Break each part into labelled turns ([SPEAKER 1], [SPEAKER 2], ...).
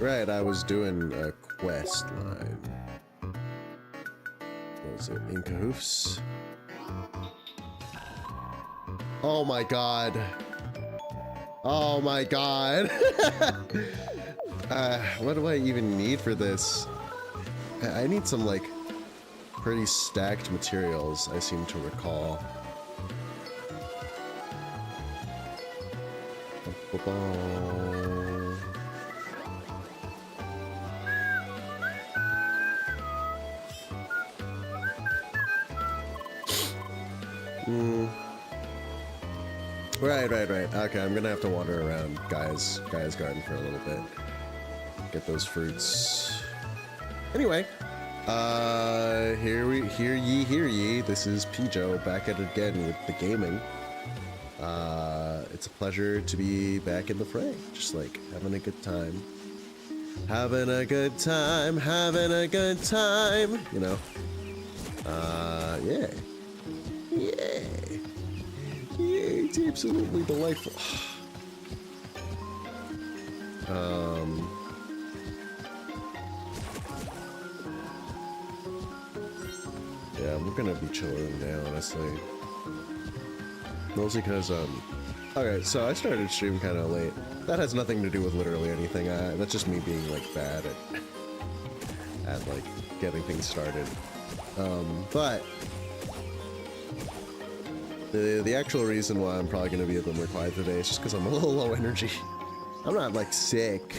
[SPEAKER 1] Right, I was doing a quest line. What was it? In Cahoofs? Oh my god. Oh my god. What do I even need for this? I need some, like, pretty stacked materials, I seem to recall. Right. Okay, I'm gonna have to wander around Guy's garden for a little bit. Get those fruits. Anyway, hear ye. This is Pijo back at it again with the gaming. It's a pleasure to be back in the fray. Just like having a good time. Having a good time, you know. Yeah. It's absolutely delightful. Yeah, I'm gonna be chilling today, honestly. Mostly because, okay, so I started stream kind of late. That has nothing to do with literally anything. That's just me being, like, bad at like, getting things started. But the actual reason why I'm probably going to be a bit more quiet today is just because I'm a little low energy. I'm not, like, sick,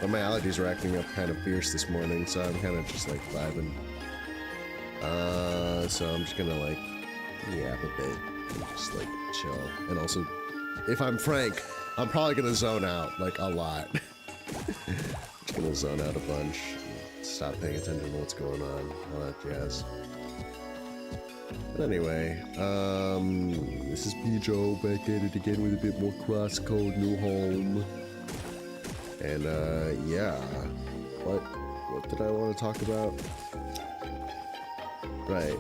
[SPEAKER 1] but my allergies were acting up kind of fierce this morning, so I'm kind of just, like, vibing. So I'm just gonna, like, yap a bit and just, like, chill. And also, if I'm frank, I'm probably gonna zone out, like, a lot. Just gonna zone out a bunch, stop paying attention to what's going on, all that jazz. But anyway, this is Pijo back at it again with a bit more CrossCode, new home. And, yeah. What did I want to talk about? Right,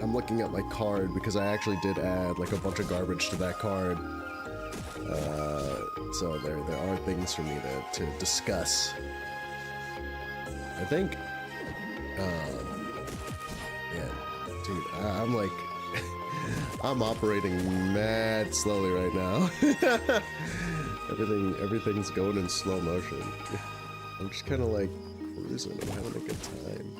[SPEAKER 1] I'm looking at my card because I actually did add, like, a bunch of garbage to that card. So there are things for me to discuss. I think, yeah, dude, I'm like, I'm operating mad slowly right now. Everything's going in slow motion. I'm just kind of like cruising. I'm having a good time.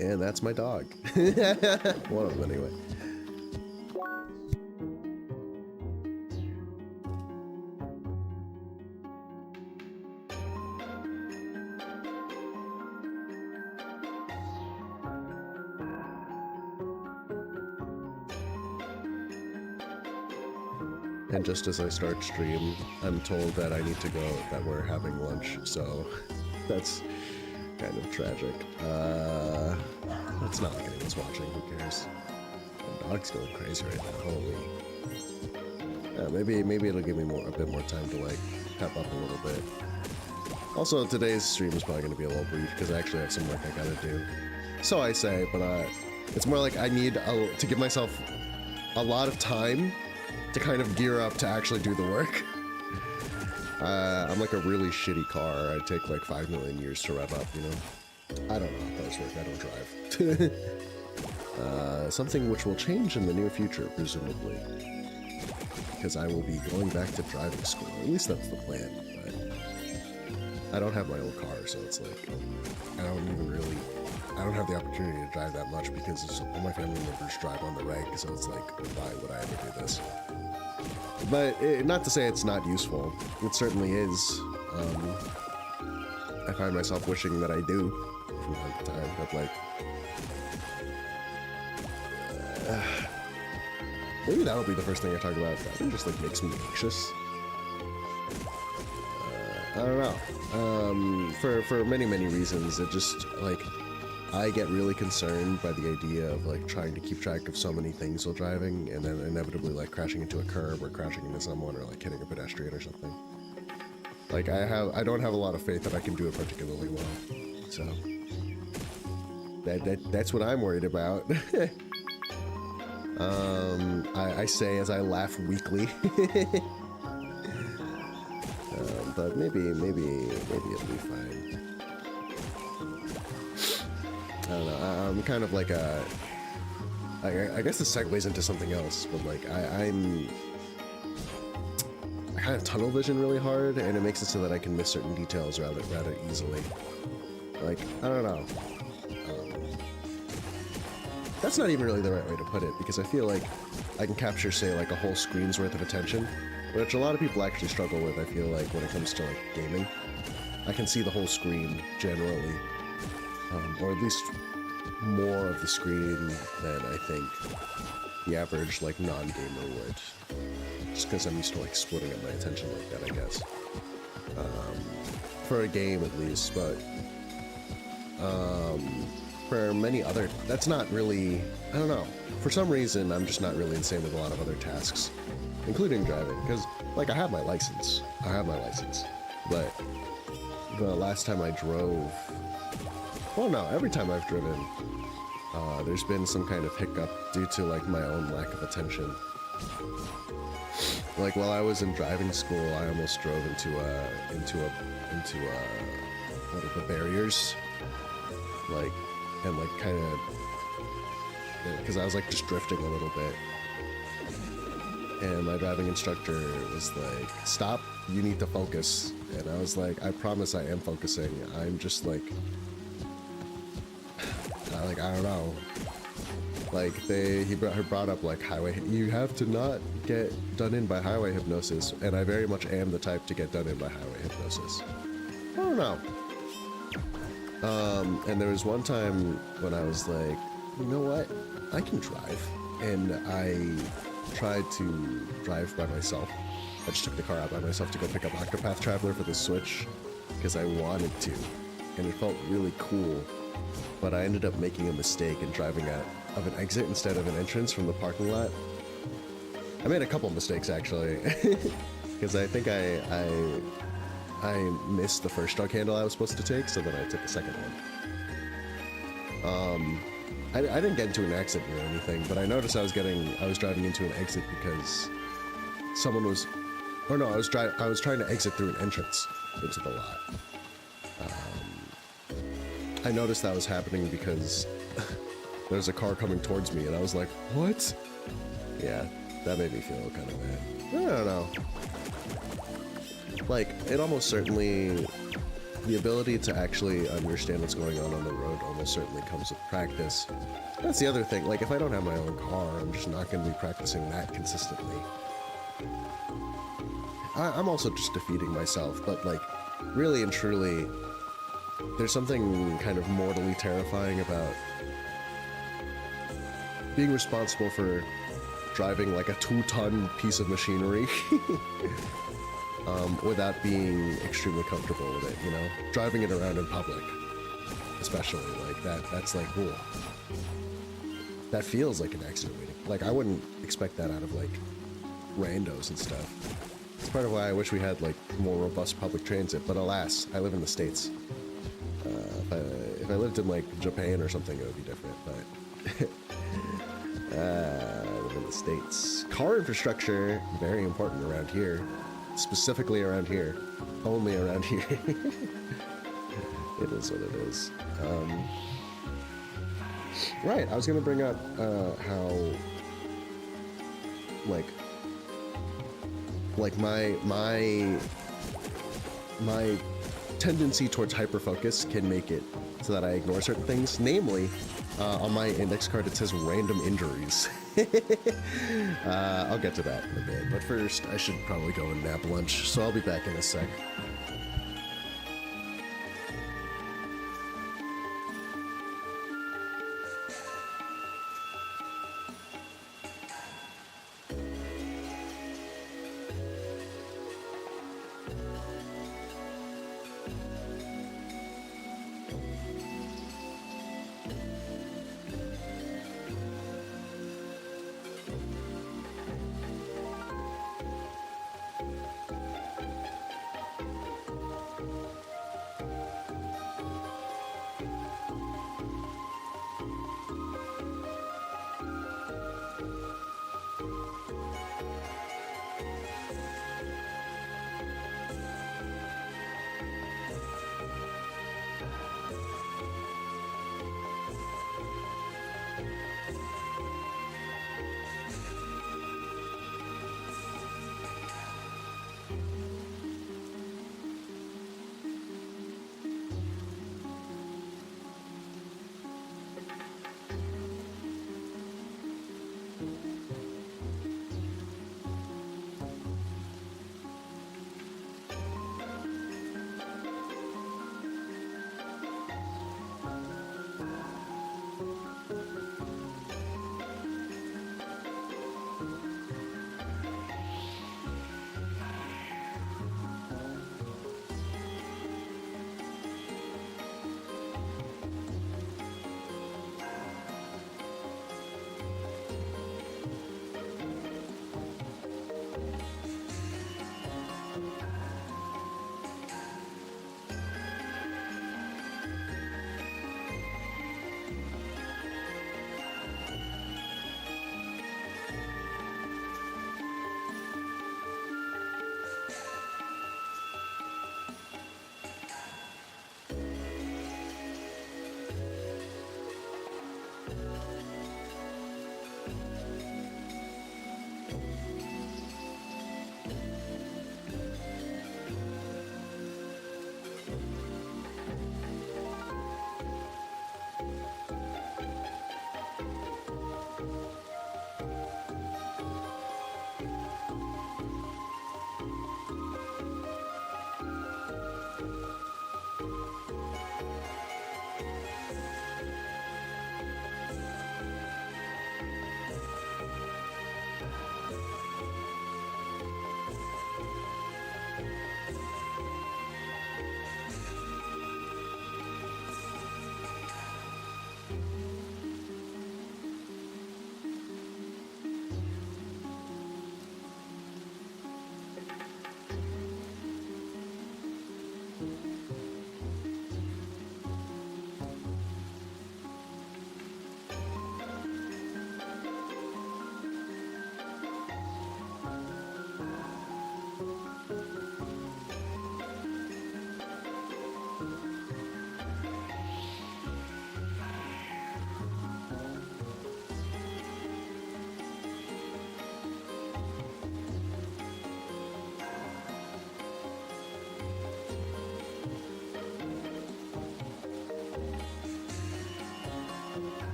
[SPEAKER 1] And that's my dog. One of them, anyway. And just as I start stream, I'm told that I need to go, that we're having lunch, so that's kind of tragic. It's not like anyone's watching, who cares? The dog's going crazy right now, holy. Maybe it'll give me a bit more time to, like, pep up a little bit. Also, today's stream is probably going to be a little brief, because I actually have some work I gotta do. So I say, but it's more like I need to give myself a lot of time to kind of gear up to actually do the work. I'm like a really shitty car. I take like 5 million years to rev up, you know? I don't know how cars work. I don't drive. Something which will change in the near future, presumably. Because I will be going back to driving school. At least that's the plan. But I don't have my own car, so it's like, I don't have the opportunity to drive that much because all my family members drive on the reg, so it's like, why would I ever do this? But not to say it's not useful. It certainly is. I find myself wishing that I do from time to time, but like, maybe that'll be the first thing I talk about. That just like makes me anxious. I don't know. For many reasons, it just like I get really concerned by the idea of like trying to keep track of so many things while driving, and then inevitably like crashing into a curb or crashing into someone or like hitting a pedestrian or something. Like I don't have a lot of faith that I can do it particularly well. So that's what I'm worried about. I say as I laugh weakly. But maybe it'll be fine. I don't know. I'm kind of like a. I guess this segues into something else, but like I kind of tunnel vision really hard, and it makes it so that I can miss certain details rather easily. Like I don't know. That's not even really the right way to put it, because I feel like I can capture, say, like a whole screen's worth of attention, which a lot of people actually struggle with, I feel like, when it comes to like gaming. I can see the whole screen generally, or at least more of the screen than I think the average like non-gamer would, just because I'm used to like splitting up my attention like that, I guess. For a game at least, but for many other, that's not really, I don't know, for some reason I'm just not really insane with a lot of other tasks, including driving, because like I have my license, but the last time I drove, well no, every time I've driven, there's been some kind of hiccup due to like my own lack of attention. Like while I was in driving school, I almost drove into what are the barriers, like, and like kind of, because I was like just drifting a little bit, and my driving instructor was like, stop, you need to focus. And I was like, I promise I am focusing, I'm just like I don't know, like he brought up like highway, you have to not get done in by highway hypnosis, and I very much am the type to get done in by highway hypnosis. I don't know. And there was one time when I was like, you know what, I can drive, and I tried to drive by myself. I just took the car out by myself to go pick up Octopath Traveler for the Switch, because I wanted to, and it felt really cool, but I ended up making a mistake and driving out of an exit instead of an entrance from the parking lot. I made a couple mistakes actually, because I think I missed the first jug handle I was supposed to take, so then I took the second one. I didn't get into an accident or anything, but I noticed I was driving into an exit because someone was, or no, I was trying to exit through an entrance into the lot. I noticed that was happening because there was a car coming towards me, and I was like, what? Yeah, that made me feel kind of bad. I don't know. Like, it almost certainly, the ability to actually understand what's going on the road almost certainly comes with practice. That's the other thing, like if I don't have my own car, I'm just not going to be practicing that consistently. I'm also just defeating myself, but like, really and truly, there's something kind of mortally terrifying about being responsible for driving like a 2-ton piece of machinery without being extremely comfortable with it, you know? Driving it around in public, especially, like that's like, cool. That feels like an accident waiting. Like, I wouldn't expect that out of like randos and stuff. It's part of why I wish we had like more robust public transit, but alas, I live in the States. If I lived in like Japan or something, it would be different, but I live in the States. Car infrastructure, very important around here. Specifically around here. Only around here. It is what it is. Right, I was gonna bring up how like my tendency towards hyperfocus can make it so that I ignore certain things. Namely, on my index card it says random injuries. I'll get to that in a bit, but first I should probably go and nap lunch, so I'll be back in a sec.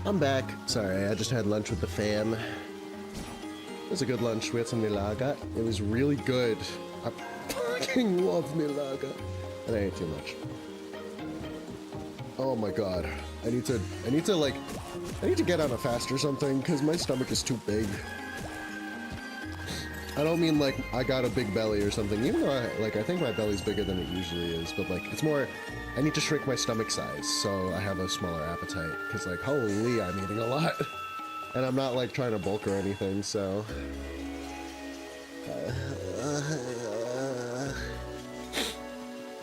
[SPEAKER 1] I'm back. Sorry, I just had lunch with the fam. It was a good lunch. We had some nilaga. It was really good. I fucking love nilaga. And I ate too much. Oh my god. I need to get on a fast or something because my stomach is too big. I don't mean like I got a big belly or something, even though I think my belly's bigger than it usually is, but like it's more I need to shrink my stomach size so I have a smaller appetite because like holy, I'm eating a lot. And I'm not like trying to bulk or anything, so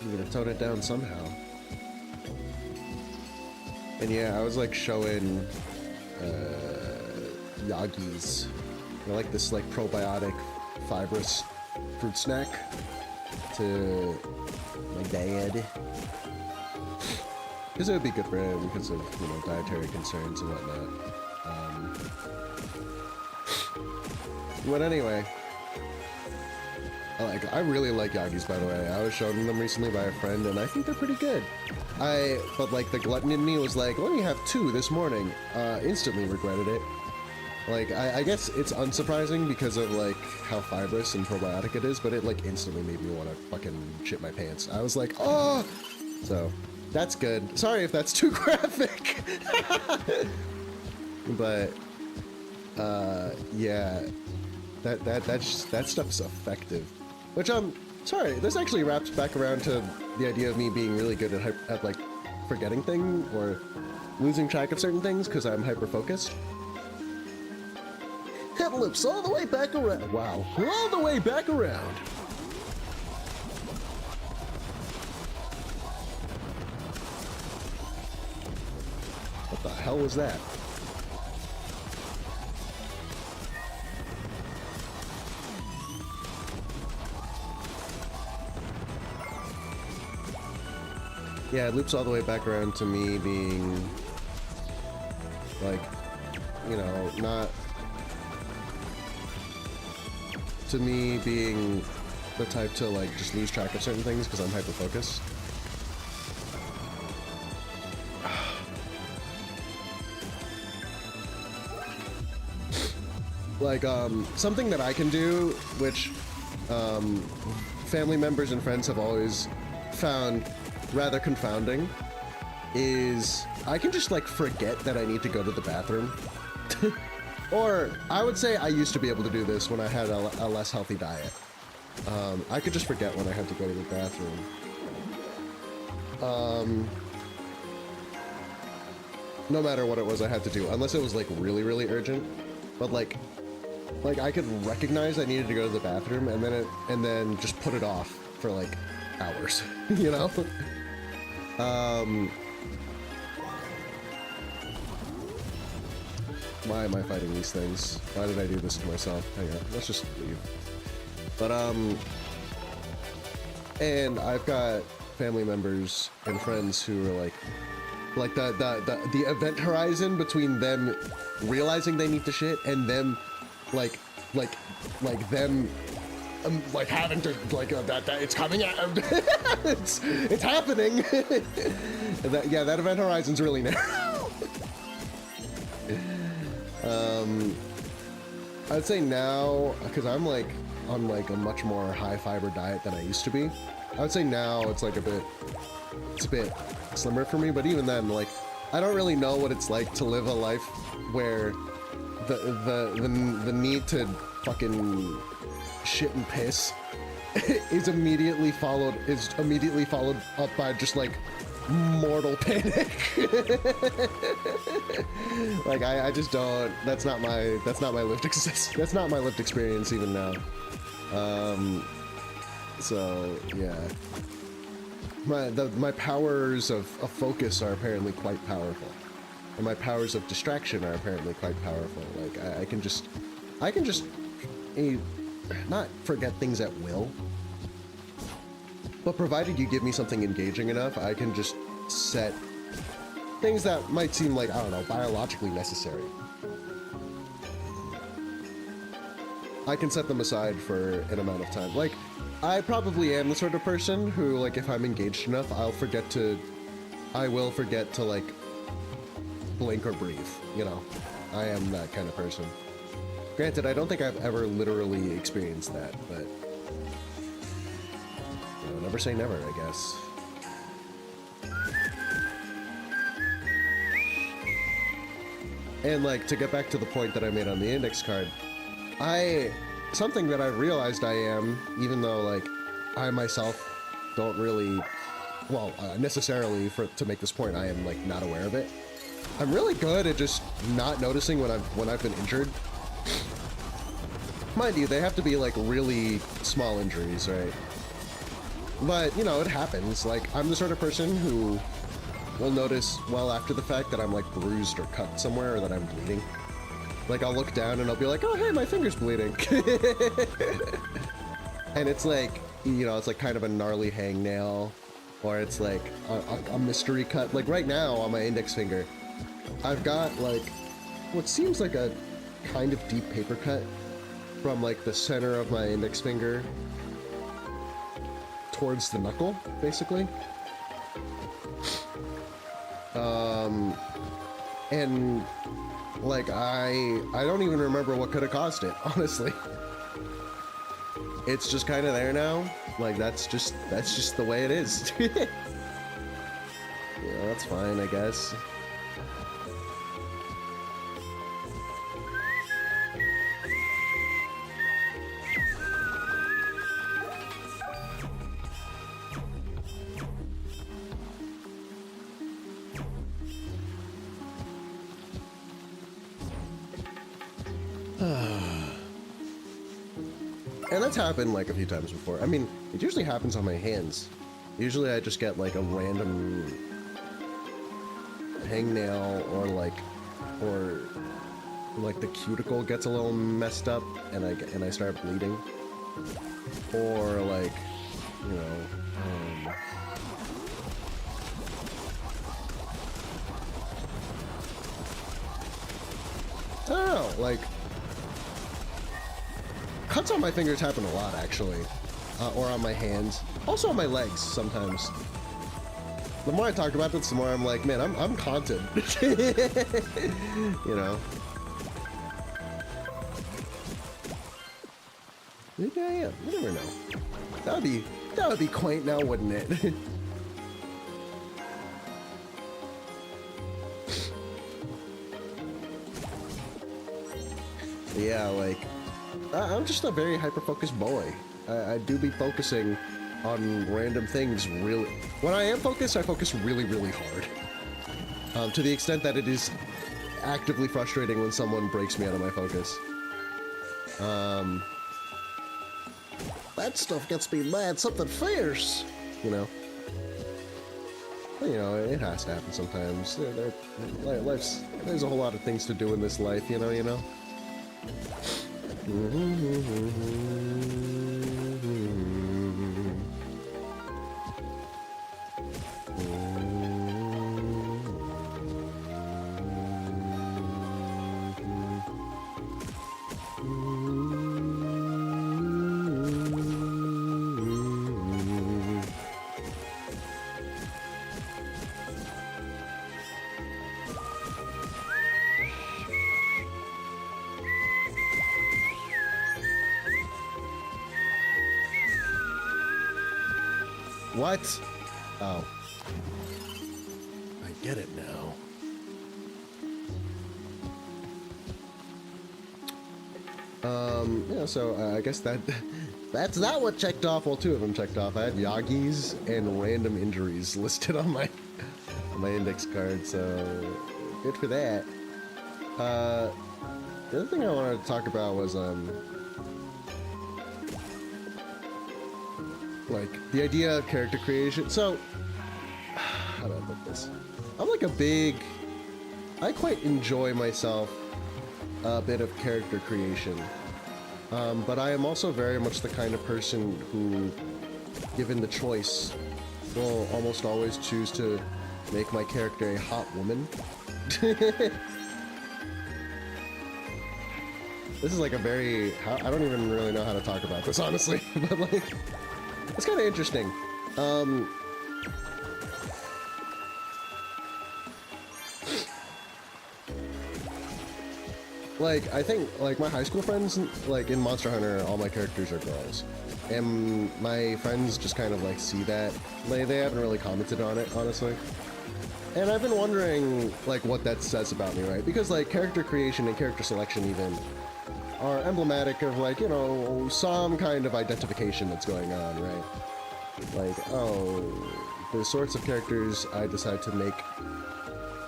[SPEAKER 1] I'm gonna tone it down somehow. And yeah, I was like showing Yagi's, I like this like probiotic fibrous fruit snack to my dad. Because it would be good for him because of, you know, dietary concerns and whatnot. But anyway, I really like Yagi's, by the way. I was shown them recently by a friend, and I think they're pretty good. But like the glutton in me was like, let me have 2 this morning. Instantly regretted it. Like, I guess it's unsurprising because of like how fibrous and probiotic it is, but it like instantly made me want to fucking shit my pants. I was like, oh! So, that's good. Sorry if that's too graphic. But, yeah, that stuff's effective. Which, sorry, this actually wraps back around to the idea of me being really good at like, forgetting things, or losing track of certain things, because I'm hyper-focused. It loops all the way back around. Wow, all the way back around. What the hell was that? Yeah, it loops all the way back around to me being, like, you know, not... to me being the type to, like, just lose track of certain things because I'm hyper-focused. Like, something that I can do, which, family members and friends have always found rather confounding, is I can just like forget that I need to go to the bathroom. Or I would say I used to be able to do this when I had a less healthy diet. I could just forget when I had to go to the bathroom. No matter what it was I had to do, unless it was like really, really urgent. But like I could recognize I needed to go to the bathroom and then just put it off for like hours, you know? Why am I fighting these things? Why did I do this to myself? Hang on, let's just leave. But, and I've got family members and friends who are like the event horizon between them realizing they need to shit and them, like them, like having to, like, that it's coming out, it's happening. That event horizon's really narrow. I'd say now, because I'm on like a much more high fiber diet than I used to be. I would say now it's like a bit slimmer for me, but even then, like, I don't really know what it's like to live a life where the need to fucking shit and piss is immediately followed up by just like mortal panic. Like I just don't. That's not my lived experience even now. So yeah, my powers of focus are apparently quite powerful, and my powers of distraction are apparently quite powerful. Like I can just not forget things at will, but provided you give me something engaging enough, I can just set things that might seem like, I don't know, biologically necessary. I can set them aside for an amount of time. Like, I probably am the sort of person who, like, if I'm engaged enough, I will forget to, like, blink or breathe, you know. I am that kind of person. Granted, I don't think I've ever literally experienced that, but you know, never say never, I guess. And like, to get back to the point that I made on the index card, something that I've realized I am, even though like I myself don't really, well, necessarily to make this point, I am like not aware of it. I'm really good at just not noticing when I've been injured. Mind you, they have to be like really small injuries, right? But you know, it happens. Like, I'm the sort of person who will notice well after the fact that I'm like bruised or cut somewhere or that I'm bleeding. Like, I'll look down and I'll be like, oh hey, my finger's bleeding. And it's like, you know, it's like kind of a gnarly hangnail, or it's like a mystery cut. Like right now on my index finger, I've got like what seems like a kind of deep paper cut from like the center of my index finger towards the knuckle, basically. And like I don't even remember what could have caused it, honestly. It's just kind of there now. Like that's just the way it is. Yeah, that's fine, I guess. And that's happened like a few times before. I mean, it usually happens on my hands. Usually I just get like a random hangnail or like the cuticle gets a little messed up and I start bleeding. Or like, you know, I don't know, like cuts on my fingers happen a lot, actually, or on my hands, also on my legs sometimes. The more I talk about this, the more I'm like, man, I'm haunted. You know. Yeah, you never know. That would be quaint now, wouldn't it? Yeah, like, I'm just a very hyper-focused boy. I do be focusing on random things really. When I am focused, I focus really, really hard. To the extent that it is actively frustrating when someone breaks me out of my focus. That stuff gets me mad, something fierce, you know. But, you know, it has to happen sometimes. There's a whole lot of things to do in this life, you know. What? Oh. I get it now. Yeah, so I guess that's that what checked off. Well, two of them checked off. I had Yagis and random injuries listed on my index card, so good for that. The other thing I wanted to talk about was like the idea of character creation. So how do I put this? I'm like I quite enjoy myself a bit of character creation, but I am also very much the kind of person who, given the choice, will almost always choose to make my character a hot woman. This is like a very, I don't even really know how to talk about this, honestly, but like, it's kind of interesting. like, I think, like, my high school friends, like, in Monster Hunter, all my characters are girls. And my friends just kind of, like, see that. They haven't really commented on it, honestly. And I've been wondering, like, what that says about me, right? Because, like, character creation and character selection even are emblematic of, like, you know, some kind of identification that's going on, right? Like, oh, the sorts of characters I decide to make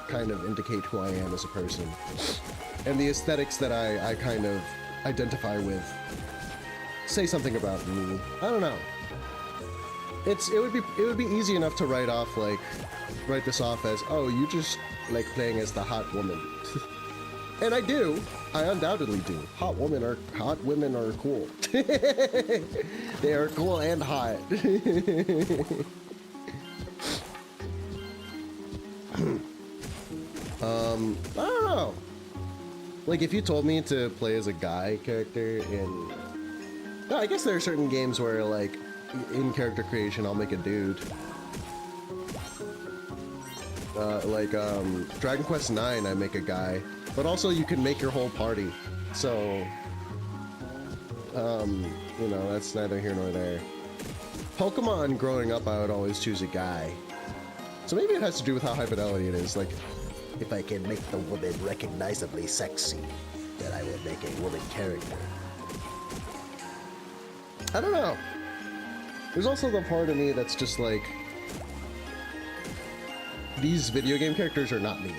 [SPEAKER 1] kind of indicate who I am as a person. And the aesthetics that I kind of identify with say something about me. I don't know. It would be easy enough to write this off as, oh, you just like playing as the hot woman. And I do. I undoubtedly do. Hot women are cool. They are cool and hot. I don't know. Like, if you told me to play as a guy character in... No, I guess there are certain games where, like, in character creation, I'll make a dude. Dragon Quest IX, I make a guy. But also, you can make your whole party. So... you know, that's neither here nor there. Pokemon, growing up, I would always choose a guy. So maybe it has to do with how high fidelity it is. Like,
[SPEAKER 2] If I can make the woman recognizably sexy, then I will make a woman character.
[SPEAKER 1] I don't know. There's also the part of me that's just like, these video game characters are not me.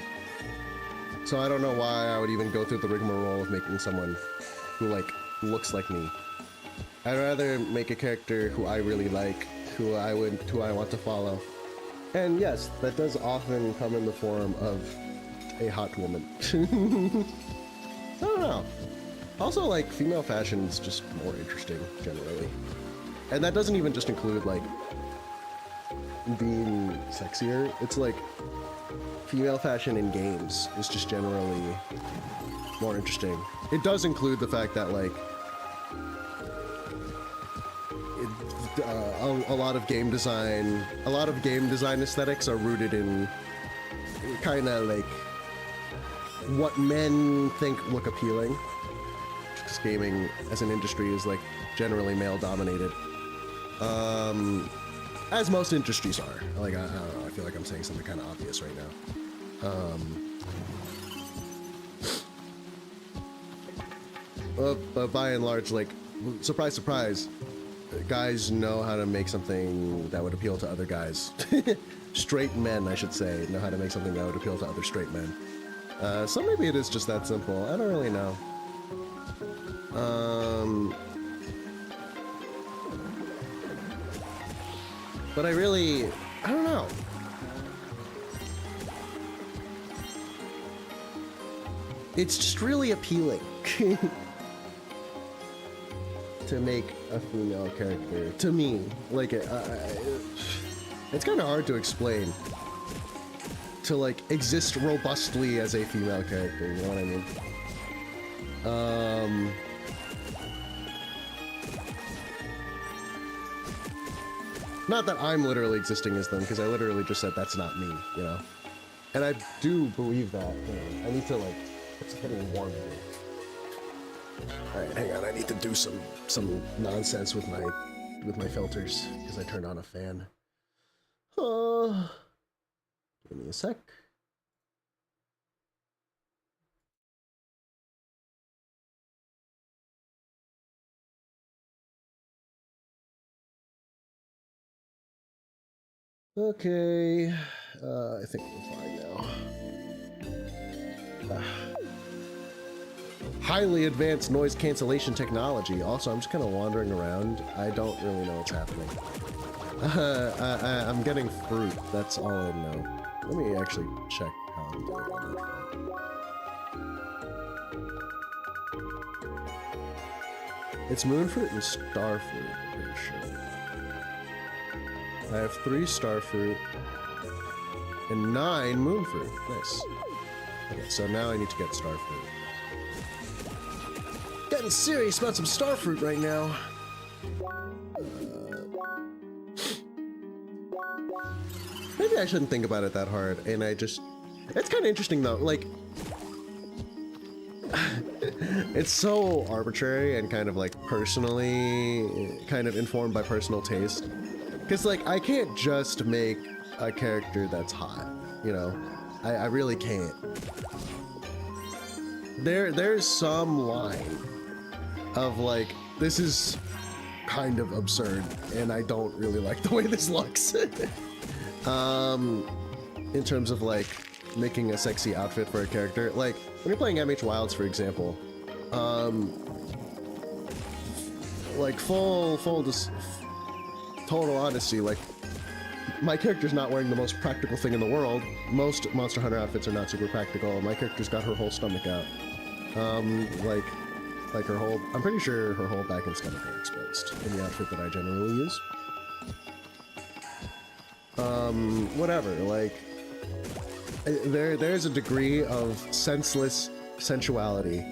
[SPEAKER 1] So I don't know why I would even go through the rigmarole of making someone who, like, looks like me. I'd rather make a character who I really like, who I want to follow. And yes, that does often come in the form of a hot woman. I don't know. Also, like, female fashion is just more interesting, generally. And that doesn't even just include, like, being sexier. It's like, female fashion in games is just generally more interesting. It does include the fact that, like, a lot of game design aesthetics are rooted in kind of like what men think look appealing. Because gaming as an industry is like generally male dominated, as most industries are. Like, I don't know, I feel like I'm saying something kind of obvious right now. But by and large, like, surprise, surprise, guys know how to make something that would appeal to other guys. Straight men, I should say, know how to make something that would appeal to other straight men. So maybe it is just that simple. I don't really know. But I don't know. It's just really appealing to make a female character, to me. Like, it's kind of hard to explain. To, like, exist robustly as a female character, you know what I mean? Not that I'm literally existing as them, because I literally just said that's not me, you know? And I do believe that. I need to, like, it's getting warm here. Alright, hang on, I need to do some nonsense with my filters, because I turned on a fan. Give me a sec. Okay, I think we're fine now. Highly advanced noise cancellation technology. Also, I'm just kind of wandering around. I don't really know what's happening. I'm getting fruit. That's all I know. Let me actually check how I'm doing on that fruit. It's moon fruit and star fruit, I'm pretty sure. I have 3 star fruit and 9 moon fruit. Nice. Okay, so now I need to get star fruit. Getting serious about some star fruit right now. Maybe I shouldn't think about it that hard, and I just... It's kind of interesting, though. Like, it's so arbitrary and kind of like personally kind of informed by personal taste. Because like I can't just make a character that's hot, you know? I really can't. There's some line of like, this is kind of absurd and I don't really like the way this looks. In terms of like making a sexy outfit for a character. Like when you're playing MH Wilds, for example, like total honesty, like my character's not wearing the most practical thing in the world. Most Monster Hunter outfits are not super practical. My character's got her whole stomach out. Like her whole, I'm pretty sure her whole back and stomach are exposed in the outfit that I generally use. Whatever, like, there's a degree of senseless sensuality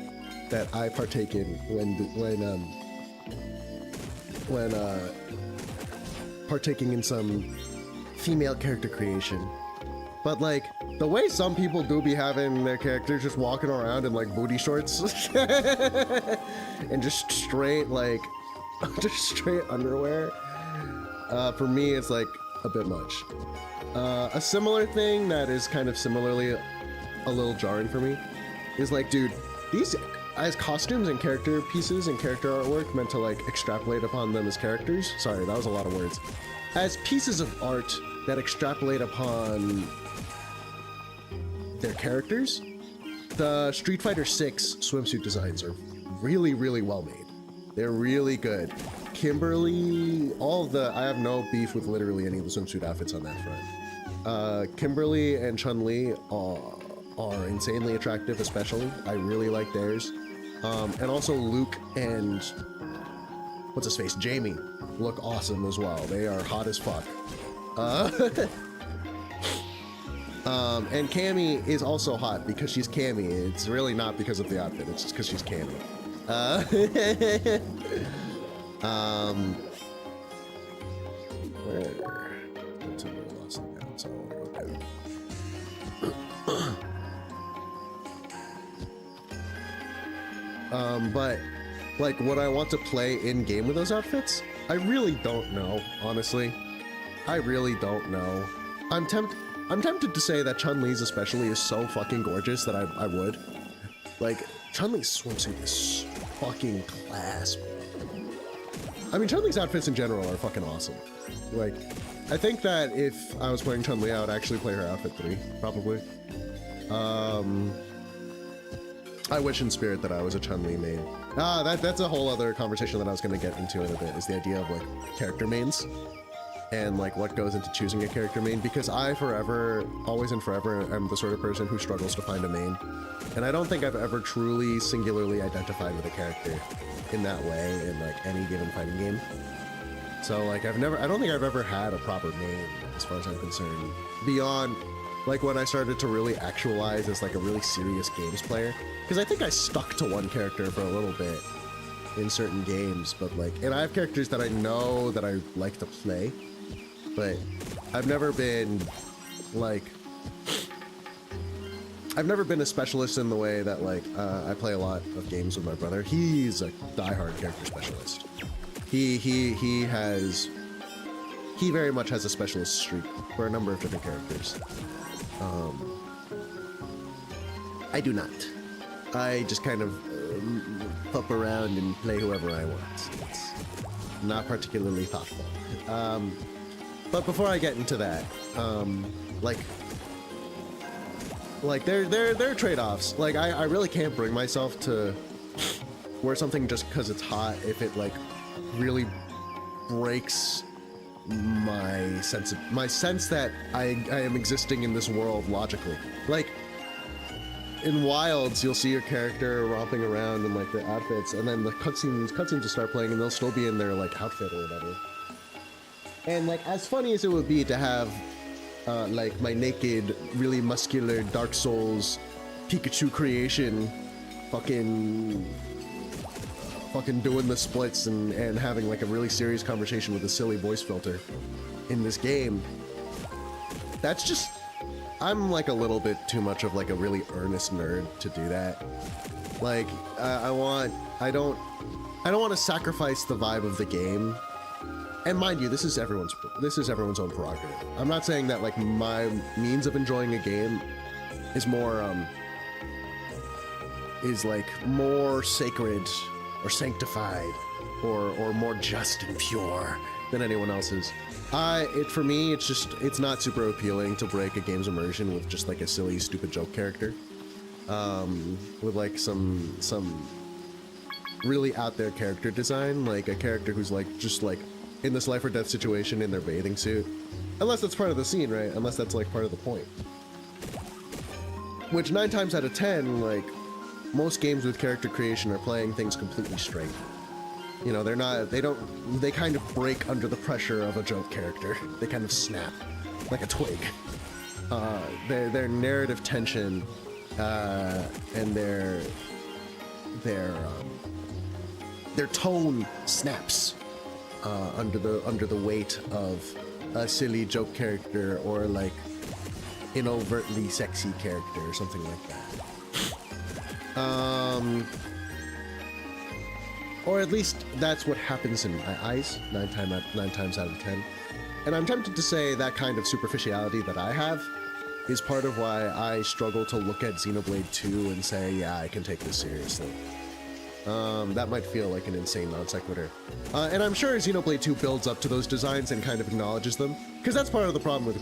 [SPEAKER 1] that I partake in when partaking in some female character creation. But like, the way some people do be having their characters just walking around in like booty shorts and just straight like, just straight underwear, for me it's like a bit much. A similar thing that is kind of similarly a little jarring for me is like, dude, these as costumes and character pieces and character artwork meant to like extrapolate upon them as characters. Sorry, that was a lot of words. As pieces of art that extrapolate upon their characters, the Street Fighter 6 swimsuit designs are really, really well made. They're really good. Kimberly, I have no beef with literally any of the swimsuit outfits on that front. Kimberly and Chun-Li are insanely attractive, especially. I really like theirs. And also Luke and, what's his face, Jamie, look awesome as well. They are hot as fuck. And Cammy is also hot because she's Cammy. It's really not because of the outfit, it's just because she's Cammy. But like, would I want to play in game with those outfits? I really don't know, honestly. I really don't know. I'm tempted to say that Chun-Li's especially is so fucking gorgeous that I would. Like, Chun-Li's swimsuit is fucking class. I mean, Chun-Li's outfits in general are fucking awesome. Like, I think that if I was playing Chun-Li, I would actually play her outfit 3, probably. I wish in spirit that I was a Chun-Li main. That's a whole other conversation that I was going to get into in a bit, is the idea of like character mains and like what goes into choosing a character main, because I always and forever am the sort of person who struggles to find a main, and I don't think I've ever truly singularly identified with a character in that way in like any given fighting game. So like I don't think I've ever had a proper main as far as I'm concerned, beyond like when I started to really actualize as like a really serious games player, because I think I stuck to one character for a little bit in certain games, but like, and I have characters that I know that I like to play, but I've never been a specialist in the way that like I play a lot of games with my brother. He's a diehard character specialist. He very much has a specialist streak for a number of different characters. I do not. I just kind of pop around and play whoever I want. It's not particularly thoughtful. But before I get into that, like there are trade-offs. Like I really can't bring myself to wear something just because it's hot if it like really breaks my sense that I am existing in this world logically. Like in Wilds, you'll see your character romping around in like the outfits, and then the cutscenes will start playing, and they'll still be in their like outfit or whatever. And like, as funny as it would be to have like my naked, really muscular Dark Souls Pikachu creation fucking doing the splits and having like a really serious conversation with a silly voice filter in this game, that's just, I'm like a little bit too much of like a really earnest nerd to do that. Like, I don't want to sacrifice the vibe of the game. And mind you, this is everyone's own prerogative. I'm not saying that like my means of enjoying a game is more more sacred or sanctified or more just and pure than anyone else's. For me, it's not super appealing to break a game's immersion with just like a silly, stupid joke character. With like some really out there character design, like a character who's like just like in this life or death situation in their bathing suit. Unless that's part of the scene, right? Unless that's like part of the point. Which 9 times out of 10, like most games with character creation are playing things completely straight. You know, they kind of break under the pressure of a joke character. They kind of snap like a twig. Their narrative tension and their tone snaps under the weight of a silly joke character or like an overtly sexy character or something like that. Or at least that's what happens in my eyes 9 times out of 10. And I'm tempted to say that kind of superficiality that I have is part of why I struggle to look at Xenoblade 2 and say, yeah, I can take this seriously. That might feel like an insane non sequitur. And I'm sure Xenoblade 2 builds up to those designs and kind of acknowledges them, because that's part of the problem with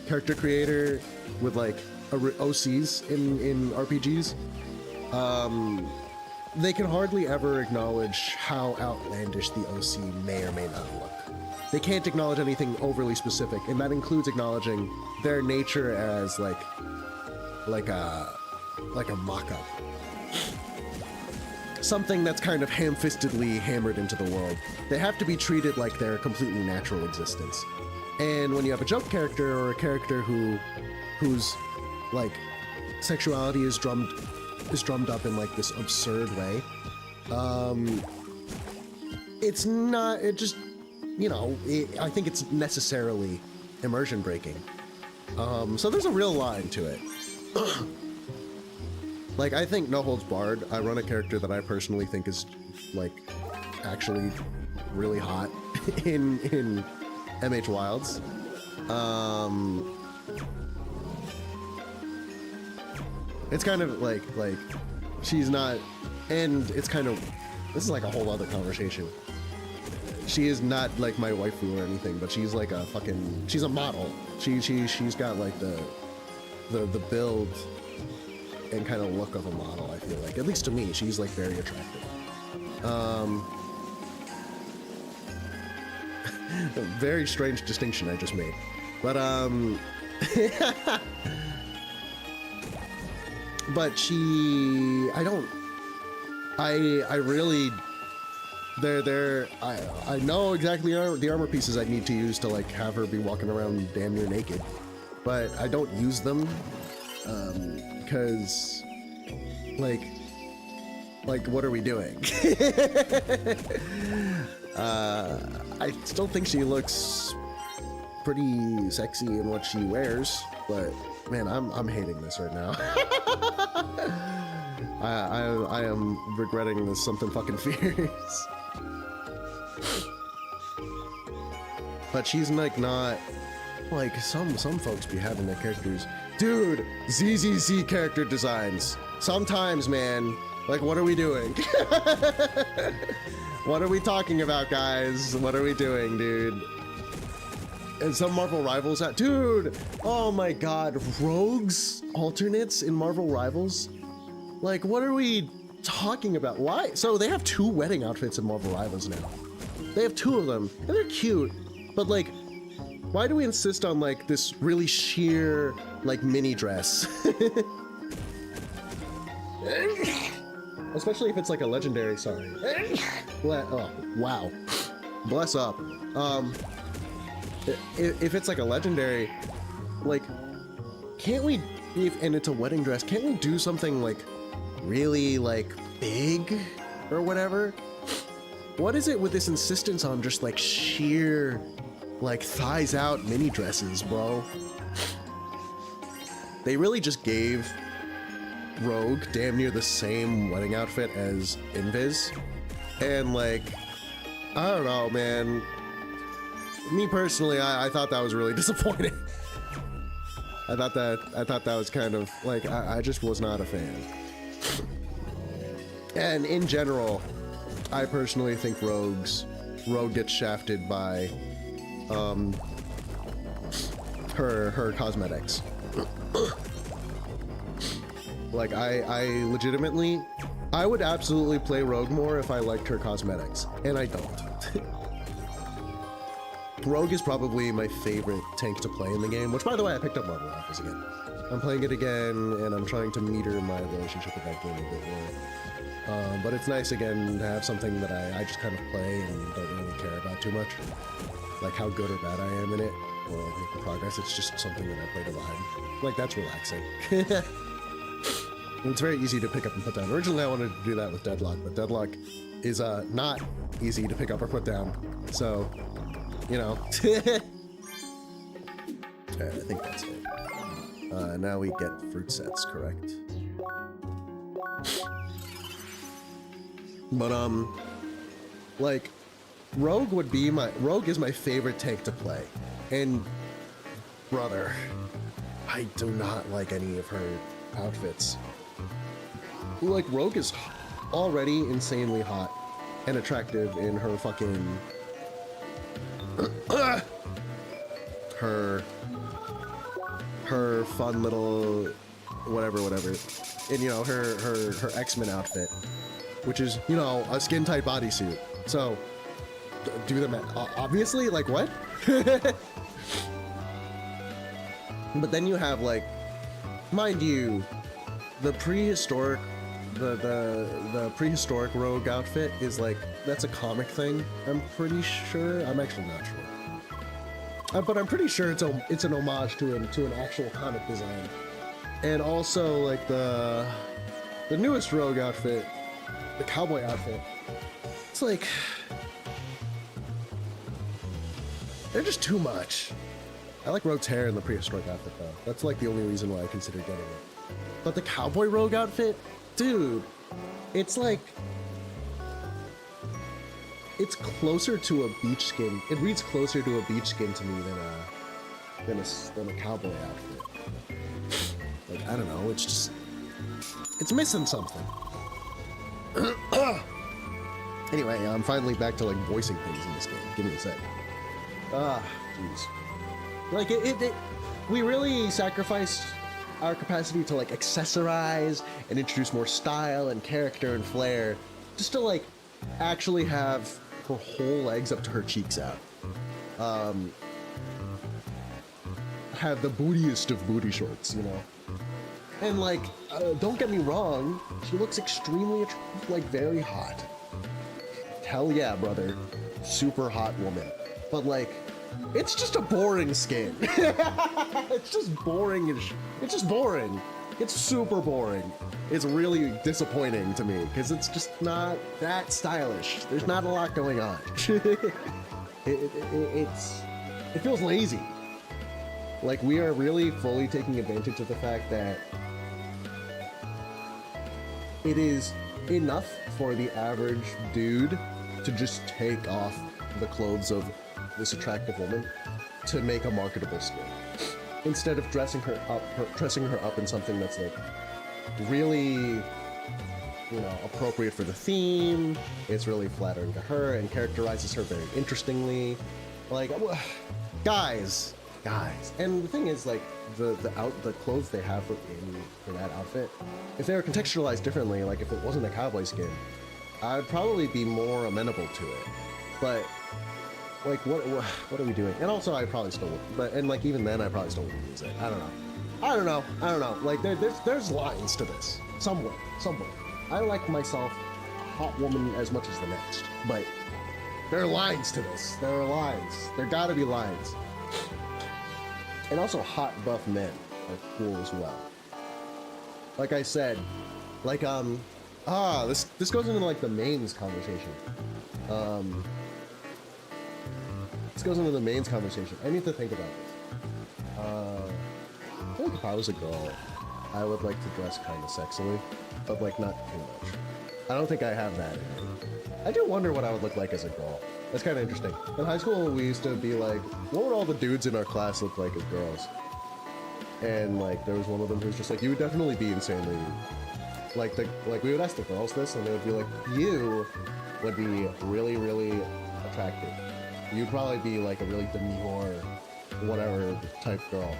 [SPEAKER 1] character creator with like OCs in RPGs. They can hardly ever acknowledge how outlandish the OC may or may not look. They can't acknowledge anything overly specific, and that includes acknowledging their nature as like a mock-up. Something that's kind of ham-fistedly hammered into the world. They have to be treated like their completely natural existence. And when you have a joke character or a character whose like sexuality is drummed up in like this absurd way, it's not, it just, you know, I think it's necessarily immersion breaking. So there's a real line to it. Like, I think No Holds Barred, I run a character that I personally think is like actually really hot in MH Wilds. It's kind of like she's not, and it's kind of, this is like a whole other conversation. She is not like my waifu or anything, but she's like a fucking, she's a model. She's got like the build and kind of look of a model, I feel like. At least to me, she's like very attractive. A very strange distinction I just made. But but she, I really, I know exactly the armor pieces I need to use to like have her be walking around damn near naked, but I don't use them because like what are we doing? I still think she looks pretty sexy in what she wears, but man, I'm hating this right now. I am regretting this something fucking fierce. But she's like not like some folks be having their characters. Dude, ZZZ character designs. Sometimes, man, like what are we doing? What are we talking about, guys? What are we doing, dude? And some Marvel Rivals out. Dude, oh my god, rogues alternates in Marvel Rivals? Like, what are we talking about? Why? So they have 2 wedding outfits in Marvel Rivals now. They have 2 of them, and they're cute, but like, why do we insist on like this really sheer like mini dress? Especially if it's like a legendary, sorry. Oh, wow. Bless up. If it's like a legendary, like, can't we, and it's a wedding dress, can't we do something like really like big or whatever? What is it with this insistence on just like sheer, like thighs out mini dresses, bro? They really just gave Rogue damn near the same wedding outfit as Invis, and like, I don't know, man. Me personally, I thought that was really disappointing. I thought that was kind of like, I just was not a fan. And in general, I personally think Rogue gets shafted by her cosmetics. Like, I legitimately, I would absolutely play Rogue more if I liked her cosmetics, and I don't. Rogue is probably my favorite tank to play in the game, which, by the way, I picked up Marvel Rifles again. I'm playing it again, and I'm trying to meter my relationship with that game a bit more. But it's nice, again, to have something that I just kind of play and don't really care about too much. Like how good or bad I am in it, or making progress. It's just something that I play to vibe. Like, that's relaxing. It's very easy to pick up and put down. Originally, I wanted to do that with Deadlock, but Deadlock is not easy to pick up or put down. So, you know. Okay, I think that's it. Now we get fruit sets, correct? But like, Rogue is my favorite tank to play, and brother, I do not like any of her outfits. Like, Rogue is already insanely hot and attractive in her fucking her fun little whatever, and you know, her X-Men outfit, which is, you know, a skin-tight bodysuit. So do the math. Obviously, like, what? But then you have, like, mind you, the prehistoric Rogue outfit is like, that's a comic thing. I'm pretty sure. I'm actually not sure. But I'm pretty sure it's an homage to an actual comic design. And also, like, the newest Rogue outfit, the cowboy outfit, it's like, they're just too much. I like Rogue's hair in the prehistoric outfit, though. That's like the only reason why I consider getting it. But the cowboy Rogue outfit, dude, it's like, it's closer to a beach skin. It reads closer to a beach skin to me than a cowboy outfit. Like, I don't know, it's just, it's missing something. Anyway, I'm finally back to, like, voicing things in this game. Give me a sec. Jeez. Like, we really sacrificed our capacity to, like, accessorize and introduce more style and character and flair just to, like, actually have her whole legs up to her cheeks out. Have the bootiest of booty shorts, you know? And, like, don't get me wrong, she looks extremely, like, very hot. Hell yeah, brother. Super hot woman. But, like, it's just a boring skin. It's just boring. It's just boring. It's super boring. It's really disappointing to me because it's just not that stylish. There's not a lot going on. It feels lazy. Like, we are really fully taking advantage of the fact that it is enough for the average dude to just take off the clothes of this attractive woman to make a marketable skin, instead of dressing her up in something that's, like, really, you know, appropriate for the theme. It's really flattering to her and characterizes her very interestingly. Like, guys. And the thing is, like, the clothes they have for that outfit, if they were contextualized differently, like if it wasn't a cowboy skin, I'd probably be more amenable to it. But, like, what are we doing? And also, I probably still wouldn't. But, and, like, even then, I probably still wouldn't use it. I don't know. Like, there's lines to this. Somewhere. I like myself a hot woman as much as the next. But there are lines to this. There are lines. There gotta be lines. And also, hot buff men are cool as well. Like I said, like, this goes into, like, the mains conversation. This goes into the mains conversation. I need to think about this. I feel like if I was a girl, I would like to dress kind of sexily, but like not too much. I don't think I have that in me. I do wonder what I would look like as a girl. That's kind of interesting. In high school, we used to be like, what would all the dudes in our class look like as girls? And like, there was one of them who was just like, you would definitely be insanely, like we would ask the girls this, and they would be like, you would be really, really attractive. You'd probably be like a really demure, whatever type girl.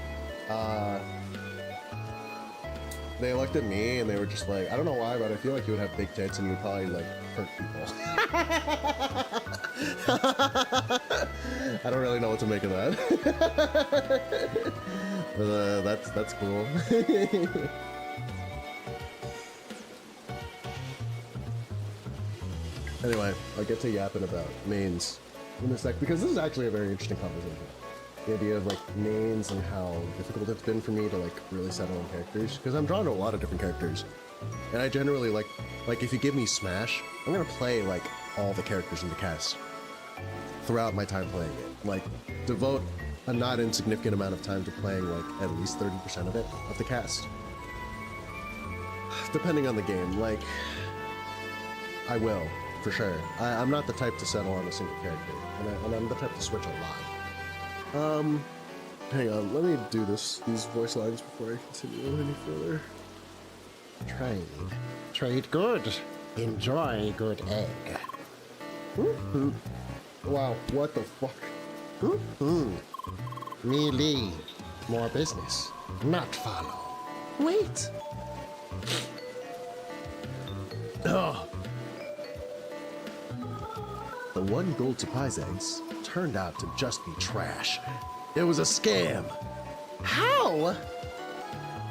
[SPEAKER 1] They looked at me and they were just like, I don't know why, but I feel like you would have big tits and you would probably like hurt people. I don't really know what to make of that. But that's cool. Anyway, I'll get to yapping about mains in a sec, because this is actually a very interesting conversation. The idea of like mains and how difficult it's been for me to like really settle on characters, because I'm drawn to a lot of different characters, and I generally like if you give me Smash, I'm gonna play like all the characters in the cast throughout my time playing it. Like devote a not insignificant amount of time to playing like at least 30% of it of the cast, depending on the game. Like I will for sure. I'm not the type to settle on a single character, and I'm the type to switch a lot. Hang on, let me do these voice lines before I continue any further.
[SPEAKER 2] Trade good. Enjoy good egg.
[SPEAKER 1] Wow, what the fuck?
[SPEAKER 2] Me lead. More business. Not follow.
[SPEAKER 1] Wait! Ugh. The 1 gold to Pie's eggs turned out to just be trash. It was a scam. How?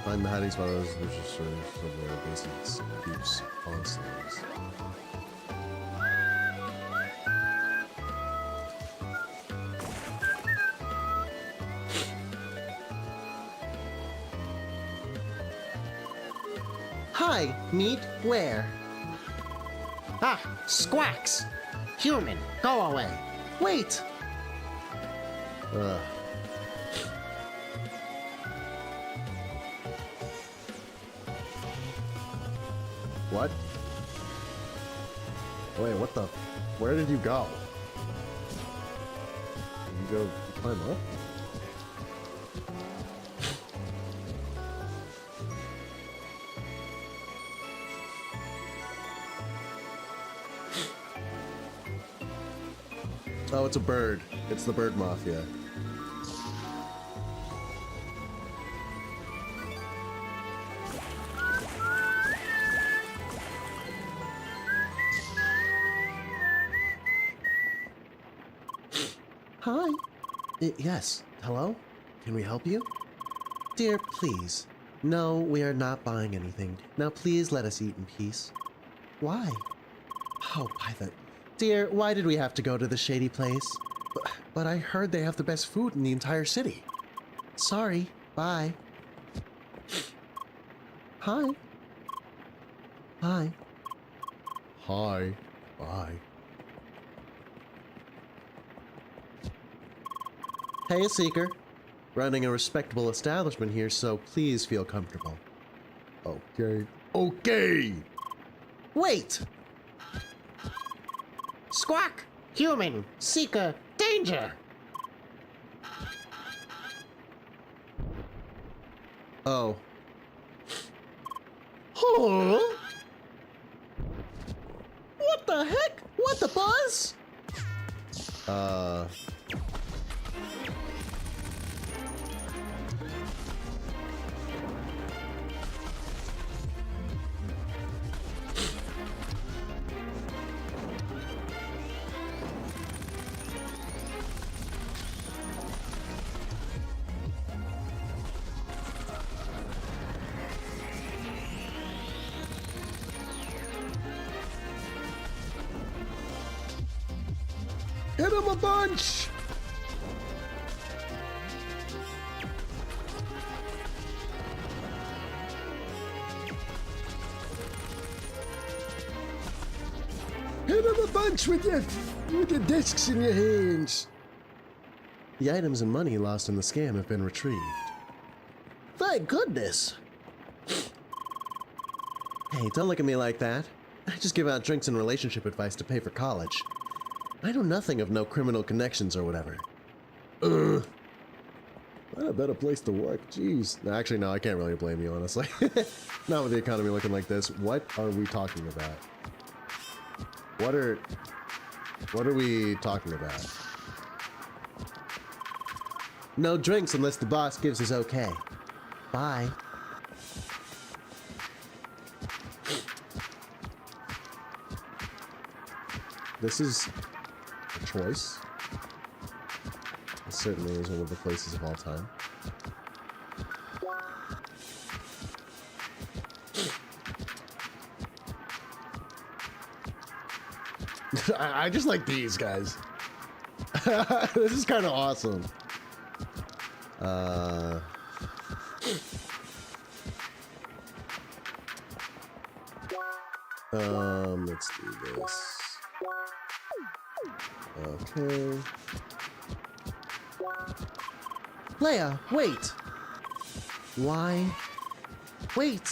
[SPEAKER 1] Find the hiding spot which is somewhere basics keeps on slaves.
[SPEAKER 2] Hi, meat, where? Ah, squawks! Human, go away.
[SPEAKER 1] Wait! What? Wait, what the? Where did you go? Did you go climb up? Oh, it's a bird. It's the bird mafia. Hi. Yes. Hello? Can we help you? Dear, please. No, we are not buying anything. Now please let us eat in peace. Why? Oh, by the... Dear, why did we have to go to the shady place? But I heard they have the best food in the entire city. Sorry. Bye. Hi. Hi. Hi. Bye. Hey, Seeker. Running a respectable establishment here, so please feel comfortable. Okay. Okay! Wait!
[SPEAKER 2] Squawk! Human, seeker, danger!
[SPEAKER 1] Oh. Huh? What the heck? What the buzz? Hit him a bunch! Hit him a bunch with your discs in your hands. The items and money lost in the scam have been retrieved. Thank goodness. Hey, don't look at me like that. I just give out drinks and relationship advice to pay for college. I know nothing of no criminal connections or whatever. Not a better place to work, jeez. Actually, no, I can't really blame you, honestly. Not with the economy looking like this. What are we talking about? What are we talking about? No drinks unless the boss gives us okay. Bye. This is a choice. It certainly is one of the places of all time. I just like these guys. This is kind of awesome. Let's do this. Okay. Leia, wait! Why? Wait!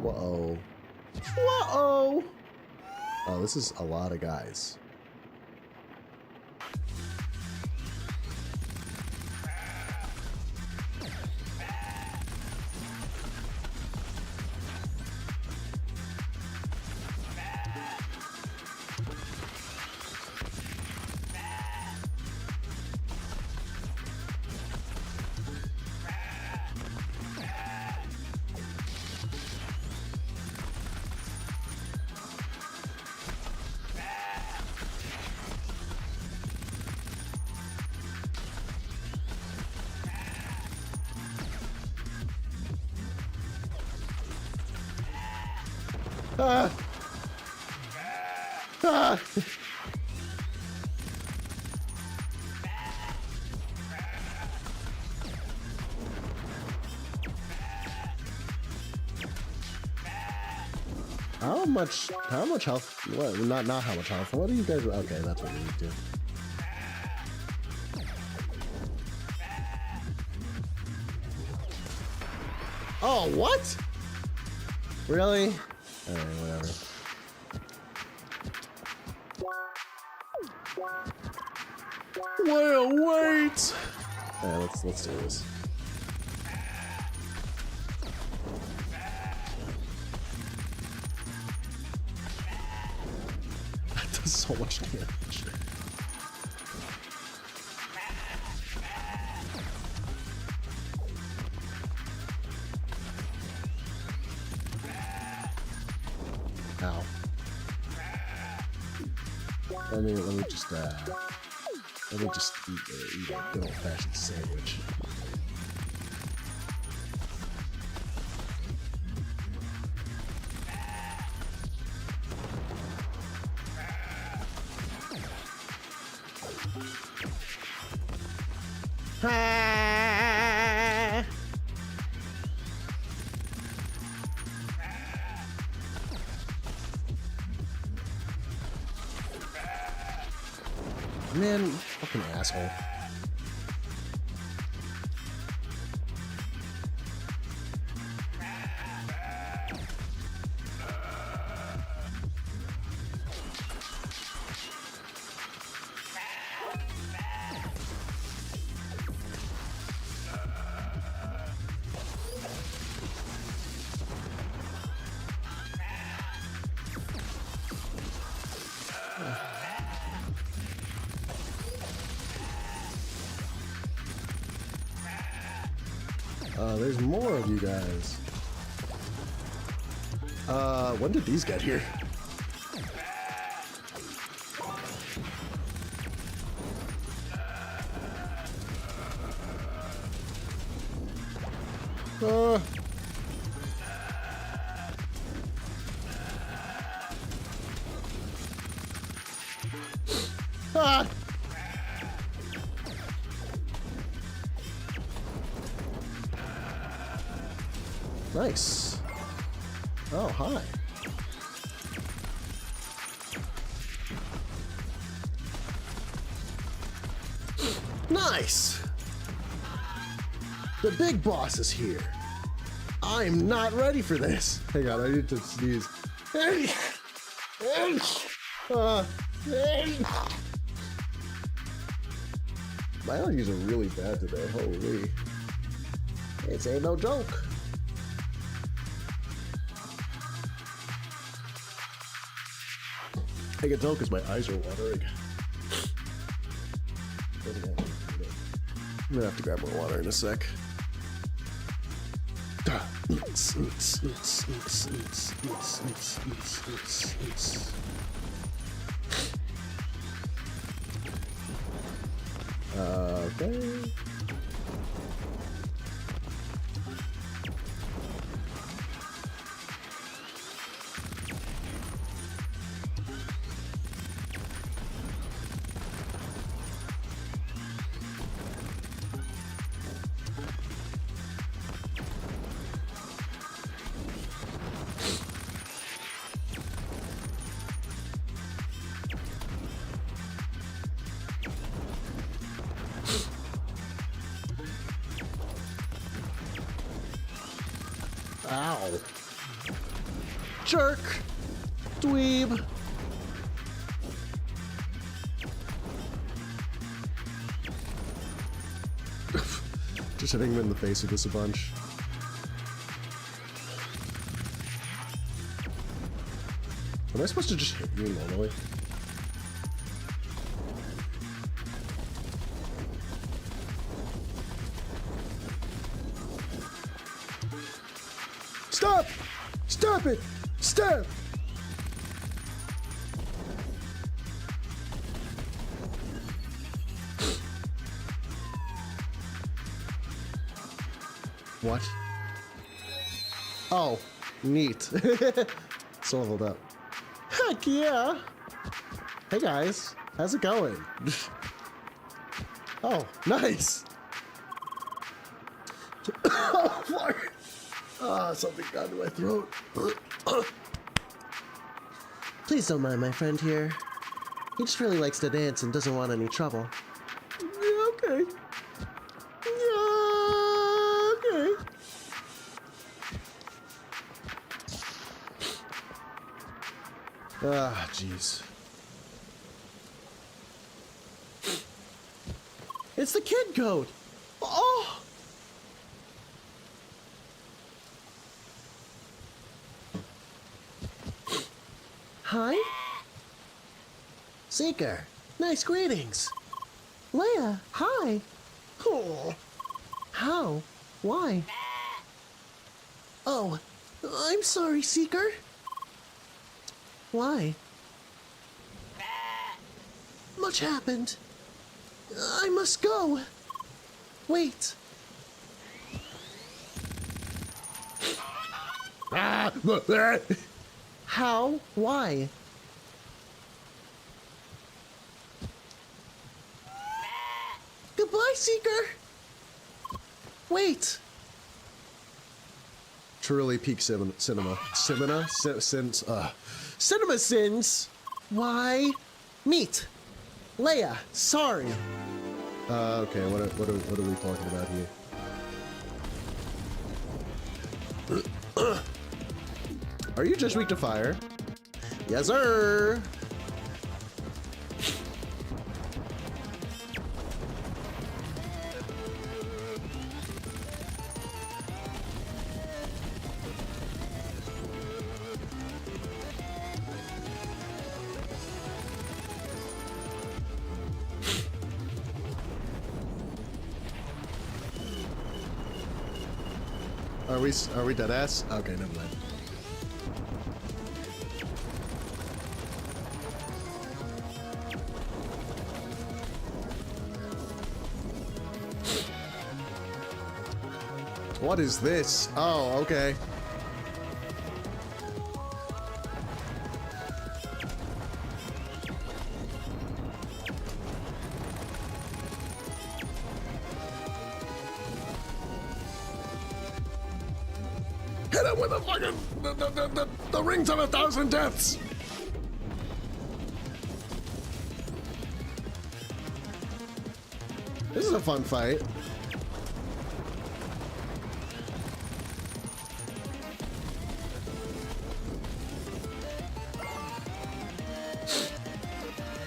[SPEAKER 1] Whoa. Whoa! Oh, this is a lot of guys. Ah! Ah! How much health? What? Not how much health. What are you guys? Okay, that's what we need to do. Oh, what? Really? Alright, whatever. Well, wait! Alright, let's do this. That does so much damage. Ow. Let me just eat a good old-fashioned sandwich. Man, fucking asshole. There's more of you guys. When did these get here? Ah! Nice. Oh, hi. Nice. The big boss is here. I'm not ready for this. Hang on, I need to sneeze. My allergies are really bad today. Holy. This ain't no joke. I can tell because my eyes are watering. I'm gonna have to grab more water in a sec. Okay. Ow. Jerk. Dweeb. Just hitting him in the face with this a bunch. Am I supposed to just hit you normally? Stop! Stop it! Stop! What? Oh, neat. So leveled up. Heck yeah! Hey guys, how's it going? Oh, nice! Oh, fuck! Ah, something got into my throat.
[SPEAKER 3] Please don't mind my friend here. He just really likes to dance and doesn't want any trouble.
[SPEAKER 1] Yeah, okay. Yeah, okay. Ah, jeez.
[SPEAKER 3] It's the kid goat! Oh! Hi? Seeker, nice greetings. Leia, hi. Oh. How? Why? Oh, I'm sorry, Seeker. Why? Much happened. I must go. Wait.
[SPEAKER 1] Ah!
[SPEAKER 3] How? Why? Goodbye, Seeker. Wait.
[SPEAKER 1] Truly peak cinema. Cinema
[SPEAKER 3] Sins. Why? Meet. Leia, sorry.
[SPEAKER 1] Okay, what are we talking about here? Are you just weak to fire?
[SPEAKER 3] Yes, sir.
[SPEAKER 1] Are we dead ass? Okay, never mind. What is this? Oh, okay. Hit him with the fucking the rings of 1,000 deaths. This is a fun fight.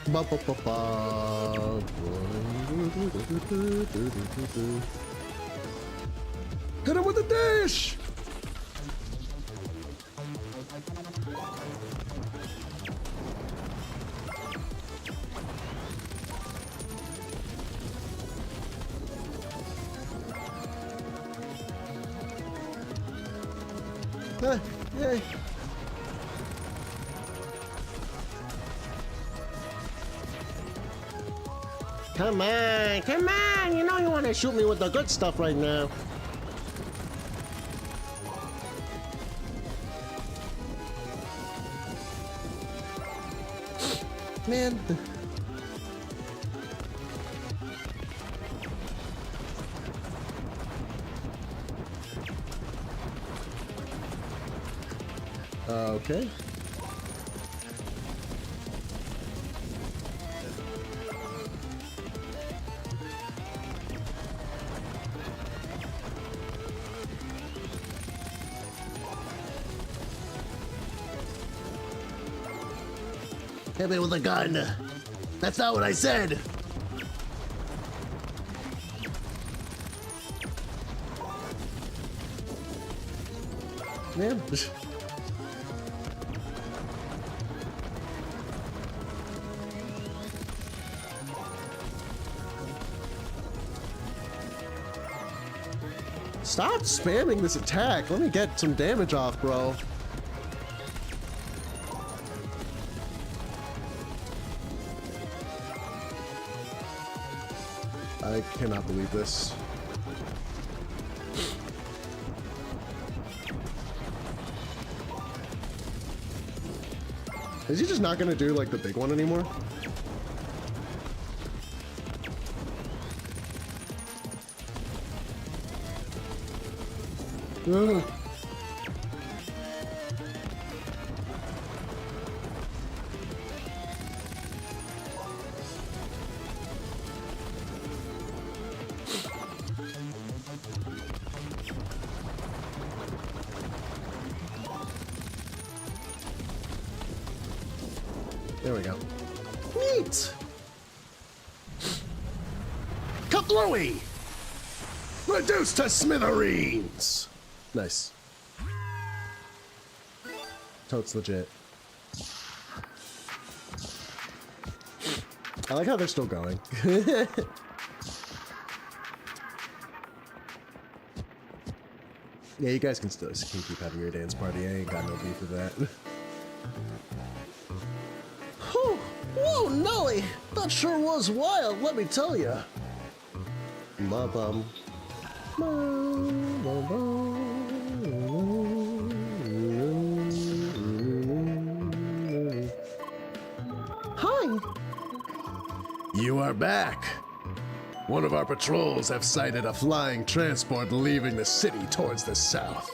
[SPEAKER 1] Ba, ba, ba, ba. Hit him with the dish! Yay.
[SPEAKER 3] Come on! You know you want to shoot me with the good stuff right now. Man.
[SPEAKER 1] Okay.
[SPEAKER 2] Hit me with a gun. That's not what I said.
[SPEAKER 1] Man. Stop spamming this attack. Let me get some damage off, bro. I cannot believe this. Is he just not gonna do like the big one anymore? Ugh. There we go. Neat! Kablooey! Reduced to smithereens! Nice. Totes legit. I like how they're still going. Yeah, you guys can keep having your dance party. I ain't got no beef with that.
[SPEAKER 3] Whoa, Nelly! That sure was wild, let me tell ya.
[SPEAKER 1] Ba-bum.
[SPEAKER 3] Hi!
[SPEAKER 1] You are back. One of our patrols have sighted a flying transport leaving the city towards the south.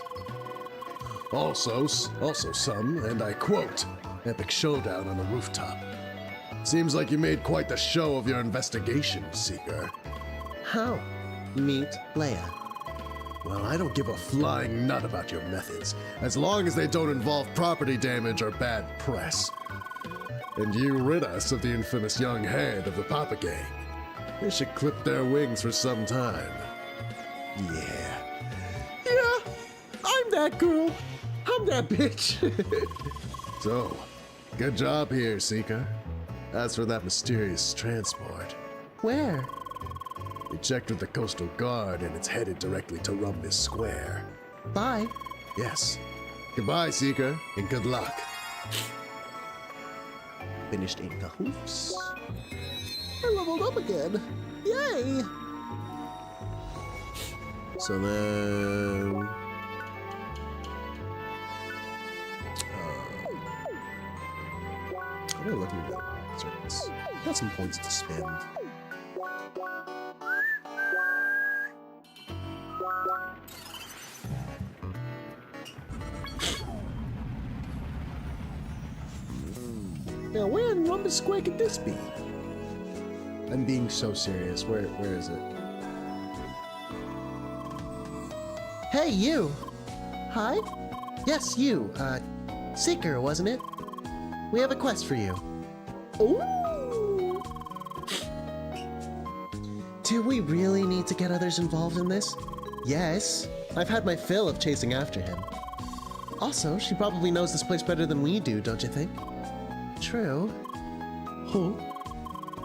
[SPEAKER 1] Also some, and I quote, epic showdown on the rooftop. Seems like you made quite the show of your investigation, Seeker.
[SPEAKER 3] How? Meet Leia.
[SPEAKER 1] Well, I don't give a flying nut about your methods, as long as they don't involve property damage or bad press. And you rid us of the infamous young head of the Papa Gang. They should clip their wings for some time.
[SPEAKER 3] Yeah, I'm that girl. I'm that bitch.
[SPEAKER 1] So, good job here, Seeker. As for that mysterious transport,
[SPEAKER 3] Where?
[SPEAKER 1] we checked with the Coastal Guard and it's headed directly to Rumbus Square.
[SPEAKER 3] Bye.
[SPEAKER 1] Yes. Goodbye, Seeker, and good luck.
[SPEAKER 3] Finished eating the hoops. I leveled up again. Yay!
[SPEAKER 1] So then... I'm gonna look at the circuits. Got some points to spend.
[SPEAKER 3] Now, where in Rumbus Square could this be?
[SPEAKER 1] I'm being so serious. Where is it?
[SPEAKER 3] Hey, you! Hi? Yes, you. Seeker, wasn't it? We have a quest for you. Ooh! Do we really need to get others involved in this? Yes. I've had my fill of chasing after him. Also, she probably knows this place better than we do, don't you think? True. Huh?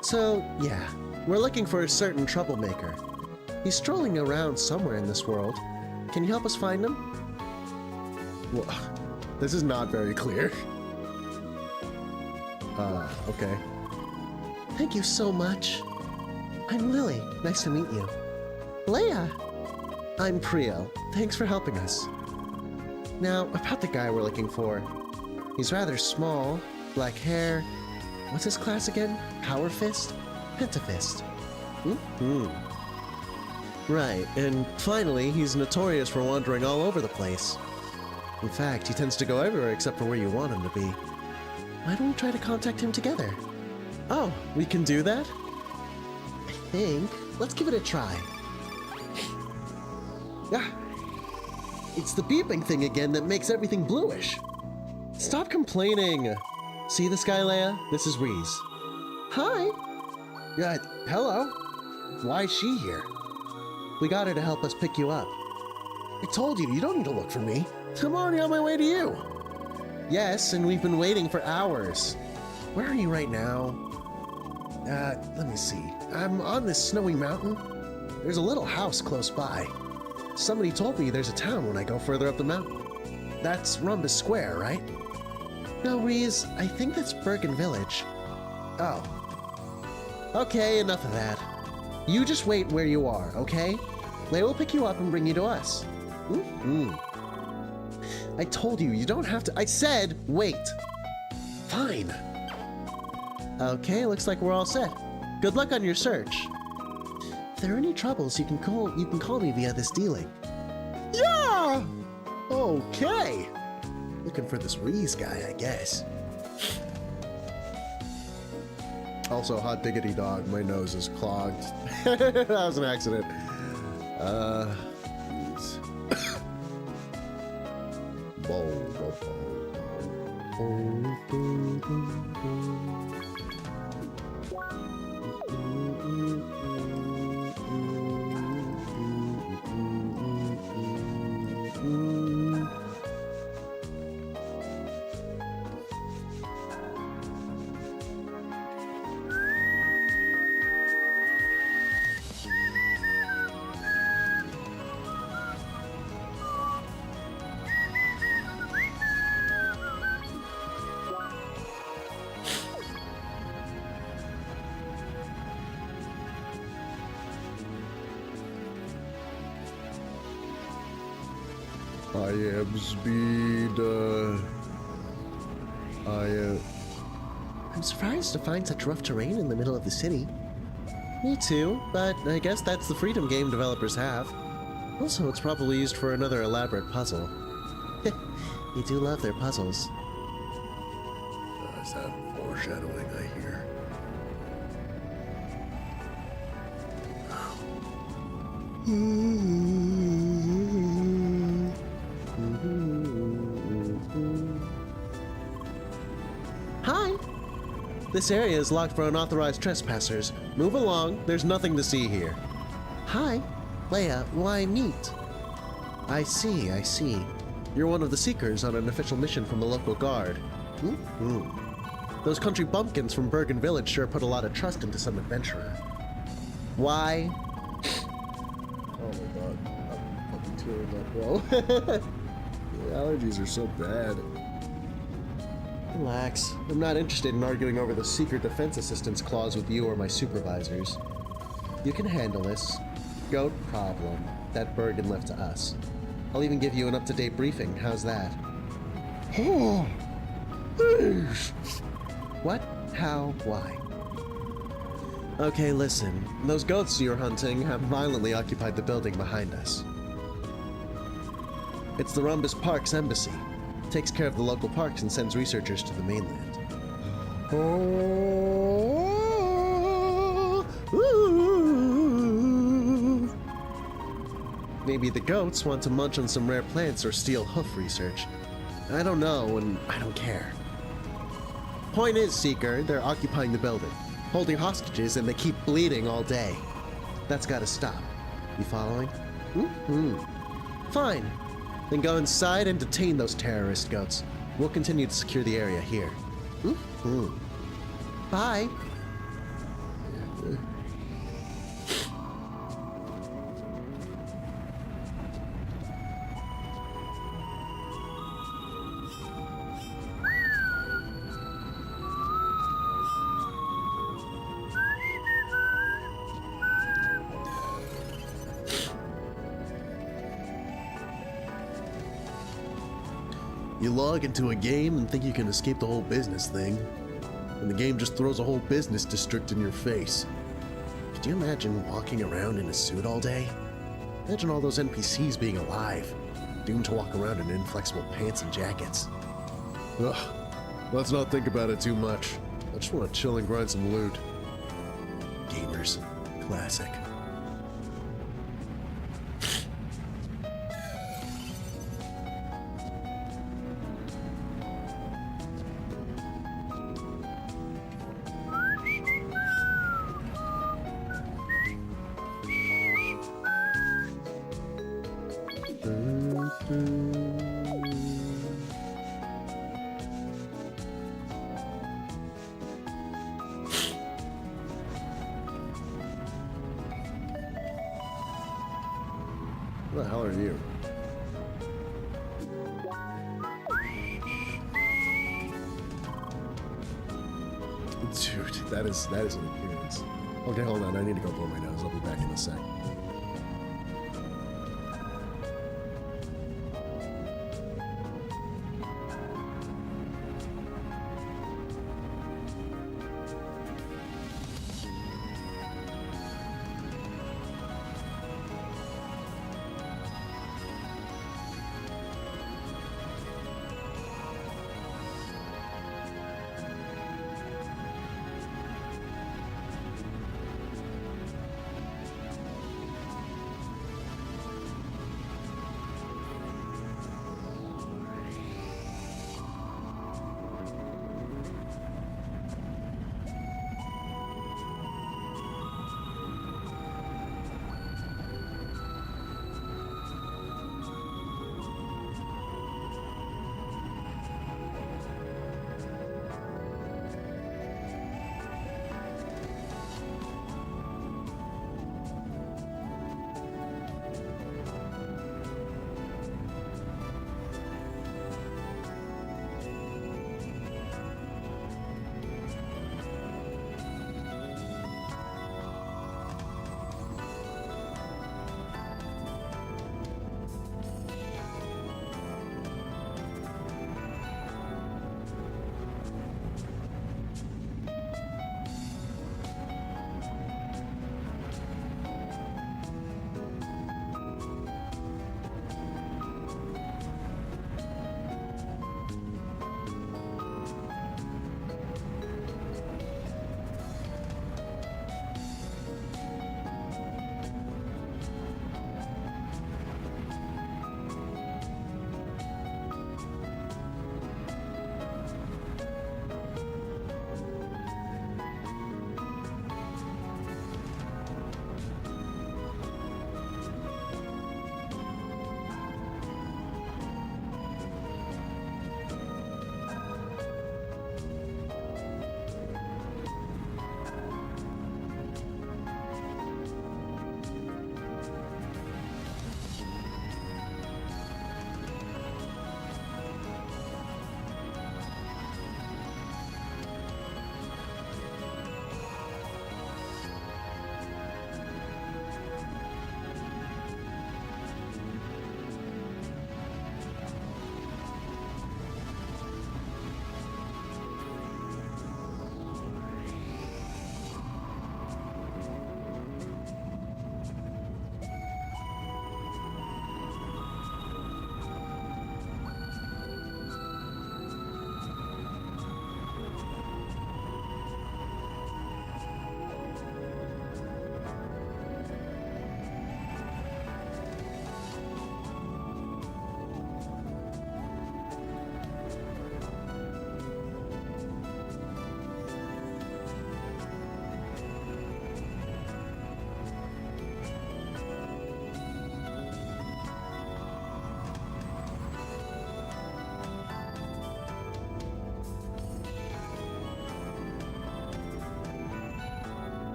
[SPEAKER 3] So, yeah, we're looking for a certain troublemaker. He's strolling around somewhere in this world. Can you help us find him?
[SPEAKER 1] Well, this is not very clear. Okay.
[SPEAKER 3] Thank you so much. I'm Lily. Nice to meet you. Leia! I'm Priel. Thanks for helping us. Now, about the guy we're looking for. He's rather small, black hair. What's his class again? Power Fist? Pentafist. Right, and finally, he's notorious for wandering all over the place. In fact, he tends to go everywhere except for where you want him to be. Why don't we try to contact him together? Oh, we can do that? I think. Let's give it a try. Ah, it's the beeping thing again that makes everything bluish. Stop complaining. See this guy, Leia? This is Reese. Hi. Hello. Why is she here? We got her to help us pick you up. I told you, you don't need to look for me. I'm already on my way to you. Yes, and we've been waiting for hours. Where are you right now? Let me see. I'm on this snowy mountain. There's a little house close by. Somebody told me there's a town when I go further up the mountain. That's Rhombus Square, right? No, Reese, I think that's Bergen Village. Oh. Okay, enough of that. You just wait where you are, okay? Leia will pick you up and bring you to us. I told you, you don't have to— I said wait! Fine. Okay, looks like we're all set. Good luck on your search. If there are any troubles, you can call me via this D-Link. Yeah! Okay. Looking for this Reese guy, I guess.
[SPEAKER 1] Also, hot diggity dog, my nose is clogged. That was an accident. I am speed,
[SPEAKER 3] I'm surprised to find such rough terrain in the middle of the city. Me too, but I guess that's the freedom game developers have. Also, it's probably used for another elaborate puzzle. You do love their puzzles.
[SPEAKER 1] Is that foreshadowing I hear?
[SPEAKER 3] Hi! This area is locked for unauthorized trespassers. Move along, there's nothing to see here. Hi. Leia, why meet? I see, I see. You're one of the Seekers on an official mission from the local guard. Those country bumpkins from Bergen Village sure put a lot of trust into some adventurer. Why?
[SPEAKER 1] Oh my god, I'm fucking tearing up, bro. The allergies are so bad.
[SPEAKER 3] Relax. I'm not interested in arguing over the secret defense assistance clause with you or my supervisors. You can handle this. Goat problem. That Bergen left to us. I'll even give you an up-to-date briefing. How's that? What? How? Why? Okay, listen. Those goats you're hunting have violently occupied the building behind us. It's the Rhombus Parks Embassy. Takes care of the local parks and sends researchers to the mainland. Maybe the goats want to munch on some rare plants or steal hoof research. I don't know, and I don't care. Point is, Seeker, they're occupying the building, holding hostages, and they keep bleeding all day. That's gotta stop. You following? Mm-hmm. Fine. Then go inside and detain those terrorist goats. We'll continue to secure the area here. Mm-hmm. Bye. You log into a game and think you can escape the whole business thing, and the game just throws a whole business district in your face. Could you imagine walking around in a suit all day? Imagine all those NPCs being alive, doomed to walk around in inflexible pants and jackets.
[SPEAKER 1] Ugh, let's not think about it too much. I just want to chill and grind some loot.
[SPEAKER 3] Gamers. Classic.
[SPEAKER 1] Who the hell are you? Dude, that is an appearance. Okay, hold on. I need to go blow my nose. I'll be back in a sec.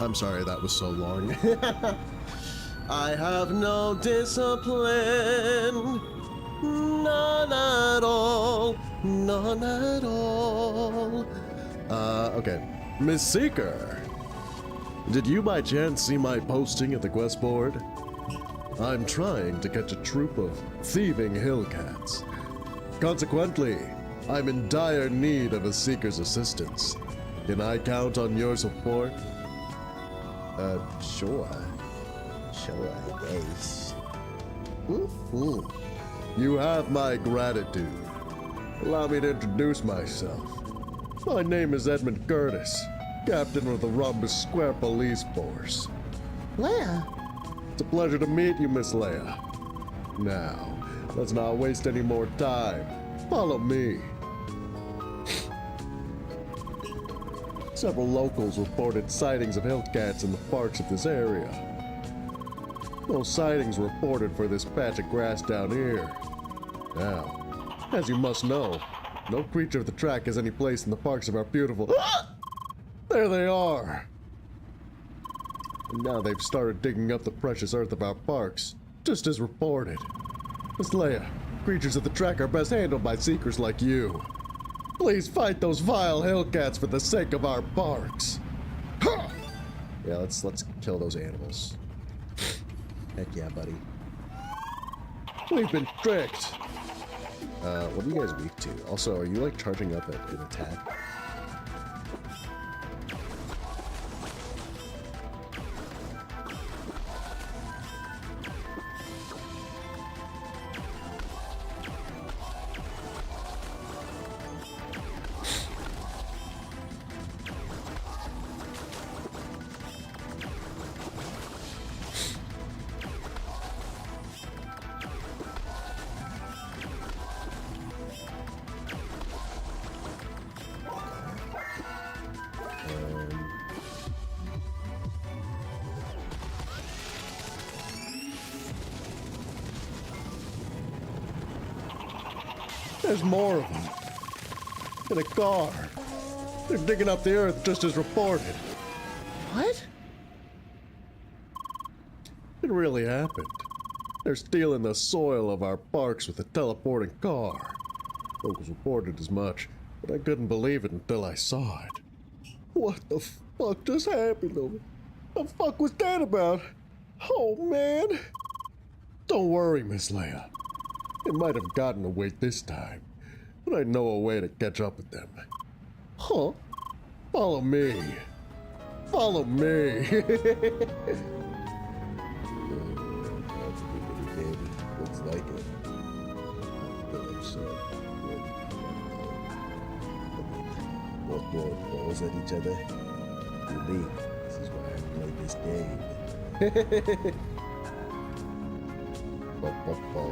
[SPEAKER 1] I'm sorry that was so long.
[SPEAKER 3] I have no discipline, none at all, none at all.
[SPEAKER 1] Okay. Miss Seeker, did you by chance see my posting at the quest board? I'm trying to catch a troop of thieving hillcats. Consequently, I'm in dire need of a Seeker's assistance. Can I count on your support?
[SPEAKER 2] Sure. Sure, I guess.
[SPEAKER 1] You have my gratitude. Allow me to introduce myself. My name is Edmund Curtis, captain of the Rhombus Square Police Force.
[SPEAKER 3] Leia,
[SPEAKER 1] It's a pleasure to meet you, Miss Leia. Now, let's not waste any more time. Follow me. Several locals reported sightings of hillcats in the parks of this area. No sightings reported for this patch of grass down here. Now, as you must know, no creature of the track has any place in the parks of our beautiful... There they are! And now they've started digging up the precious earth of our parks, just as reported. Miss Leia, creatures of the track are best handled by seekers like you. Please fight those vile hillcats for the sake of our parks. Yeah, let's kill those animals.
[SPEAKER 2] Heck yeah, buddy.
[SPEAKER 1] We've been tricked.
[SPEAKER 2] What are you guys weak to? Also, are you like charging up at an attack?
[SPEAKER 1] There's more of them. In a car. They're digging up the earth just as reported.
[SPEAKER 3] what?
[SPEAKER 1] It really happened. They're stealing the soil of our parks with a teleporting car. Locals reported as much, but I couldn't believe it until I saw it. What the fuck just happened to me? The fuck was that about? Oh, man. Don't worry, Miss Leia. It might have gotten away this time, but I know a way to catch up with them.
[SPEAKER 3] Huh?
[SPEAKER 1] Follow me. Follow me.
[SPEAKER 2] Looks like it. I'm upset. Both throwing balls at each other. Unique. This is why I play this game. Bo-bo-bo.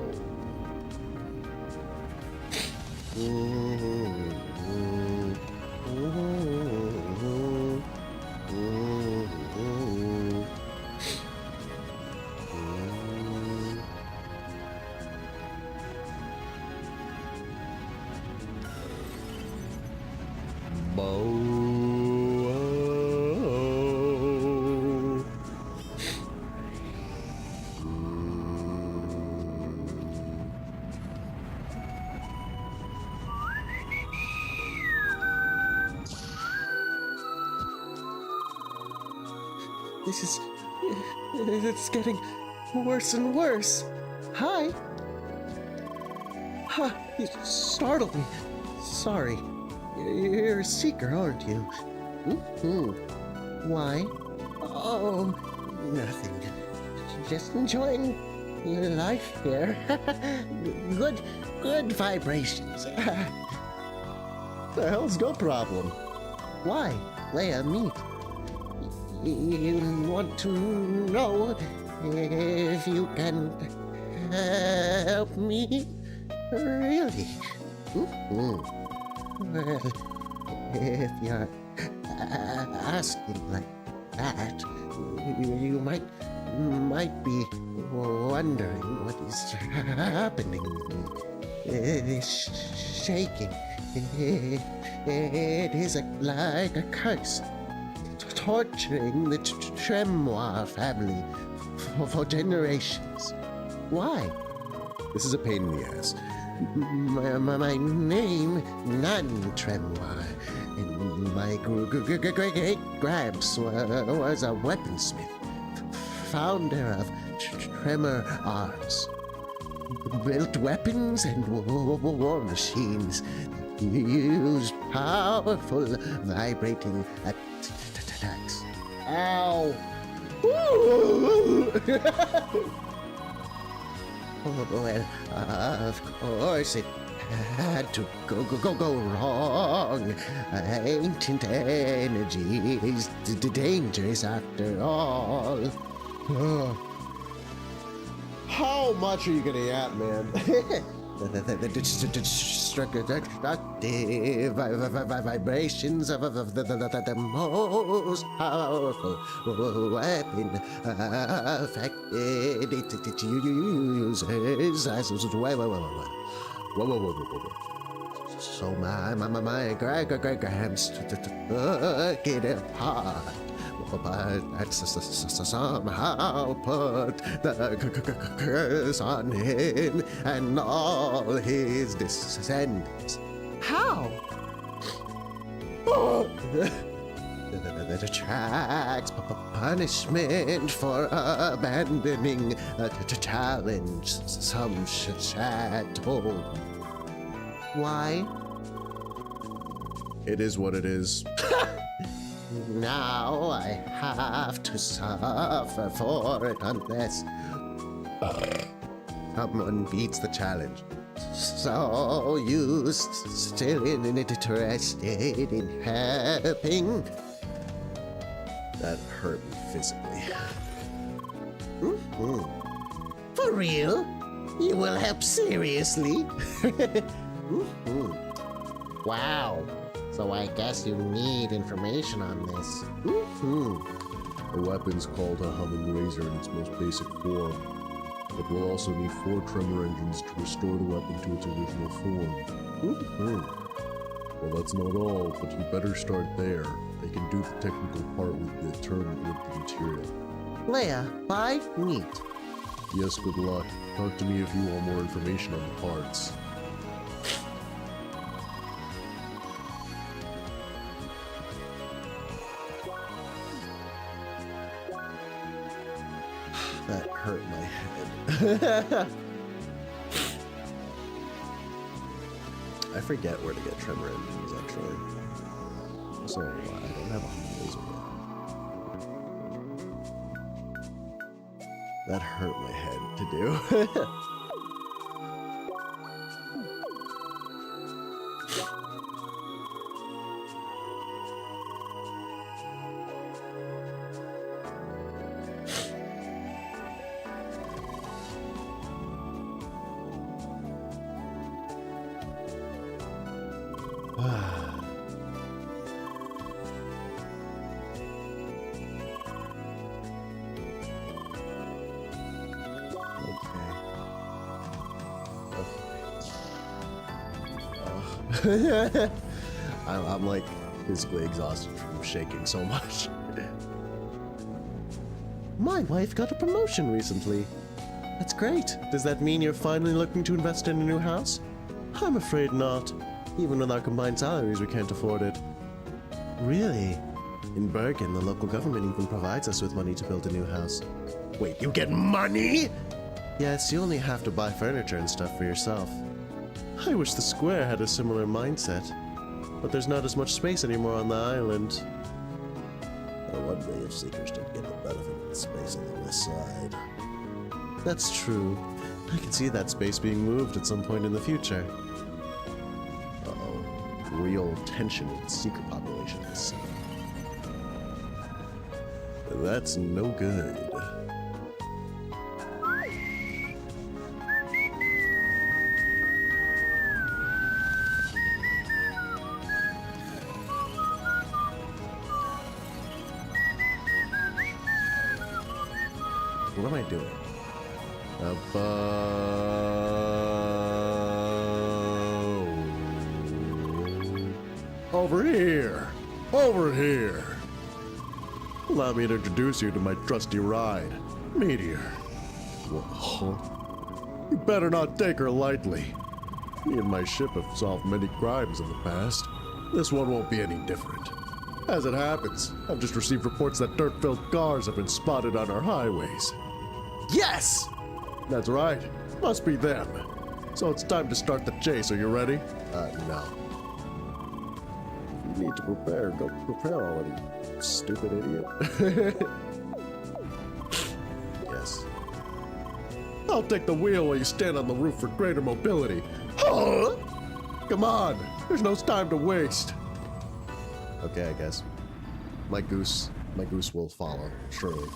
[SPEAKER 3] This is... it's getting worse and worse. Hi. Ha, you startled me. Sorry. You're a seeker, aren't you? Why? Oh, nothing. Just enjoying life here. Good vibrations.
[SPEAKER 1] The hell's your problem?
[SPEAKER 3] Why? Leia, meet. You want to know if you can help me? Really? Well, if you're asking like that, you might be wondering what is happening. This shaking. It is like a curse. torturing the Tremoir family for generations. Why?
[SPEAKER 1] This is a pain in the ass.
[SPEAKER 3] My name, none Tremoir, and my great-gramps was a weaponsmith, founder of Tremor Arms. Built weapons and war machines, used powerful vibrating attacks. Ow! Well, of course it had to go wrong. Ancient energy is dangerous after all.
[SPEAKER 1] How much are you gonna yap, man?
[SPEAKER 3] The destructive vibrations of the most powerful weapon affected its users as well. So my grams took it apart. But that's somehow put the curse on him and all his descendants. How? The tracks punishment for abandoning a challenge, some chat told. Why?
[SPEAKER 1] It is what it is.
[SPEAKER 3] Now I have to suffer for it unless someone beats the challenge. So you still interested in helping?
[SPEAKER 1] That hurt me physically.
[SPEAKER 3] For real? You will help seriously? Wow. So I guess you need information on this.
[SPEAKER 1] The weapon's called a humming razor in its most basic form, but we'll also need 4 tremor engines to restore the weapon to its original form. Well, that's not all, but you better start there. They can do the technical part with the turned wood material.
[SPEAKER 3] Leia, buy meat.
[SPEAKER 1] Yes, good luck. Talk to me if you want more information on the parts.
[SPEAKER 2] That hurt my head. I forget where to get tremor engines, actually. So, I don't have a laser yet. That hurt my head to do.
[SPEAKER 1] I'm like physically exhausted from shaking so much.
[SPEAKER 3] My wife got a promotion recently. That's great. Does that mean you're finally looking to invest in a new house? I'm afraid not. Even with our combined salaries, we can't afford it. Really? In Bergen, the local government even provides us with money to build a new house.
[SPEAKER 1] Wait, you get money?
[SPEAKER 3] Yes, you only have to buy furniture and stuff for yourself. I wish the square had a similar mindset. But there's not as much space anymore on the island.
[SPEAKER 2] I wonder if Seekers didn't get the benefit of the space on the west side.
[SPEAKER 3] That's true. I can see that space being moved at some point in the future.
[SPEAKER 2] Uh-oh. Real tension with seeker populations.
[SPEAKER 1] That's no good.
[SPEAKER 2] What am I doing?
[SPEAKER 1] Over here! Over here! Allow me to introduce you to my trusty ride, Meteor. Whoa. You better not take her lightly. Me and my ship have solved many crimes in the past. This one won't be any different. As it happens, I've just received reports that dirt-filled cars have been spotted on our highways.
[SPEAKER 3] Yes!
[SPEAKER 1] That's right. Must be them. So it's time to start the chase. Are you ready?
[SPEAKER 3] No.
[SPEAKER 1] You need to prepare. Go prepare already, stupid idiot.
[SPEAKER 3] Yes.
[SPEAKER 1] I'll take the wheel while you stand on the roof for greater mobility. Huh? Come on. There's no time to waste.
[SPEAKER 3] Okay, I guess. My goose will follow, surely.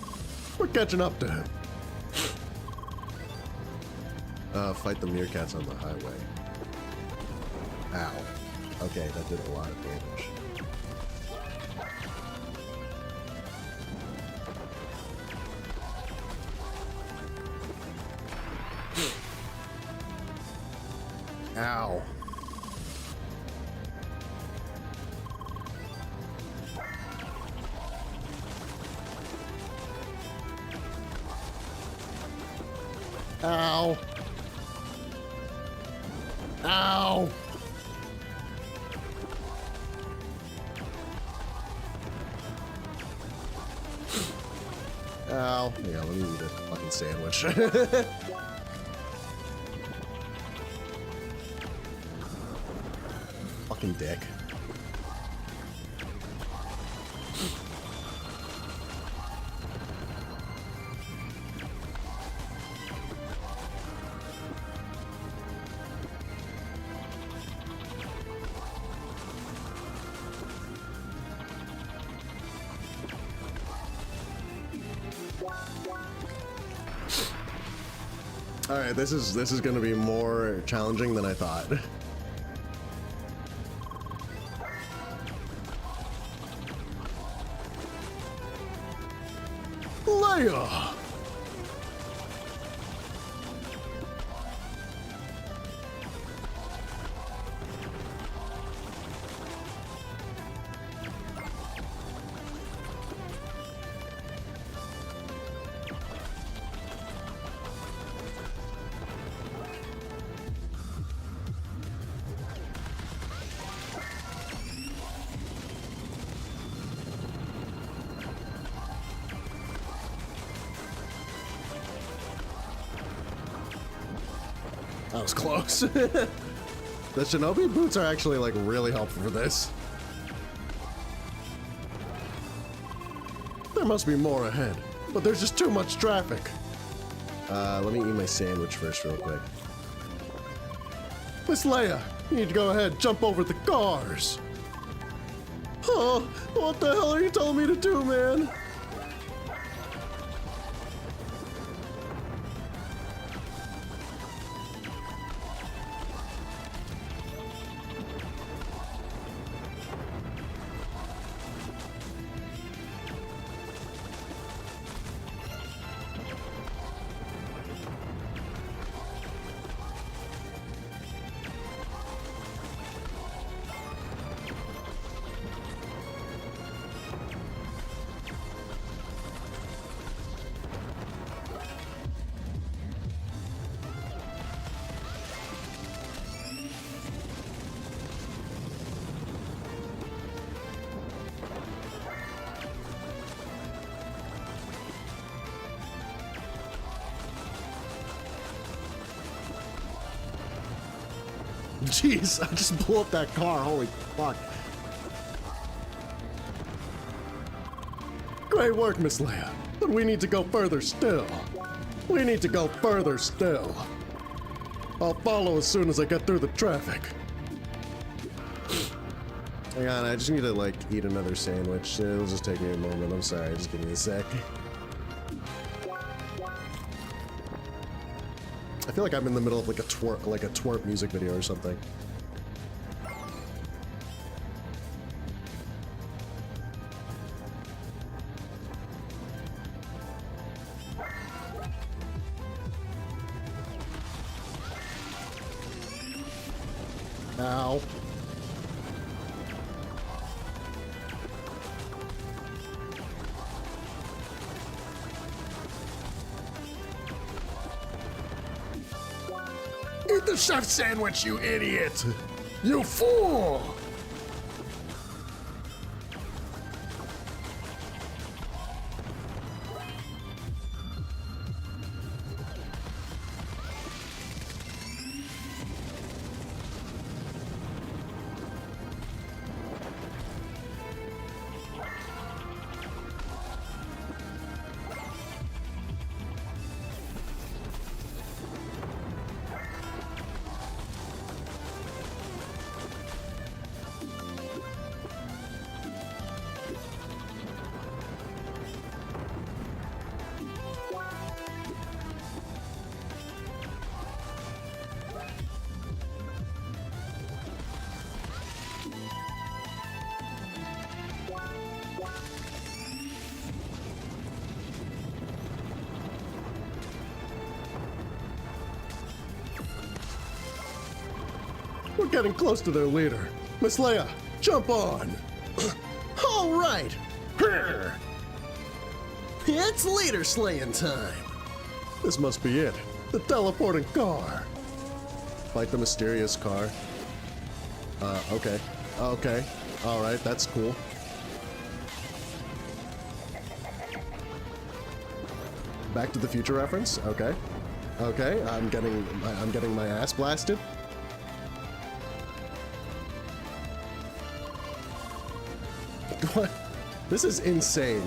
[SPEAKER 1] We're catching up to him.
[SPEAKER 3] Fight the meerkats on the highway. Ow. Okay, that did a lot of damage. Ow. Ow. Ow. Ow. Yeah, let me eat a fucking sandwich. Fucking dick. All right, this is going to be more challenging than I thought.
[SPEAKER 1] Leia!
[SPEAKER 3] That was close. The shinobi boots are actually like really helpful for this.
[SPEAKER 1] There must be more ahead, but there's just too much traffic.
[SPEAKER 3] Let me eat my sandwich first real quick.
[SPEAKER 1] Miss Leia, you need to go ahead, jump over the cars. Huh? What the hell are you telling me to do, man?
[SPEAKER 3] Jeez, I just blew up that car. Holy fuck.
[SPEAKER 1] Great work, Miss Leia, but we need to go further still. We need to go further still. I'll follow as soon as I get through the traffic.
[SPEAKER 3] Hang on, I just need to like eat another sandwich. It'll just take me a moment. I'm sorry, just give me a sec. I feel like I'm in the middle of like a twerp music video or something. Ow.
[SPEAKER 1] the chef sandwich, you idiot! You fool! We're getting close to their leader. Miss Leia, jump on!
[SPEAKER 3] All right!
[SPEAKER 1] Here!
[SPEAKER 3] It's leader slaying time!
[SPEAKER 1] This must be it. The teleporting car. Fight the mysterious car. Okay. Okay. Alright, that's cool. Back to the Future reference? Okay. Okay, I'm getting my ass blasted. What? This is insane.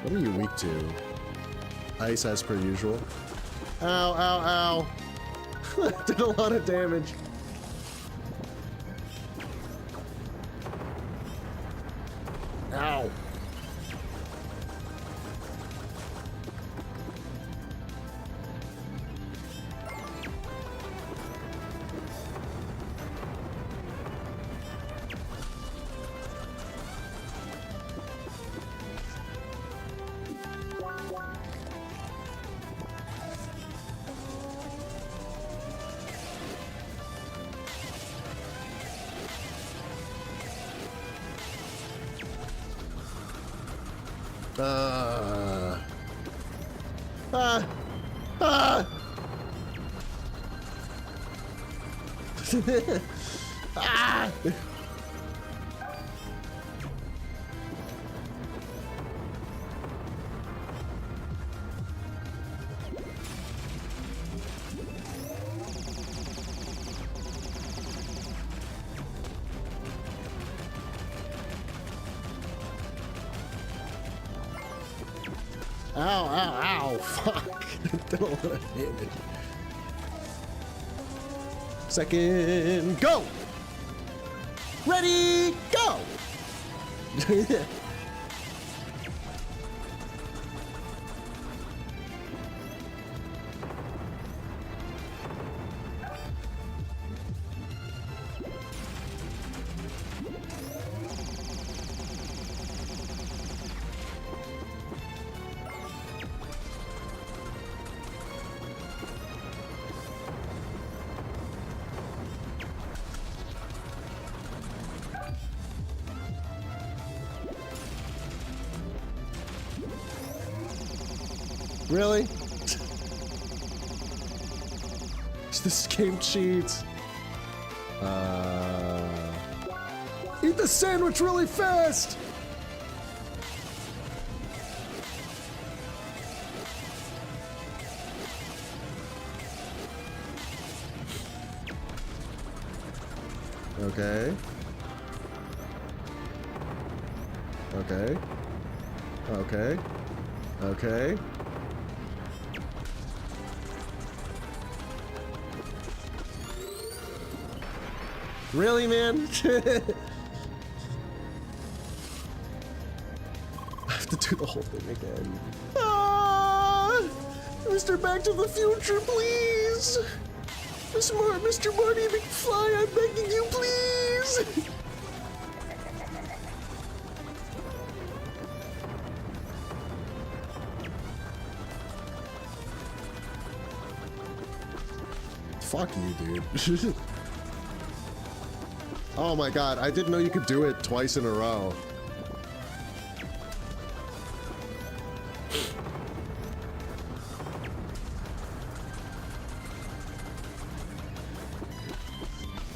[SPEAKER 1] What are you weak to? Ice as per usual. Ow, ow, ow. Did a lot of damage. Ow. Ah! Ow, ow, ow, fuck. Did a lot of damage. Second, go! Ready, go! Really? This game cheats. Eat the sandwich really fast! Okay. Okay. Okay. Okay. Really, man? I have to do the whole thing again. Ah! Mr. Back to the Future, please! Mr. Marty McFly, I'm begging you, please! fuck you, dude. Oh my god, I didn't know you could do it twice in a row.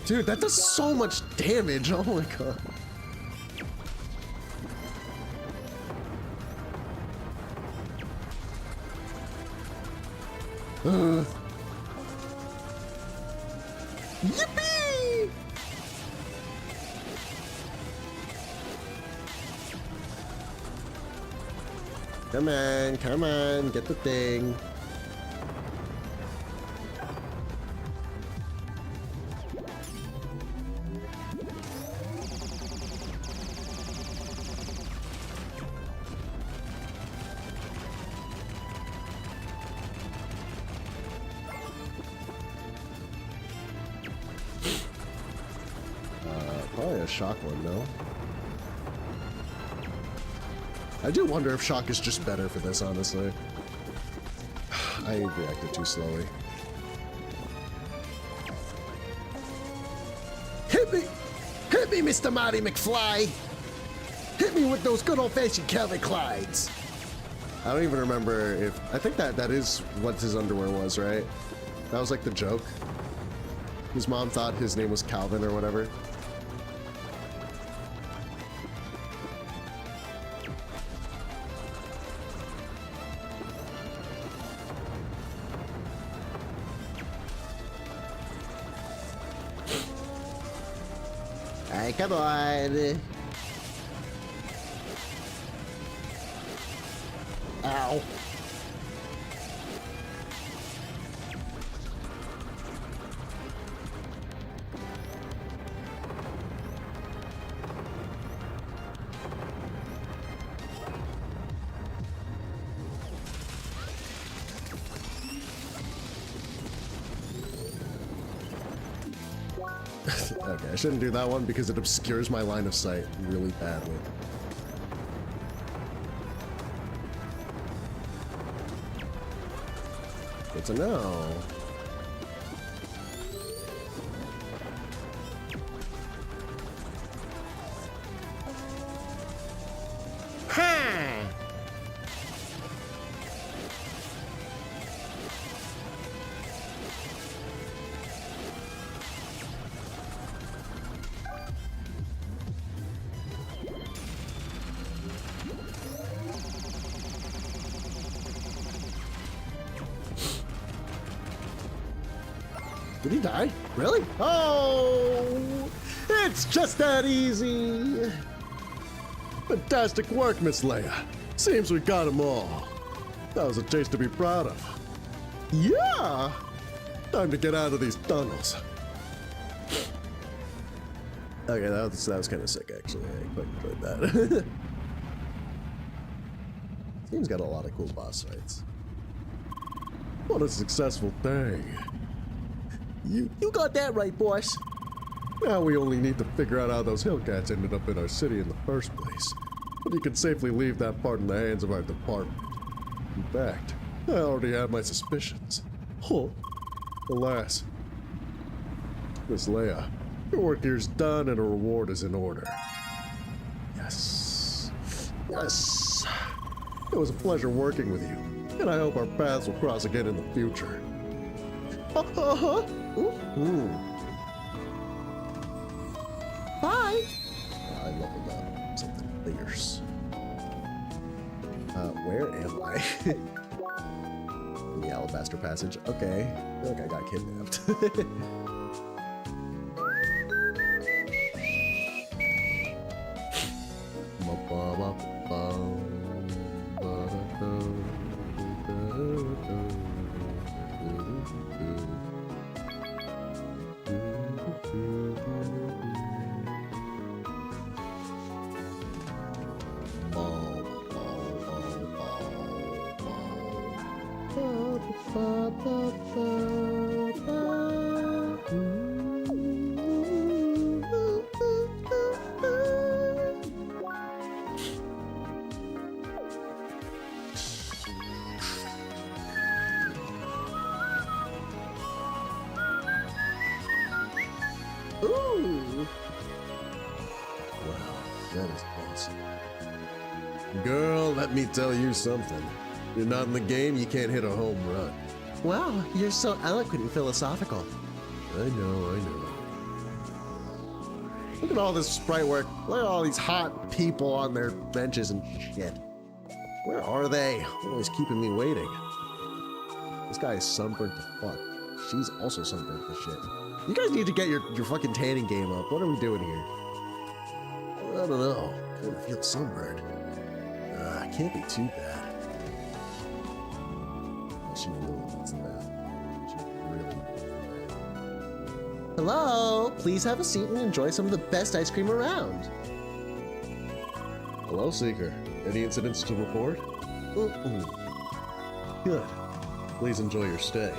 [SPEAKER 1] Dude, that does so much damage. Oh my god. Yippee! Come on, get the thing. Probably a shock one, no? I do wonder if shock is just better for this, honestly. I reacted too slowly. Hit me! Hit me, Mr. Marty McFly! Hit me with those good old-fashioned Calvin Kleins! I don't even remember if... I think that is what his underwear was, right? That was like the joke. His mom thought his name was Calvin or whatever. Come on. Ow. Okay, I shouldn't do that one because it obscures my line of sight really badly. Good to know. Ha! Did he die? Really? Oh! It's just that easy! Fantastic work, Miss Leia. Seems we got them all. That was a chase to be proud of. Yeah! Time to get out of these tunnels. Okay, that was kind of sick, actually. I quite enjoyed that. Team's got a lot of cool boss fights. What a successful day. You got that right, boss. Now we only need to figure out how those Hellcats ended up in our city in the first place. But you can safely leave that part in the hands of our department. In fact, I already have my suspicions. Huh. Alas. Miss Leia, your work here's done and a reward is in order. Yes. Yes. It was a pleasure working with you, and I hope our paths will cross again in the future. Bye. I love about something fierce. Where am I? In the Alabaster Passage. Okay. I feel like I got kidnapped.
[SPEAKER 3] Ooh.
[SPEAKER 2] Wow, that is awesome.
[SPEAKER 1] Girl, let me tell you something. You're not in the game, you can't hit a home run.
[SPEAKER 3] Wow, you're so eloquent and philosophical.
[SPEAKER 1] I know.
[SPEAKER 3] Look at all this sprite work. Look at all these hot people on their benches and shit. Where are they?
[SPEAKER 1] Always keeping me waiting. This guy is sunburned to fuck. She's also sunburned to shit.
[SPEAKER 3] You guys need to get your fucking tanning game up. What are we doing here?
[SPEAKER 1] I don't know. Kind of feel sunburned. Can't be too bad. She really wants that. She really wants that.
[SPEAKER 3] Hello? Please have a seat and enjoy some of the best ice cream around.
[SPEAKER 1] Hello, Seeker. Any incidents to report? Good. Please enjoy your stay.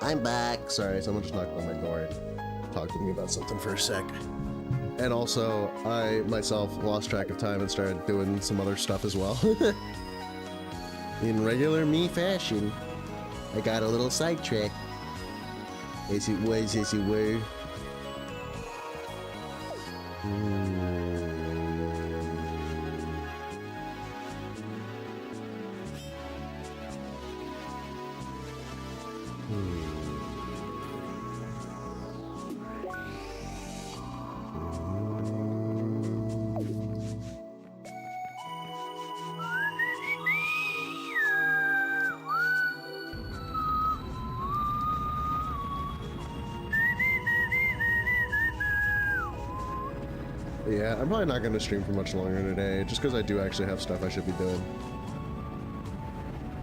[SPEAKER 3] I'm back. Sorry, someone just knocked on my door and talked to me about something for a sec. And also, I myself lost track of time and started doing some other stuff as well. In regular me fashion, I got a little sidetracked. As it was, as it were. Yeah, I'm probably not going to stream for much longer today, just because I do actually have stuff I should be doing.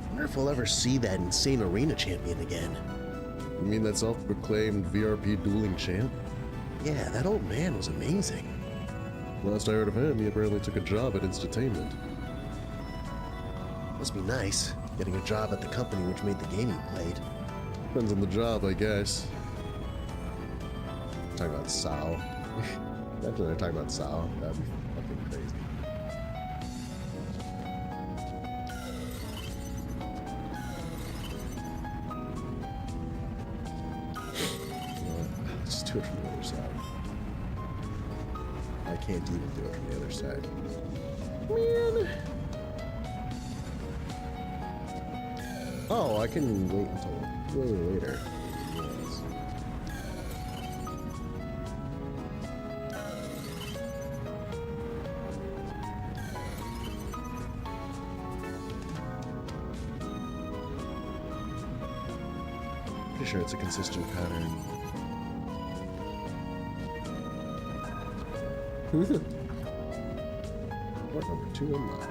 [SPEAKER 3] I wonder if we'll ever see that insane arena champion again. You mean that self-proclaimed VRP dueling champ? Yeah, that old man was amazing. Last I heard of him, he apparently took a job at Instatainment. Must be nice, getting a job at the company which made the game he played. Depends on the job, I guess. Talking about Sao. Imagine they're talking about Sao. That'd be fucking crazy. Let's just do it from the other side. I can't even do it from the other side. Man. Oh, I can wait until way later. Yes. Pretty sure it's a consistent pattern. What number 2 unlocked?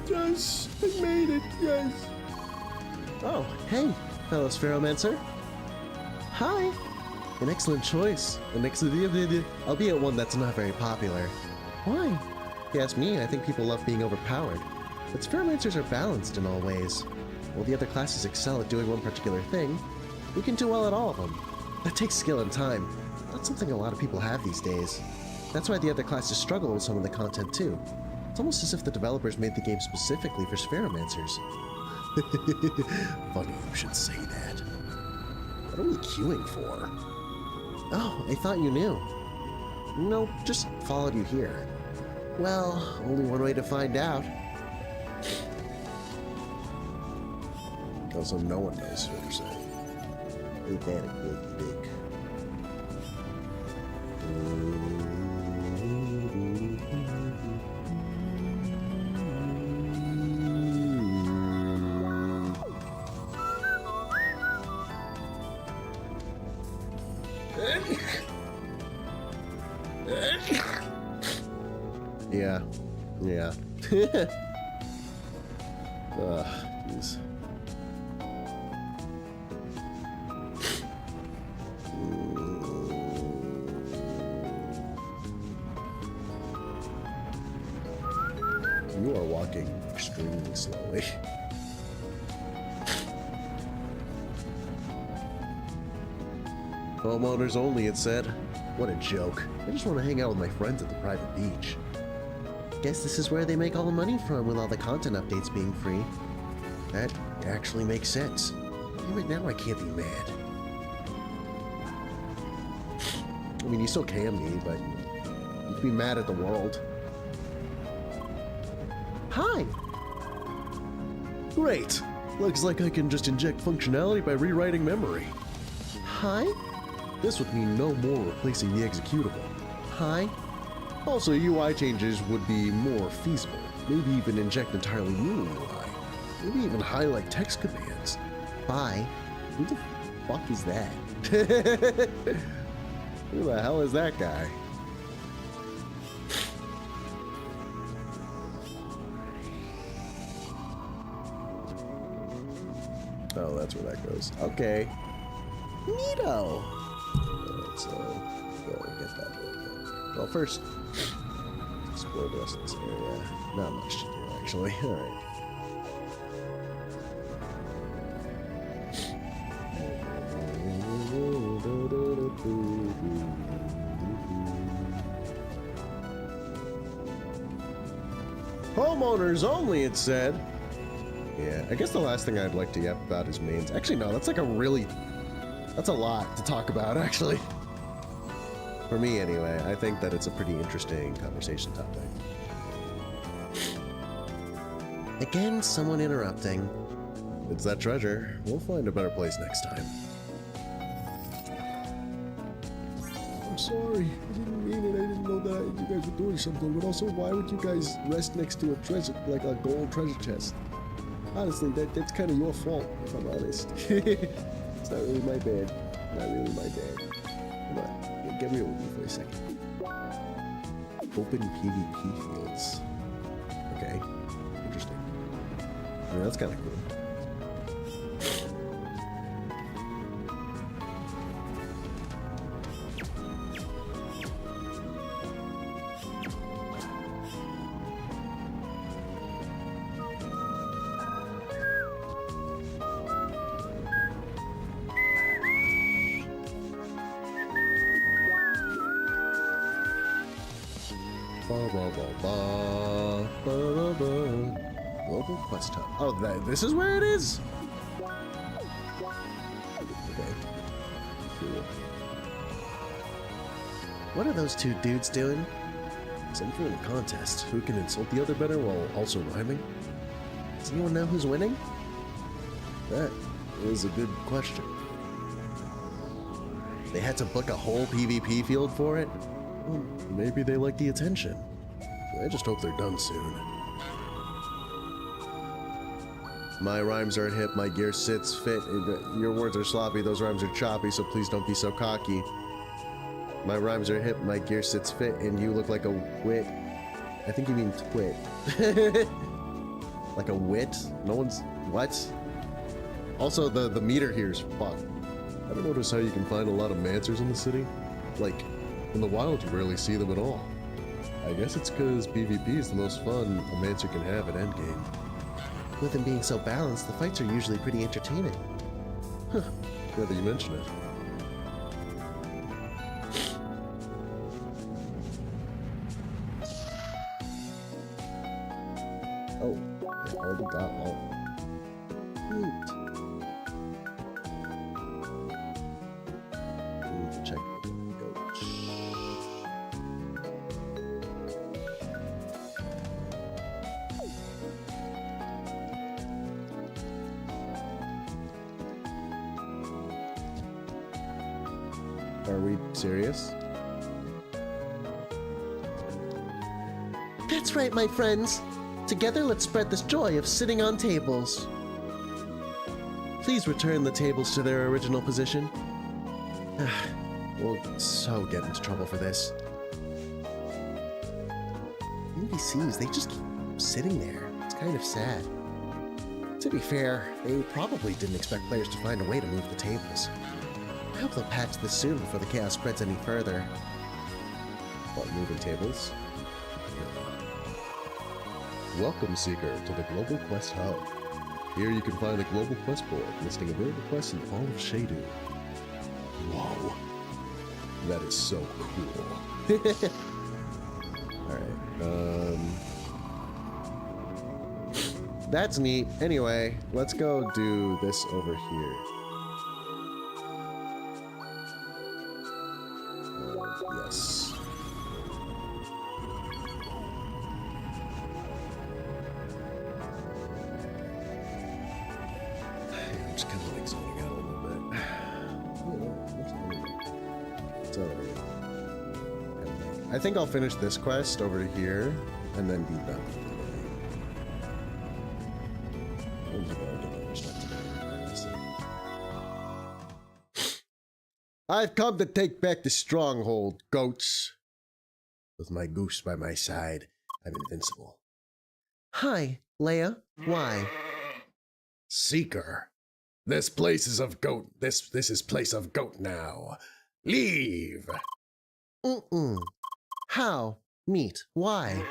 [SPEAKER 3] Yes, I made it, yes. Oh, hey, fellow Spheromancer. Hi. An excellent choice. Albeit one that's not very popular. Why? If you ask me, I think people love being overpowered. But Spheromancers are balanced in all ways. While the other classes excel at doing one particular thing, we can do well at all of them. That takes skill and time. Not something a lot of people have these days. That's why the other classes struggle with some of the content too. It's almost as if the developers made the game specifically for Spheromancers. Funny you should say that. What are we queuing for? Oh, I thought you knew. No, just followed you here. Well, only one way to find out. Also, no one knows what you're saying. Ain't that a big dick? Yeah. Yeah. Ugh, jeez. You are walking extremely slowly. Homeowners only, it said. What a joke. I just want to hang out with my friends at the private beach. Guess this is where they make all the money from with all the content updates being free. That actually makes sense. Damn it, now I can't be mad. I mean, you still can be, but you can be mad at the world. Hi! Great! Looks like I can just inject functionality by rewriting memory. Hi? This would mean no more replacing the executable. Hi? Also, UI changes would be more feasible. Maybe even inject entirely new UI. Maybe even highlight text commands. Bye. Who the fuck is that? Who the hell is that guy? Oh, that's where that goes. Okay. Neato! Let's go get that real quick. Well, first, explore the rest of this area. Not much to do, actually. Alright.
[SPEAKER 1] homeowners only, it said. Yeah, I guess the last thing I'd like to yap about is mains. Actually, no, that's like that's a lot to talk about, actually. For me, anyway, I think that it's a pretty interesting conversation topic.
[SPEAKER 3] Again, someone interrupting.
[SPEAKER 1] It's that treasure. We'll find a better place next time.
[SPEAKER 2] I'm sorry. I didn't mean it. I didn't know that you guys were doing something. But also, why would you guys rest next to a treasure, like a gold treasure chest? Honestly, that's kind of your fault, if I'm honest. It's not really my bad. Not really my bad. Come on, get real with me for a second.
[SPEAKER 1] Open PvP fields. Okay, interesting. I mean, that's kind of cool. Global quest hub. Oh, this is where it is? Okay. Cool.
[SPEAKER 3] What are those two dudes doing?
[SPEAKER 1] Some kind of contest. Who can insult the other better while also rhyming?
[SPEAKER 3] Does anyone know who's winning?
[SPEAKER 1] That is a good question.
[SPEAKER 3] They had to book a whole PvP field for it?
[SPEAKER 1] Well, maybe they like the attention. I just hope they're done soon. My rhymes are hip, my gear sits fit. Your words are sloppy, those rhymes are choppy, so please don't be so cocky. My rhymes are hip, my gear sits fit, and you look like a wit. I think you mean twit. Like a wit? No one's... what? Also, the meter here is fucked. Ever notice how you can find a lot of mancers in the city? Like, in the wild you rarely see them at all. I guess it's because PvP is the most fun a mancer can have at endgame.
[SPEAKER 3] With them being so balanced, the fights are usually pretty entertaining.
[SPEAKER 1] Huh, now that you mention it. Oh, I already got all.
[SPEAKER 3] Neat.
[SPEAKER 1] Need to check the goat. Are we serious?
[SPEAKER 3] That's right, my friends. Together, let's spread this joy of sitting on tables. Please return the tables to their original position.
[SPEAKER 1] We'll so get into trouble for this.
[SPEAKER 3] NPCs, they just keep sitting there. It's kind of sad. To be fair, they probably didn't expect players to find a way to move the tables. I hope they'll patch this soon before the chaos spreads any further.
[SPEAKER 1] What, moving tables? Welcome, Seeker, to the Global Quest Hub. Here you can find the Global Quest board listing available quests in all of Shadu. Whoa. That is so cool. Alright, that's neat. Anyway, let's go do this over here. Yes. I'm just kind of like zoning out a little bit. It's alright. I think I'll finish this quest over here and then be done for the day. I've come to take back the stronghold, goats. With my goose by my side, I'm invincible.
[SPEAKER 3] Hi, Leia. Why?
[SPEAKER 1] Seeker, this place is of goat. This is place of goat now. Leave.
[SPEAKER 3] How? Meet. Why?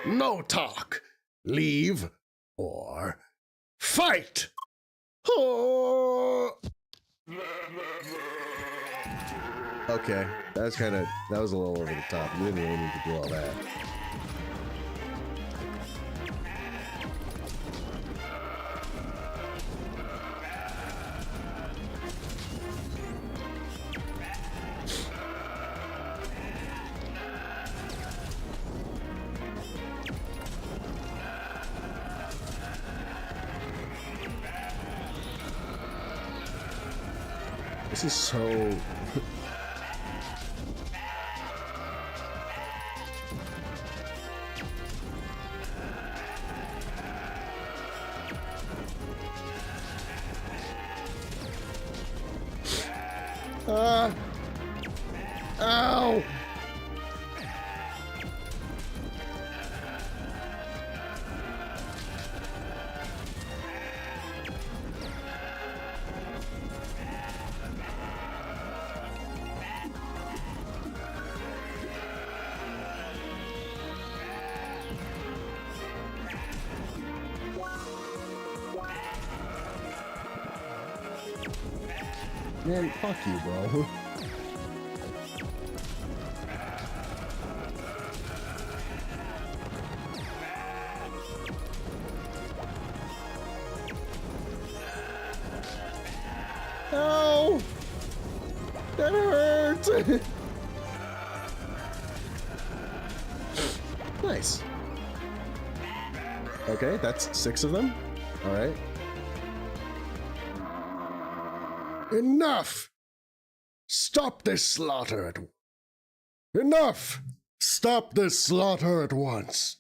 [SPEAKER 1] No talk. Leave or fight. Oh. Okay, that was a little over the top. You didn't really need to do all that. This is so... Ow! Man, fuck you, bro. Ow! That hurt! Nice. Okay, that's 6 of them. All right. Enough! Stop this slaughter Enough! Stop this slaughter at once!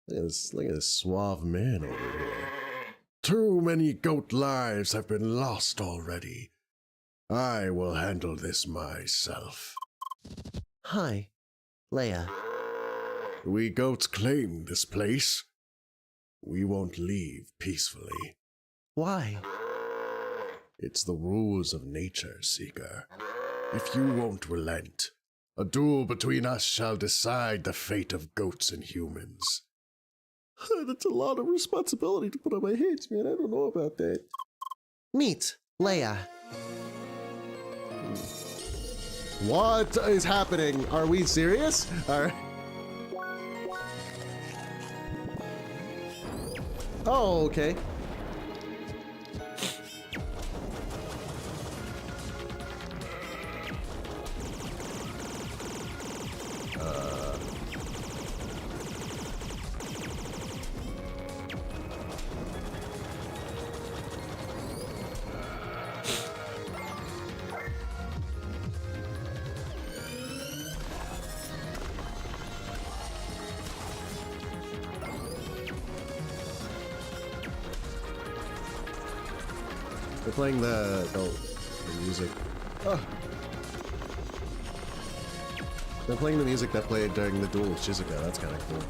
[SPEAKER 1] Look at this suave man over here. Too many goat lives have been lost already. I will handle this myself.
[SPEAKER 3] Hi, Leia.
[SPEAKER 1] We goats claim this place. We won't leave peacefully.
[SPEAKER 3] Why?
[SPEAKER 1] It's the rules of nature, Seeker. If you won't relent, a duel between us shall decide the fate of goats and humans.
[SPEAKER 2] That's a lot of responsibility to put on my head, man. I don't know about that.
[SPEAKER 3] Meet Leia.
[SPEAKER 1] What is happening? Are we serious?
[SPEAKER 3] Oh, okay.
[SPEAKER 1] They're playing the music. Oh. They're playing the music that played during the duel with Shizuka. That's kind of cool.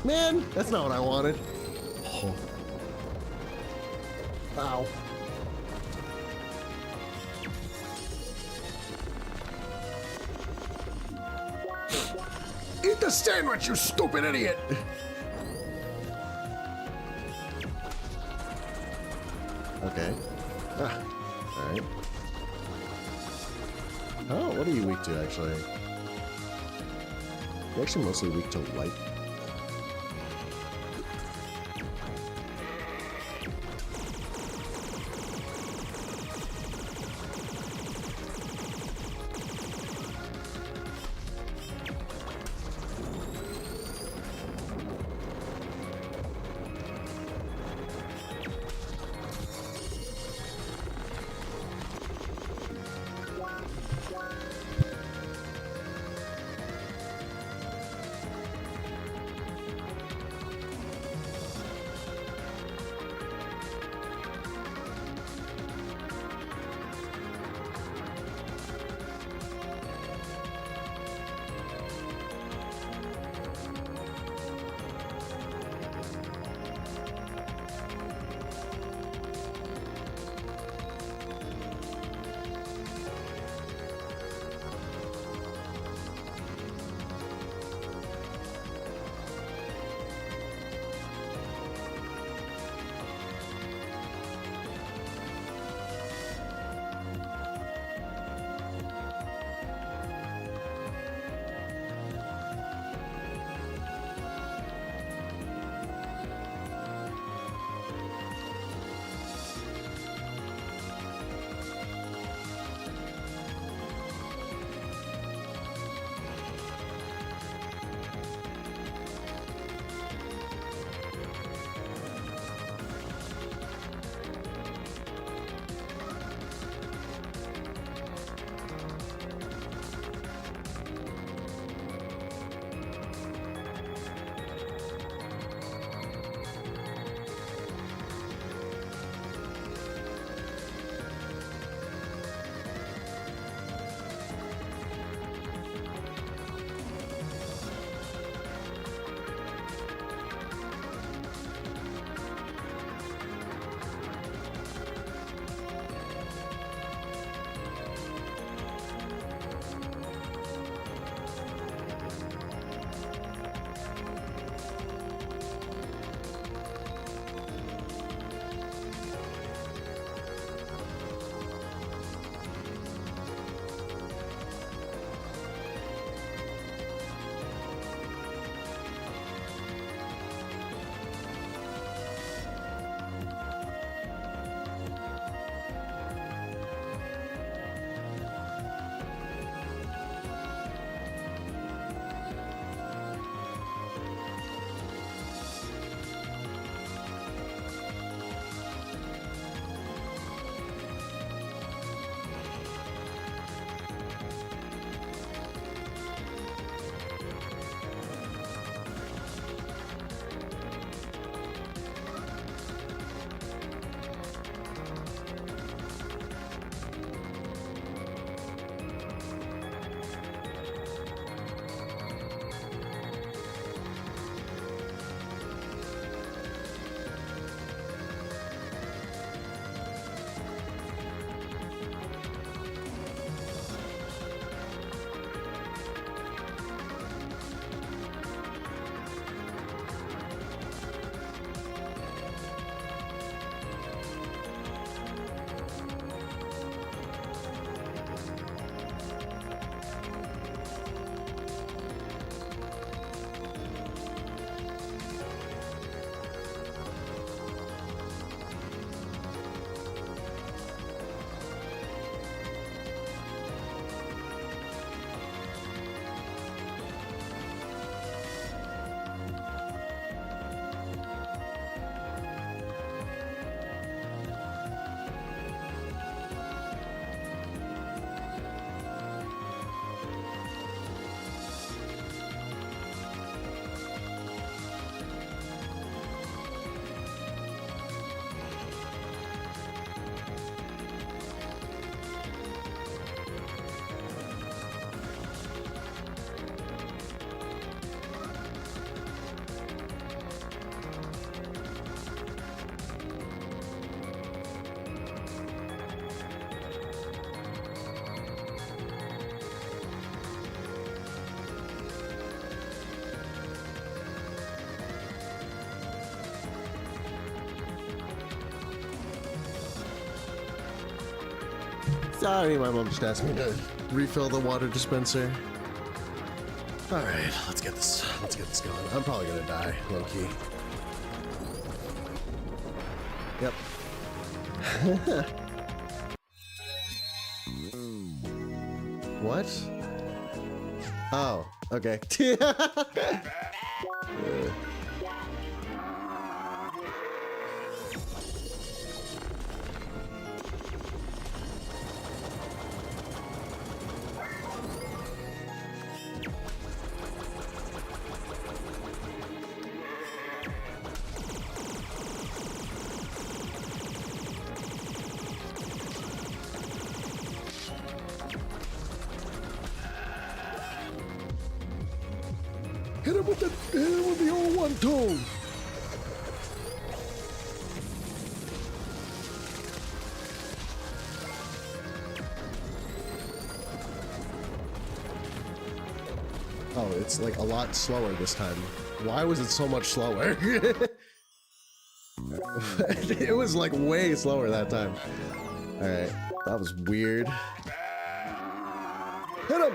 [SPEAKER 1] Man, that's not what I wanted. Oh. Ow. Eat the sandwich, you stupid idiot! Okay. Ah, alright. Oh, what are you weak to, actually? You're actually mostly weak to light.
[SPEAKER 3] Sorry, my mom just asked me to refill the water dispenser.
[SPEAKER 1] All right, let's get this going. I'm probably gonna die, low key. Yep.
[SPEAKER 3] What? Oh, okay.
[SPEAKER 2] Hit him with the old one tone.
[SPEAKER 1] Oh, it's like a lot slower this time. Why was it so much slower? It was like way slower that time. All right, that was weird.
[SPEAKER 2] Hit him.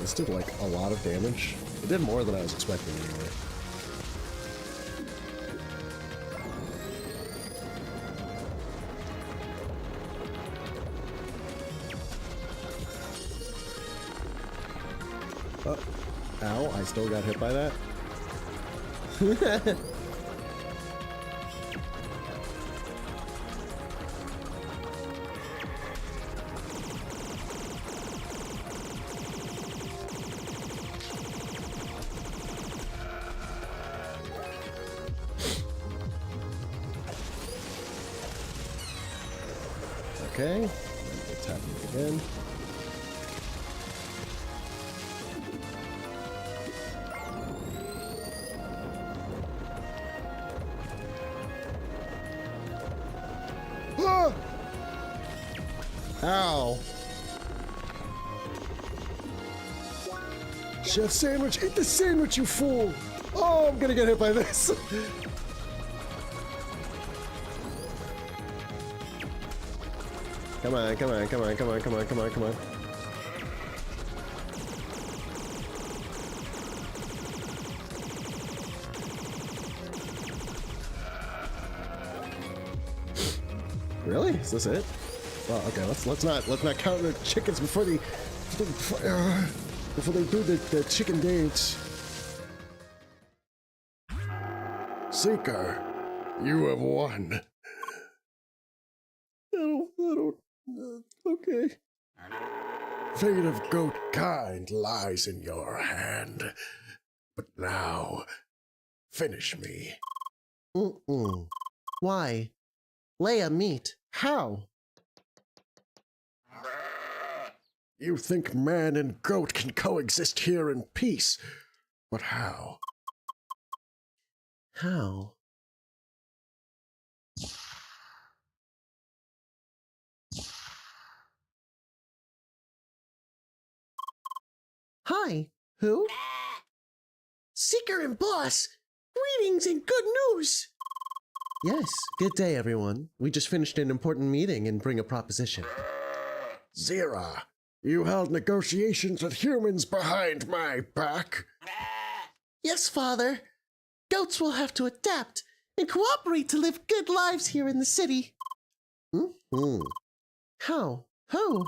[SPEAKER 1] This did like a lot of damage. It did more than I was expecting anyway. Ow, I still got hit by that? Okay, it's happening again.
[SPEAKER 2] Ah!
[SPEAKER 1] Ow!
[SPEAKER 2] Chef sandwich, eat the sandwich, you fool! Oh, I'm gonna get hit by this.
[SPEAKER 1] Come on, come on, come on, come on, come on, come on, come on. Really? Is this it? Well, okay. Let's not count the chickens before they do the chicken dance. Seeker, you have won.
[SPEAKER 2] Okay.
[SPEAKER 1] Fate of goat kind lies in your hand. But now, finish me.
[SPEAKER 3] Why? Leia, meat. How?
[SPEAKER 1] You think man and goat can coexist here in peace. But how?
[SPEAKER 3] How? Hi. Who? Seeker and Boss! Greetings and good news! Yes, good day, everyone. We just finished an important meeting and bring a proposition.
[SPEAKER 1] Zira, you held negotiations with humans behind my back.
[SPEAKER 3] Yes, Father. Goats will have to adapt and cooperate to live good lives here in the city. How? Who?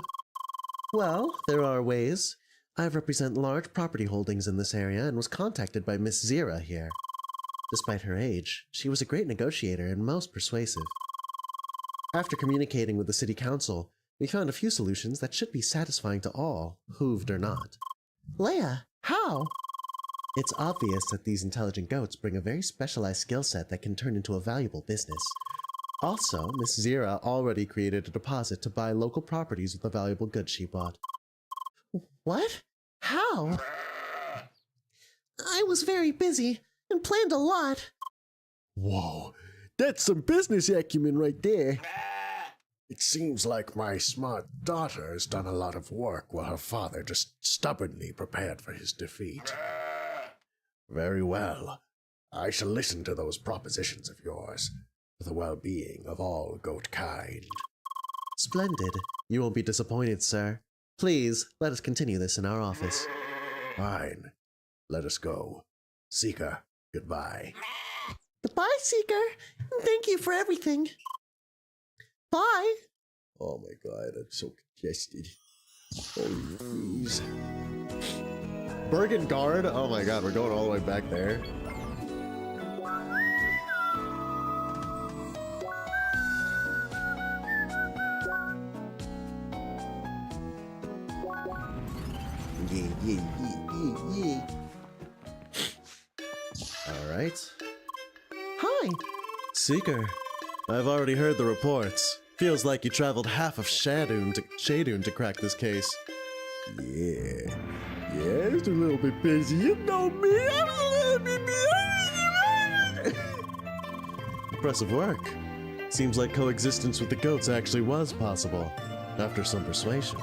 [SPEAKER 3] Well, there are ways. I represent large property holdings in this area and was contacted by Miss Zira here. Despite her age, she was a great negotiator and most persuasive. After communicating with the city council, we found a few solutions that should be satisfying to all, hooved or not. Leia, how? It's obvious that these intelligent goats bring a very specialized skill set that can turn into a valuable business. Also, Miss Zira already created a deposit to buy local properties with the valuable goods she bought. What? How? I was very busy and planned a lot.
[SPEAKER 2] Whoa, that's some business acumen right there. It seems like my smart daughter has done a lot of work while her father just stubbornly prepared for his defeat. Very well. I shall listen to those propositions of yours for the well-being of all goat kind.
[SPEAKER 3] Splendid. You won't be disappointed, sir. Please, let us continue this in our office.
[SPEAKER 2] Fine. Let us go. Seeker, goodbye.
[SPEAKER 3] Goodbye, Seeker. Thank you for everything. Bye.
[SPEAKER 2] Oh my god, I'm so congested. Holy freeze.
[SPEAKER 1] Bergen Guard? Oh my god, we're going all the way back there.
[SPEAKER 2] Yeah.
[SPEAKER 1] Alright.
[SPEAKER 3] Hi.
[SPEAKER 1] Seeker, I've already heard the reports. Feels like you traveled half of Shadoon to crack this case.
[SPEAKER 2] Yeah, it's a little bit busy. You know me, I'm a little bit busy.
[SPEAKER 1] Impressive work. Seems like coexistence with the goats actually was possible, after some persuasion.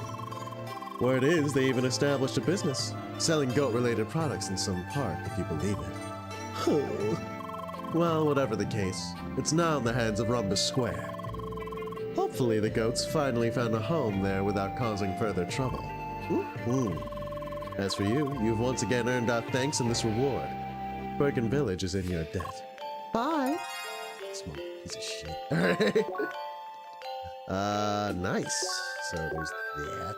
[SPEAKER 1] Word is, they even established a business, selling goat-related products in some park, if you believe it. Well, whatever the case, it's now in the hands of Rhombus Square. Hopefully the goats finally found a home there without causing further trouble. As for you, you've once again earned our thanks in this reward. Bergen Village is in your debt.
[SPEAKER 3] Bye.
[SPEAKER 1] Small piece of shit. Nice. So there's that.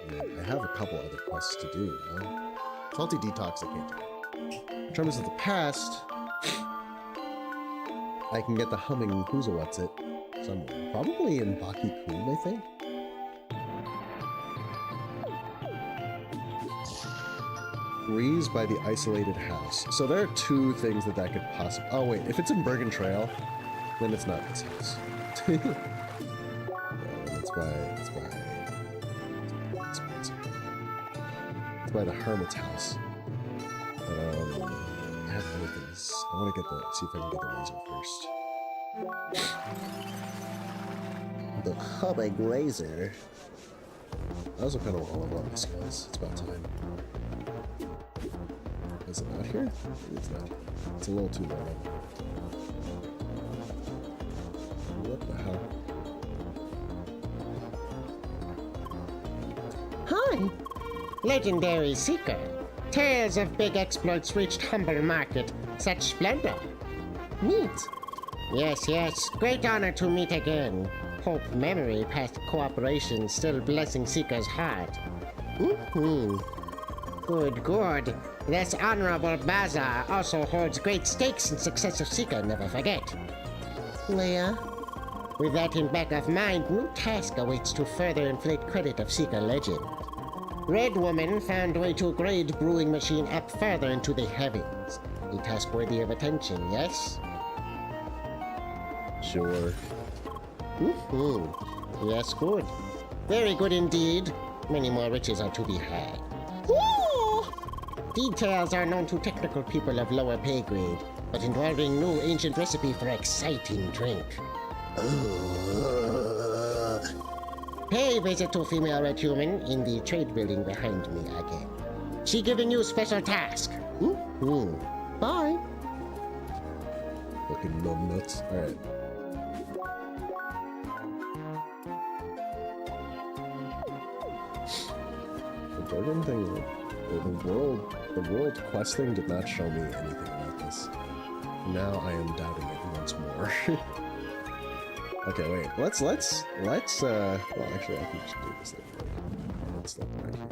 [SPEAKER 1] And I have a couple other quests to do, no? Salty Detox I can't do. In terms of the past, I can get the humming Who's-a-What's-It somewhere. Probably in Baki-kun, I think? Breeze by the isolated house. So there are two things that could possibly... Oh wait, if it's in Bergen Trail, then it's not this house. No, it's by the Hermit's house. I have other things. I want to see if I can get the laser first. The humming laser. I also kind of want to level up my skills. It's about time. Is it not here? Maybe it's not. It's a little too low. What the hell?
[SPEAKER 4] Hi! Legendary Seeker. Tales of big exploits reached humble market. Such splendor. Neat. Yes. Great honor to meet again. Hope memory past cooperation still blessing Seeker's heart. Good. This honorable bazaar also holds great stakes in success of Seeker, never forget.
[SPEAKER 3] Leia?
[SPEAKER 4] With that in back of mind, new task awaits to further inflate credit of Seeker legend. Red Woman found way to grade brewing machine up further into the heavens. A task worthy of attention, yes?
[SPEAKER 1] Sure.
[SPEAKER 4] Yes, good. Very good indeed. Many more riches are to be had. Details are known to technical people of lower pay grade, but involving new ancient recipe for exciting drink. Pay visit to female red human in the trade building behind me again. She giving you special task.
[SPEAKER 3] Bye.
[SPEAKER 1] Fucking numbnuts. Alright. The Bergen thing, the world quest thing did not show me anything about this. Now I am doubting it once more. Okay, wait. Let's well, actually, I can just do this thing. Let's look right here.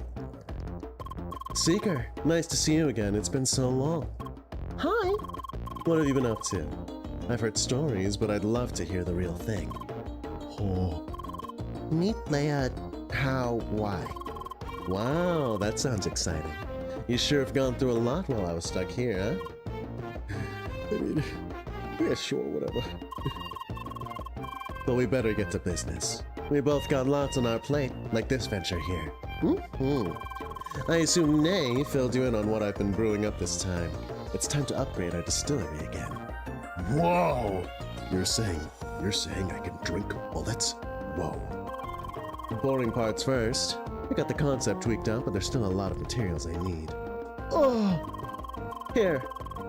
[SPEAKER 1] Seeker, nice to see you again. It's been so long.
[SPEAKER 3] Hi.
[SPEAKER 1] What have you been up to? I've heard stories, but I'd love to hear the real thing. Oh.
[SPEAKER 3] Meet Leia. How? Why?
[SPEAKER 1] Wow, that sounds exciting. You sure have gone through a lot while I was stuck here, huh?
[SPEAKER 2] I mean, yeah, sure, whatever.
[SPEAKER 1] But we better get to business. We both got lots on our plate, like this venture here.
[SPEAKER 3] I assume Nay filled you in on what I've been brewing up this time. It's time to upgrade our distillery again.
[SPEAKER 1] Whoa! You're saying I can drink bullets? Whoa.
[SPEAKER 3] The boring parts first. I got the concept tweaked out, but there's still a lot of materials I need. Oh! Here,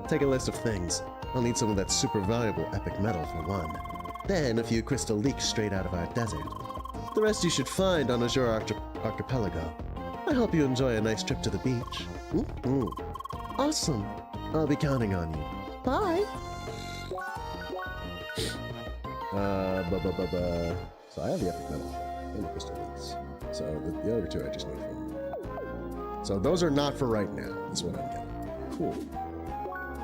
[SPEAKER 3] take a list of things. I'll need some of that super valuable epic metal for one. Then a few crystal leaks straight out of our desert. The rest you should find on Azure Archipelago. I hope you enjoy a nice trip to the beach. Awesome. I'll be counting on you. Bye.
[SPEAKER 1] So I have the epic metal and the crystal leaks. So the other two I just need from. So those are not for right now, is what I'm getting. Cool.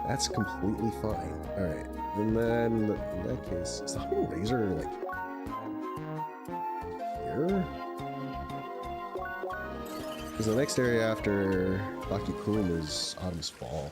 [SPEAKER 1] That's completely fine. Alright. And then in that case, is the whole razor like here? Because the next area after Baki Kum is Autumn's Fall.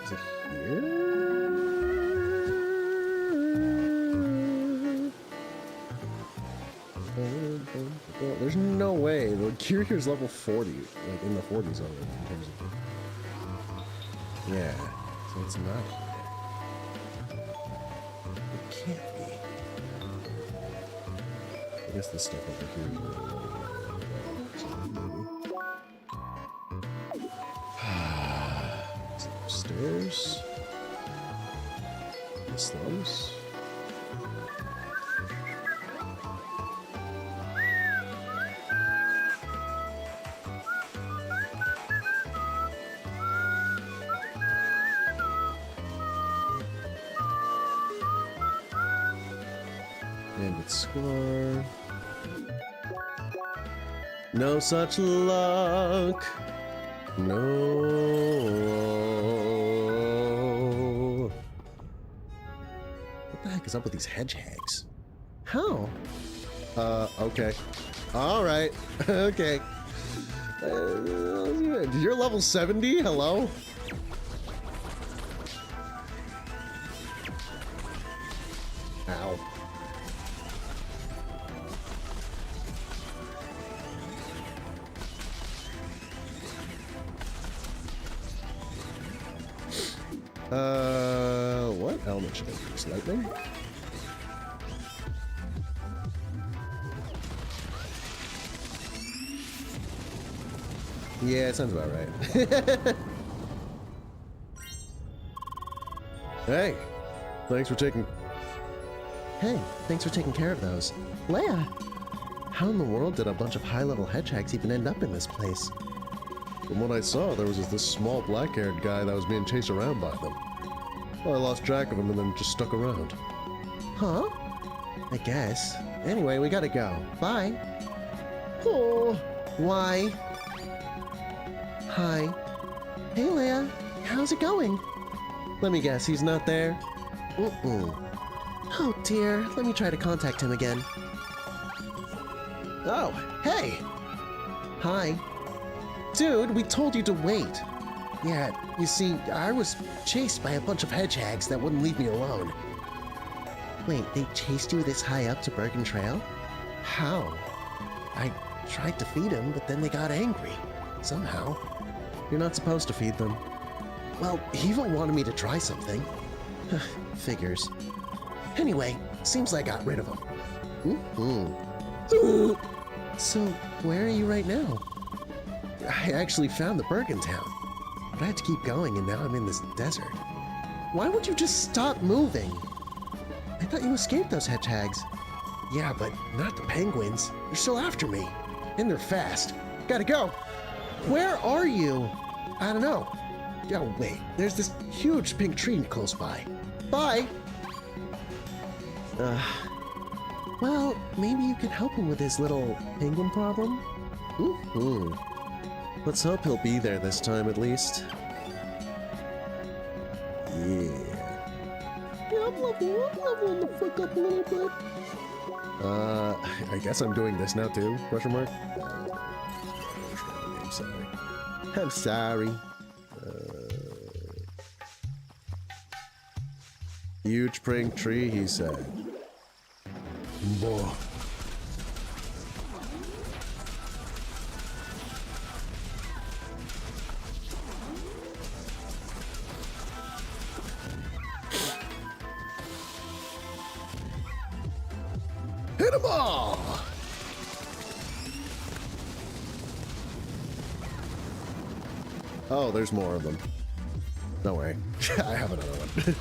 [SPEAKER 1] Is it here? There's no way. The cure here's level 40, like in the 40s already in terms of. Yeah, so it's not. It can't be. I guess this stuff over here is maybe. Is it upstairs? The slums? Bandit score. No such luck. No. What the heck is up with these hedgehogs?
[SPEAKER 3] How?
[SPEAKER 1] Okay. Alright. Okay. You're level 70? Hello? Ow. What element should I use? Lightning? Yeah, it sounds about right. Hey, thanks for taking...
[SPEAKER 3] Hey, thanks for taking care of those. Leia! How in the world did a bunch of high-level hedgehogs even end up in this place?
[SPEAKER 1] From what I saw, there was this small black-haired guy that was being chased around by them. Well, I lost track of him and then just stuck around.
[SPEAKER 3] Huh? I guess. Anyway, we gotta go. Bye.
[SPEAKER 2] Oh,
[SPEAKER 3] Why? Hi. Hey, Leia. How's it going? Let me guess, he's not there? Oh, dear. Let me try to contact him again. Oh, hey! Hi. Dude, we told you to wait. Yeah, you see, I was chased by a bunch of hedgehogs that wouldn't leave me alone. Wait, they chased you this high up to Bergen Trail? How? I tried to feed them, but then they got angry. Somehow. You're not supposed to feed them. Well, Eva wanted me to try something. Figures. Anyway, seems I got rid of them. So, where are you right now? I actually found the Bergen town, but I had to keep going and now I'm in this desert. Why would you just stop moving? I thought you escaped those hedgehogs. Yeah, but not the penguins. They're still after me. And they're fast. Gotta go. Where are you? I don't know. Oh, wait. There's this huge pink tree close by. Bye. Well, maybe you can help him with his little penguin problem?
[SPEAKER 1] Let's hope he'll be there this time at least. Yeah.
[SPEAKER 2] yeah, I'm leveling the fuck up a little bit.
[SPEAKER 1] I guess I'm doing this now too? Question mark? I'm sorry. I'm sorry. Huge pink tree, he said. Boah. Hit 'em all! Oh, there's more of them. Don't worry. I have another one.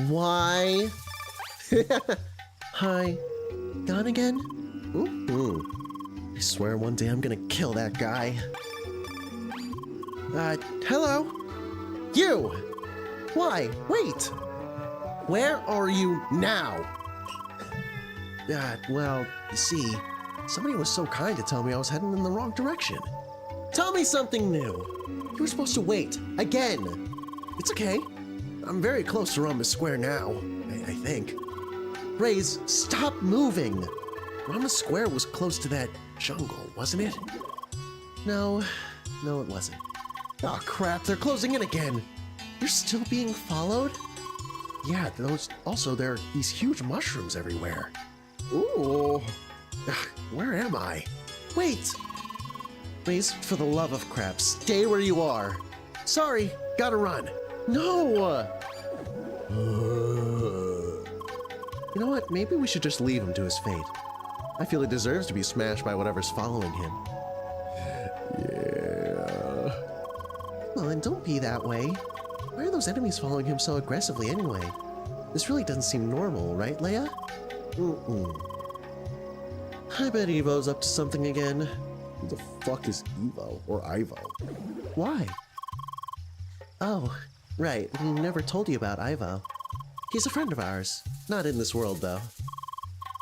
[SPEAKER 3] Why? Hi. Gone again? I swear one day I'm gonna kill that guy. Hello? You! Why? Wait! Where are you now? Well, you see, somebody was so kind to tell me I was heading in the wrong direction. Tell me something new. You were supposed to wait. Again. It's okay. I'm very close to Rhombus Square now, I think. Raze, stop moving! Rhombus Square was close to that jungle, wasn't it? No, it wasn't. Oh crap, they're closing in again! You're still being followed? Yeah, there are these huge mushrooms everywhere. Ooh. Where am I? Wait! Raze, for the love of crap, stay where you are. Sorry, gotta run. No! You know what? Maybe we should just leave him to his fate. I feel he deserves to be smashed by whatever's following him.
[SPEAKER 1] Yeah.
[SPEAKER 3] Well, and don't be that way. Why are those enemies following him so aggressively anyway? This really doesn't seem normal, right, Leia? I bet Evo's up to something again.
[SPEAKER 1] Who the fuck is Evo or Ivo?
[SPEAKER 3] Why? Oh, right. We never told you about Ivo. He's a friend of ours. Not in this world, though.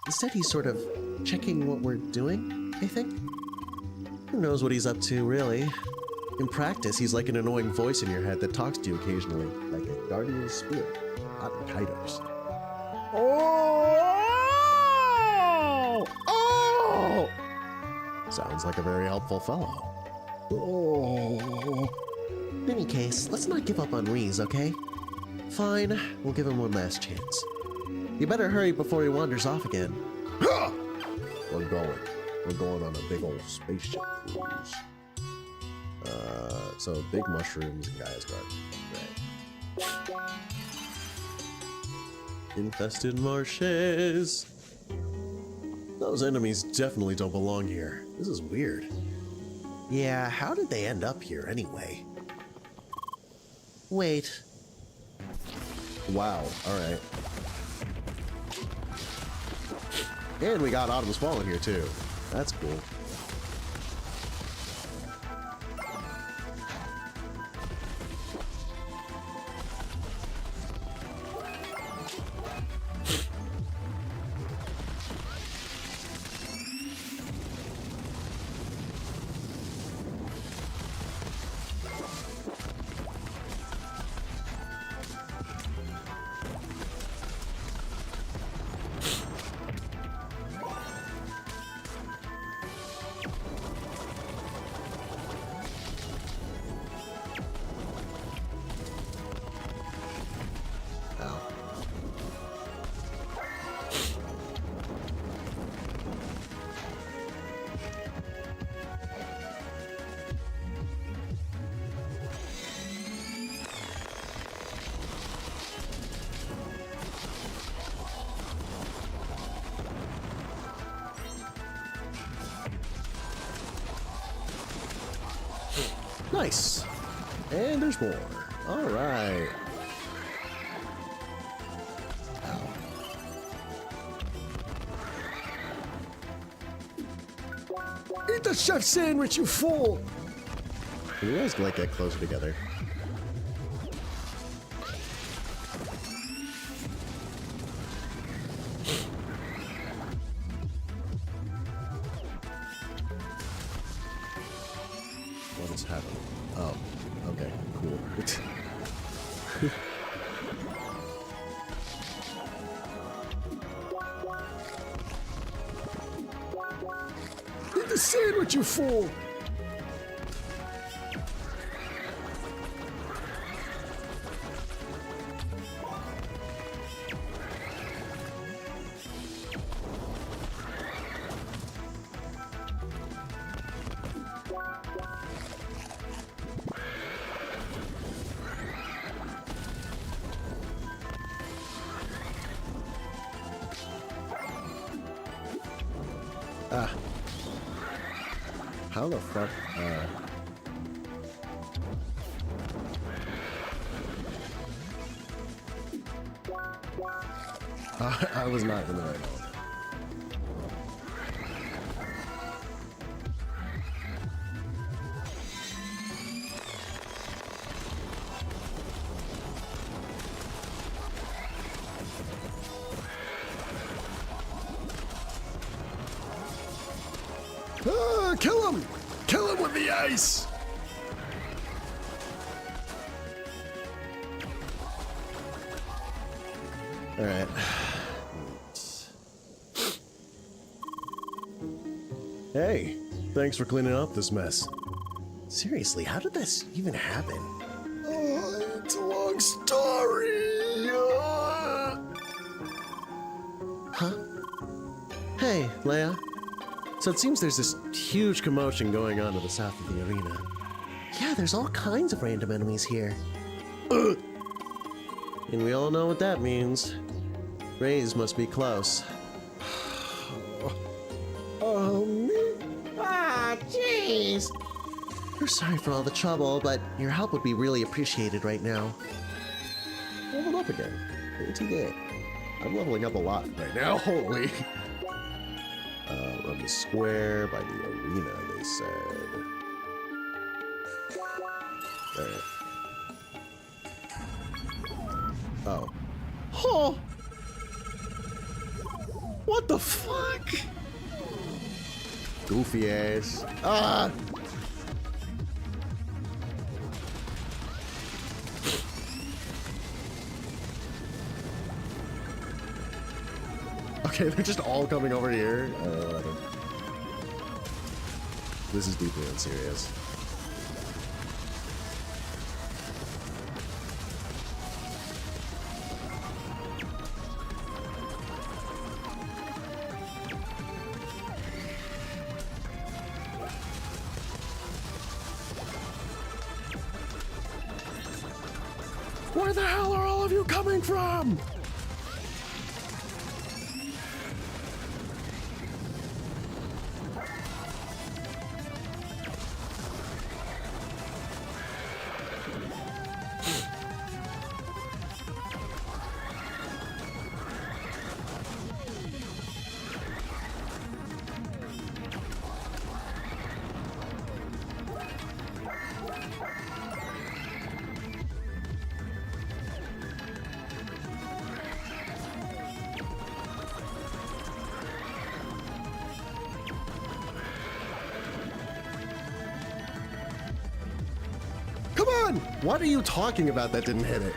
[SPEAKER 3] Instead, he's sort of checking what we're doing, I think. Who knows what he's up to, really? In practice, he's like an annoying voice in your head that talks to you occasionally, like a guardian spirit, not Kaitos.
[SPEAKER 2] Oh!
[SPEAKER 1] Sounds like a very helpful fellow.
[SPEAKER 2] Oh!
[SPEAKER 3] In any case, let's not give up on Reese, okay? Fine, we'll give him one last chance. You better hurry before he wanders off again.
[SPEAKER 1] We're going on a big old spaceship cruise. So big mushrooms and Gaia's Garden. Right. Infested marshes. Those enemies definitely don't belong here. This is weird.
[SPEAKER 3] Yeah, how did they end up here anyway? Wait.
[SPEAKER 1] Wow, alright. And we got Autumn's Fallen here too. That's cool. Nice. And there's more. All right.
[SPEAKER 2] Eat the chef sandwich, you fool!
[SPEAKER 1] Can you guys like get closer together? What is happening? Oh, okay, cool.
[SPEAKER 2] Eat the sandwich, you fool!
[SPEAKER 1] How the fuck? I was not in the right mode.
[SPEAKER 2] Kill him! Kill him with the ice!
[SPEAKER 1] All right. Hey, thanks for cleaning up this mess. Seriously, how did this even happen?
[SPEAKER 2] Oh, it's a long story!
[SPEAKER 1] Huh? Hey, Leia. So it seems there's this huge commotion going on to the south of the arena. Yeah, there's all kinds of random enemies here. And we all know what that means. Rays must be close.
[SPEAKER 2] Oh, me?
[SPEAKER 4] Ah, jeez.
[SPEAKER 3] We're sorry for all the trouble, but your help would be really appreciated right now.
[SPEAKER 1] Leveled up again. What'd you get? I'm leveling up a lot right now. Holy. On the square by the arena, they said. Alright. Oh.
[SPEAKER 2] Oh! What the fuck?
[SPEAKER 1] Goofy ass. Ah! Okay, they're just all coming over here. Whatever. This is deeply unserious.
[SPEAKER 2] Where the hell are all of you coming from?
[SPEAKER 1] on! What are you talking about that didn't hit it?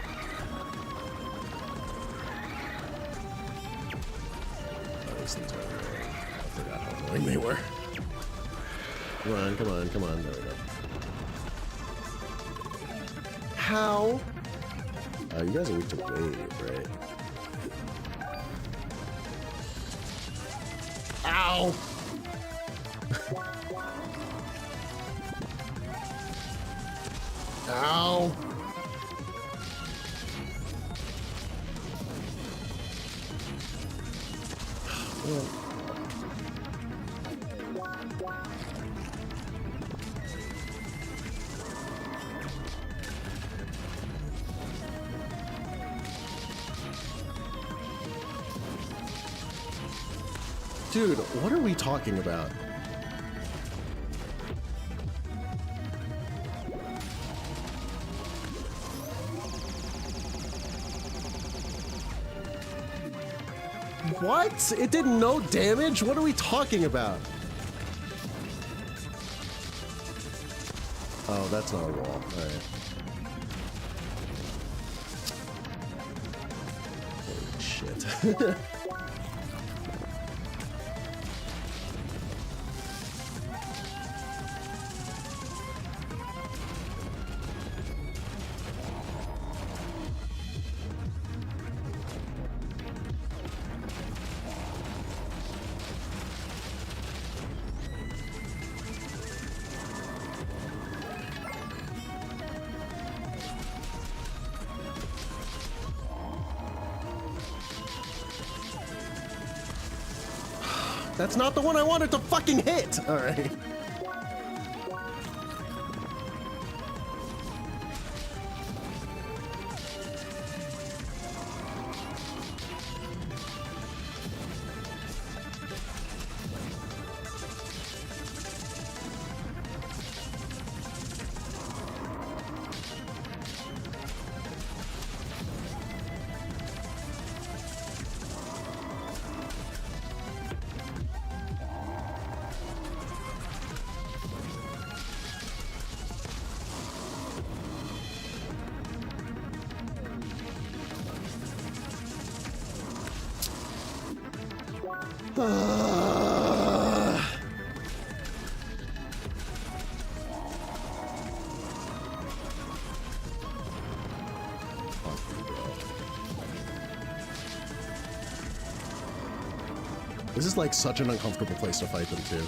[SPEAKER 1] Oh, these things are annoying. I forgot how annoying they were. Come on, come on, come on. There we go. How? You guys are weak to wave, right? Ow! Ow! Dude, what are we talking about? What? It did no damage? What are we talking about? Oh, that's not a wall. Alright. Holy shit. That's not the one I wanted to fucking hit! Alright. This is like such an uncomfortable place to fight them too.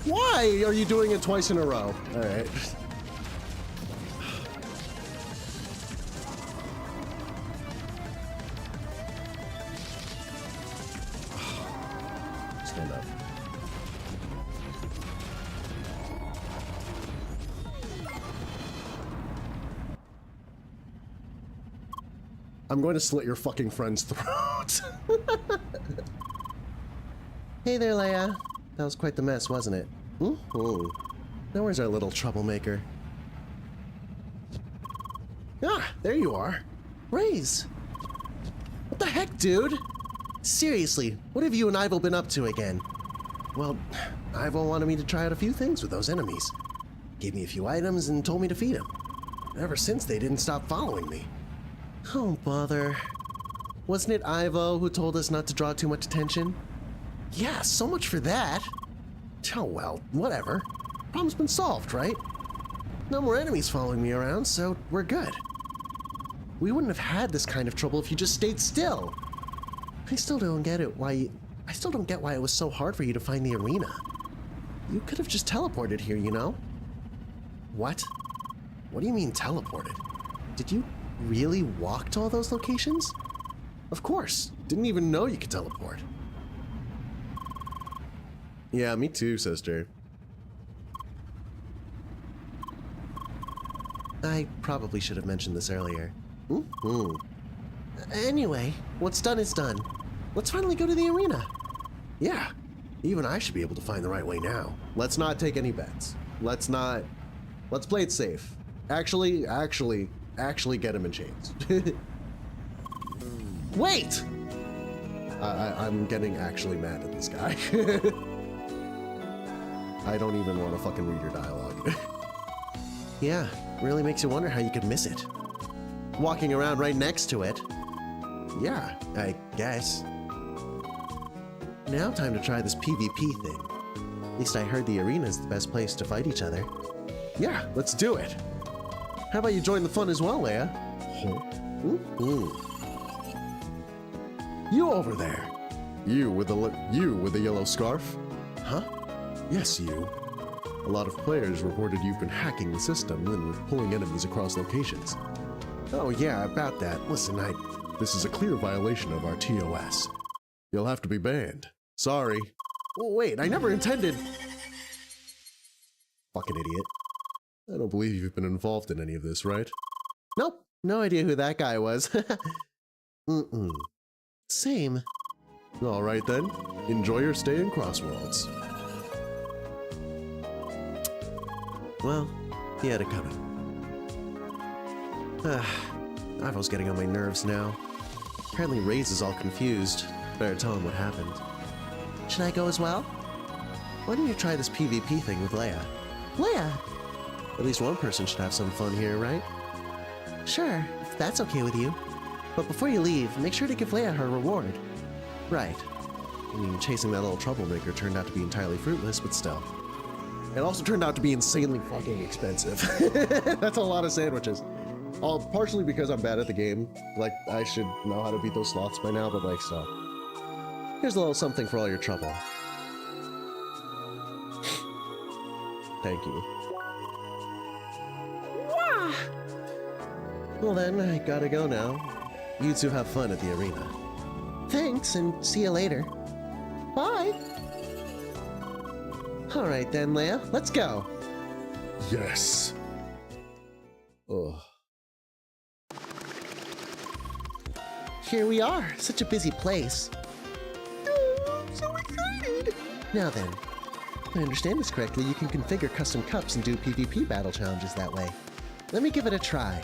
[SPEAKER 1] Why are you doing it twice in a row? All right. Stand up. I'm going to slit your fucking friend's throat. Hey there, Leia. That was quite the mess, wasn't it? Now where's our little troublemaker? Ah, there you are. Raise. What the heck, dude? Seriously, what have you and Ivo been up to again? Well, Ivo wanted me to try out a few things with those enemies. Gave me a few items and told me to feed them. Ever since, they didn't stop following me. Oh, bother. Wasn't it Ivo who told us not to draw too much attention? Yeah, so much for that. Oh well, whatever. Problem's been solved, right? No more enemies following me around, so we're good. We wouldn't have had this kind of trouble if you just stayed still. I still don't get it why it was so hard for you to find the arena. You could have just teleported here, you know? What? What do you mean teleported? Did you really walk to all those locations? Of course. Didn't even know you could teleport. Yeah, me too, sister. I probably should have mentioned this earlier. Anyway, what's done is done. Let's finally go to the arena. Yeah, even I should be able to find the right way now. Let's not take any bets. Let's play it safe. Actually, actually get him in chains. Wait! I'm getting actually mad at this guy. I don't even want to fucking read your dialogue.
[SPEAKER 3] Yeah, really makes you wonder how you could miss it. Walking around right next to it. Yeah, I guess. Now time to try this PvP thing. At least I heard the arena's the best place to fight each other.
[SPEAKER 1] Yeah, let's do it.
[SPEAKER 3] How about you join the fun as well, Leia?
[SPEAKER 1] You over there. You with the yellow scarf?
[SPEAKER 3] Huh?
[SPEAKER 1] Yes, you. A lot of players reported you've been hacking the system and pulling enemies across locations. Oh yeah, about that. Listen, this is a clear violation of our TOS. You'll have to be banned. Sorry.
[SPEAKER 3] Oh, wait, I never intended.
[SPEAKER 1] Fucking idiot. I don't believe you've been involved in any of this, right?
[SPEAKER 3] Nope, no idea who that guy was. Same.
[SPEAKER 1] All right then. Enjoy your stay in Crossworlds.
[SPEAKER 3] Well, he had it coming. Ivo's getting on my nerves now. Apparently Ray's is all confused. Better tell him what happened. Should I go as well? Why don't you try this PvP thing with Leia? Leia! At least one person should have some fun here, right? Sure, if that's okay with you. But before you leave, make sure to give Leia her reward. Right. I mean, chasing that little troublemaker turned out to be entirely fruitless, but still.
[SPEAKER 1] It also turned out to be insanely fucking expensive. That's a lot of sandwiches. Partially because I'm bad at the game. Like, I should know how to beat those sloths by now, but like, so.
[SPEAKER 3] Here's a little something for all your trouble.
[SPEAKER 1] Thank you.
[SPEAKER 3] Well then, I gotta go now. You two have fun at the arena. Thanks, and see you later. Bye! Alright then, Leia, let's go!
[SPEAKER 1] Yes. Ugh.
[SPEAKER 3] Here we are, such a busy place. Oh, I'm so excited! Now then, if I understand this correctly, you can configure custom cups and do PvP battle challenges that way. Let me give it a try.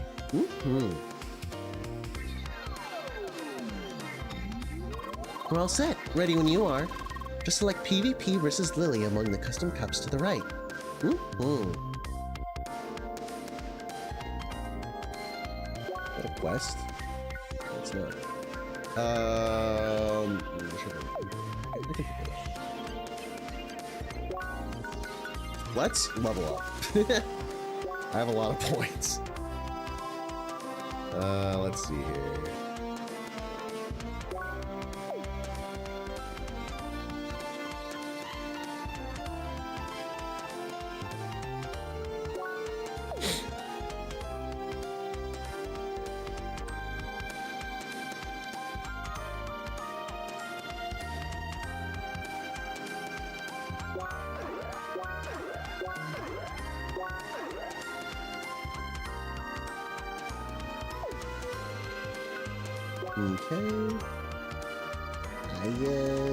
[SPEAKER 3] We're all set, ready when you are. Just select PvP versus Lily among the custom cups to the right.
[SPEAKER 1] Is that a quest? It's not. Let's level up. I have a lot of points. Let's see here.
[SPEAKER 3] Okay. Yay.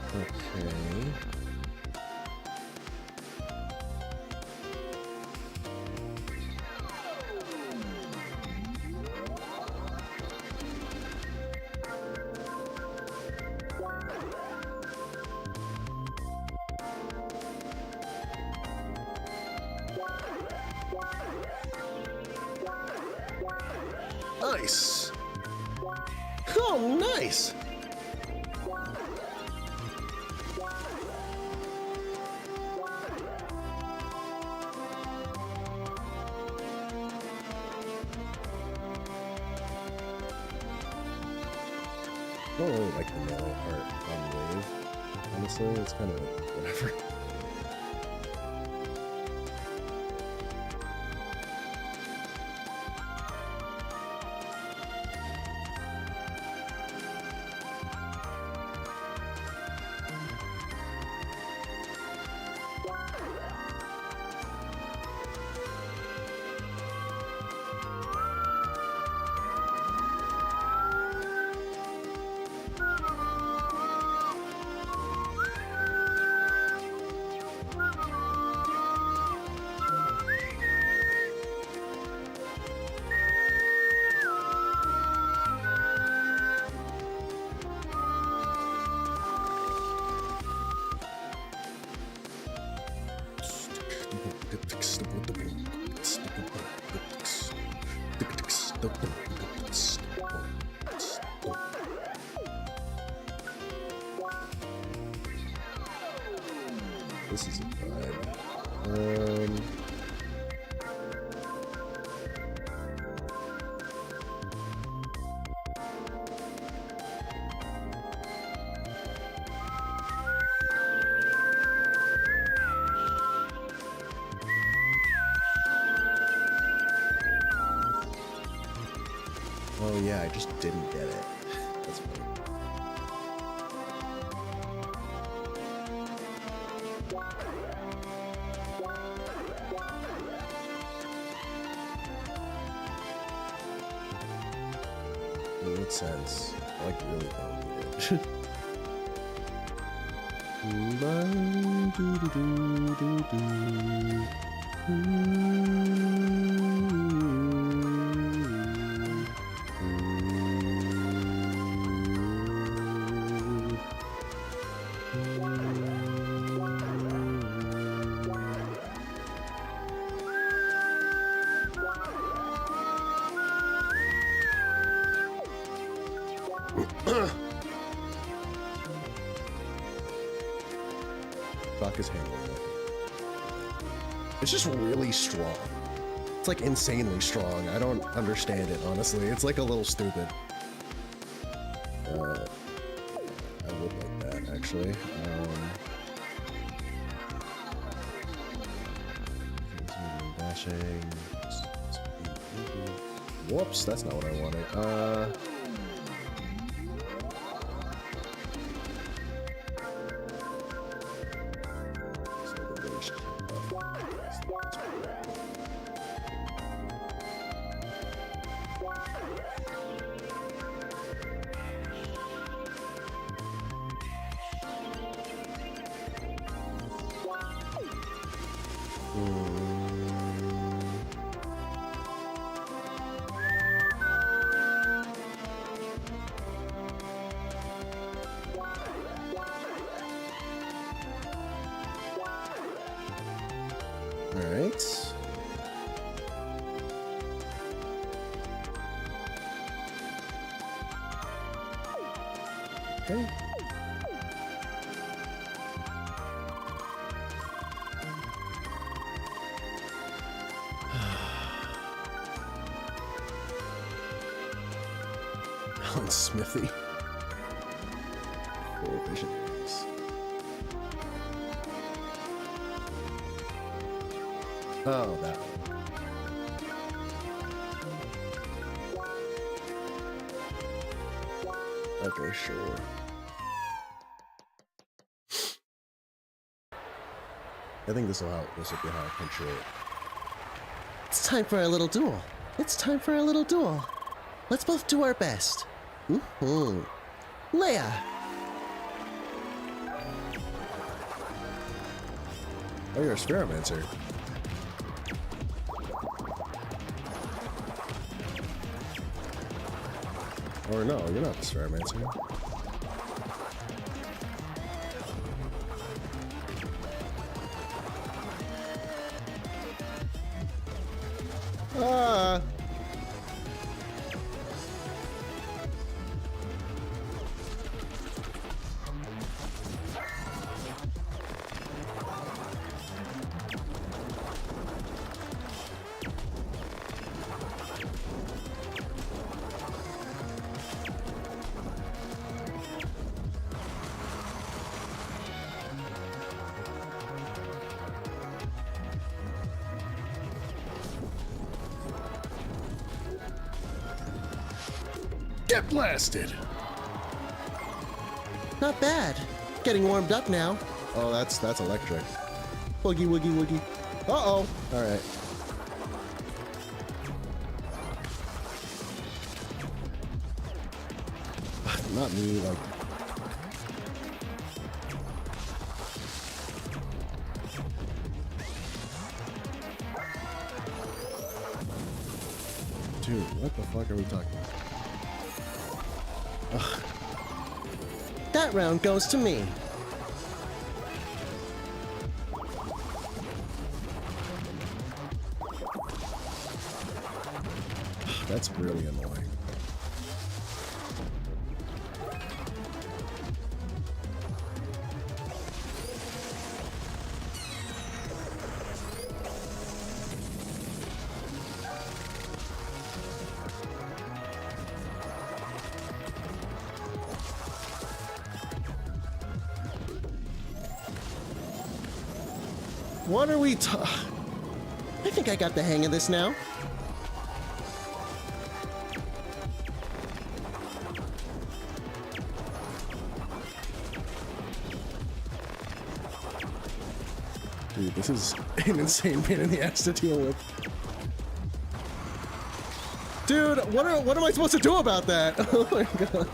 [SPEAKER 3] Okay.
[SPEAKER 1] Nice.
[SPEAKER 3] Oh, nice!
[SPEAKER 1] I don't really like the melee part on the wave. Honestly, it's kind of like whatever. This is a vibe. Oh yeah, I just didn't get it. That's funny. It makes sense. I like really don't need it. Fuck is handling it. It's just really strong. It's like insanely strong. I don't understand it, honestly. It's like a little stupid. I would like that, actually. Dashing. Whoops, that's not what I wanted. Alright. Okay. Ballin Smithy. Full vision. Oh, that one. Okay, sure. I think this will be how I punctuate.
[SPEAKER 3] It's time for our little duel. It's time for our little duel. Let's both do our best. Leia!
[SPEAKER 1] Oh, you're a Spheromancer. Or no, you're not the Spheromancer. Ah! Get blasted!
[SPEAKER 3] Not bad. Getting warmed up now.
[SPEAKER 1] Oh, that's electric.
[SPEAKER 3] Woogie, woogie, woogie.
[SPEAKER 1] Uh-oh. All right. Not me, like... Dude, what the fuck are we talking about? Ugh.
[SPEAKER 3] That round goes to me.
[SPEAKER 1] That's really annoying.
[SPEAKER 3] What are we I think I got the hang of this now.
[SPEAKER 1] Dude, this is an insane pain in the ass to deal with.
[SPEAKER 3] Dude, what am I supposed to do about that? Oh my god.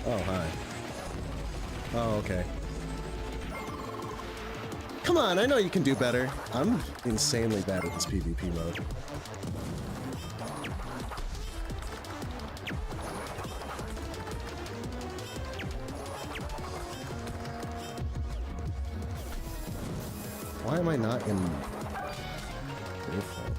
[SPEAKER 1] Oh, hi. Oh, okay.
[SPEAKER 3] Come on, I know you can do better.
[SPEAKER 1] I'm insanely bad at this PvP mode. Why am I not in default?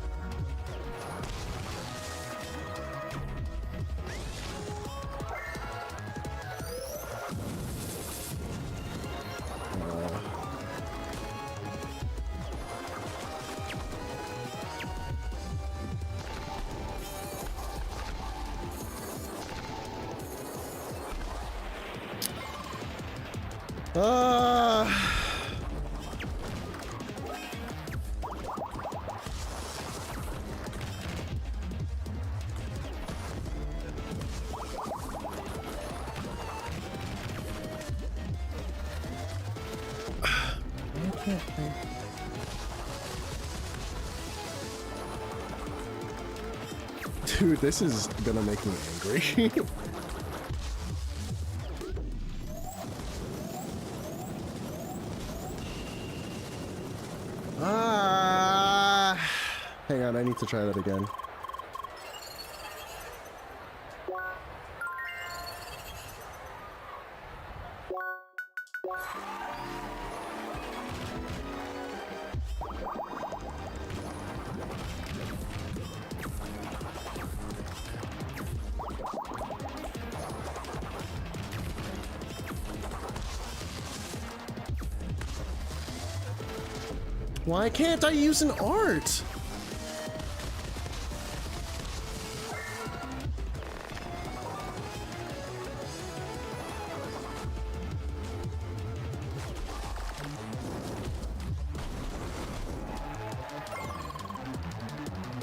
[SPEAKER 1] Dude, this is gonna make me angry.
[SPEAKER 3] Hang on, I need to try that again. Why can't I use an art?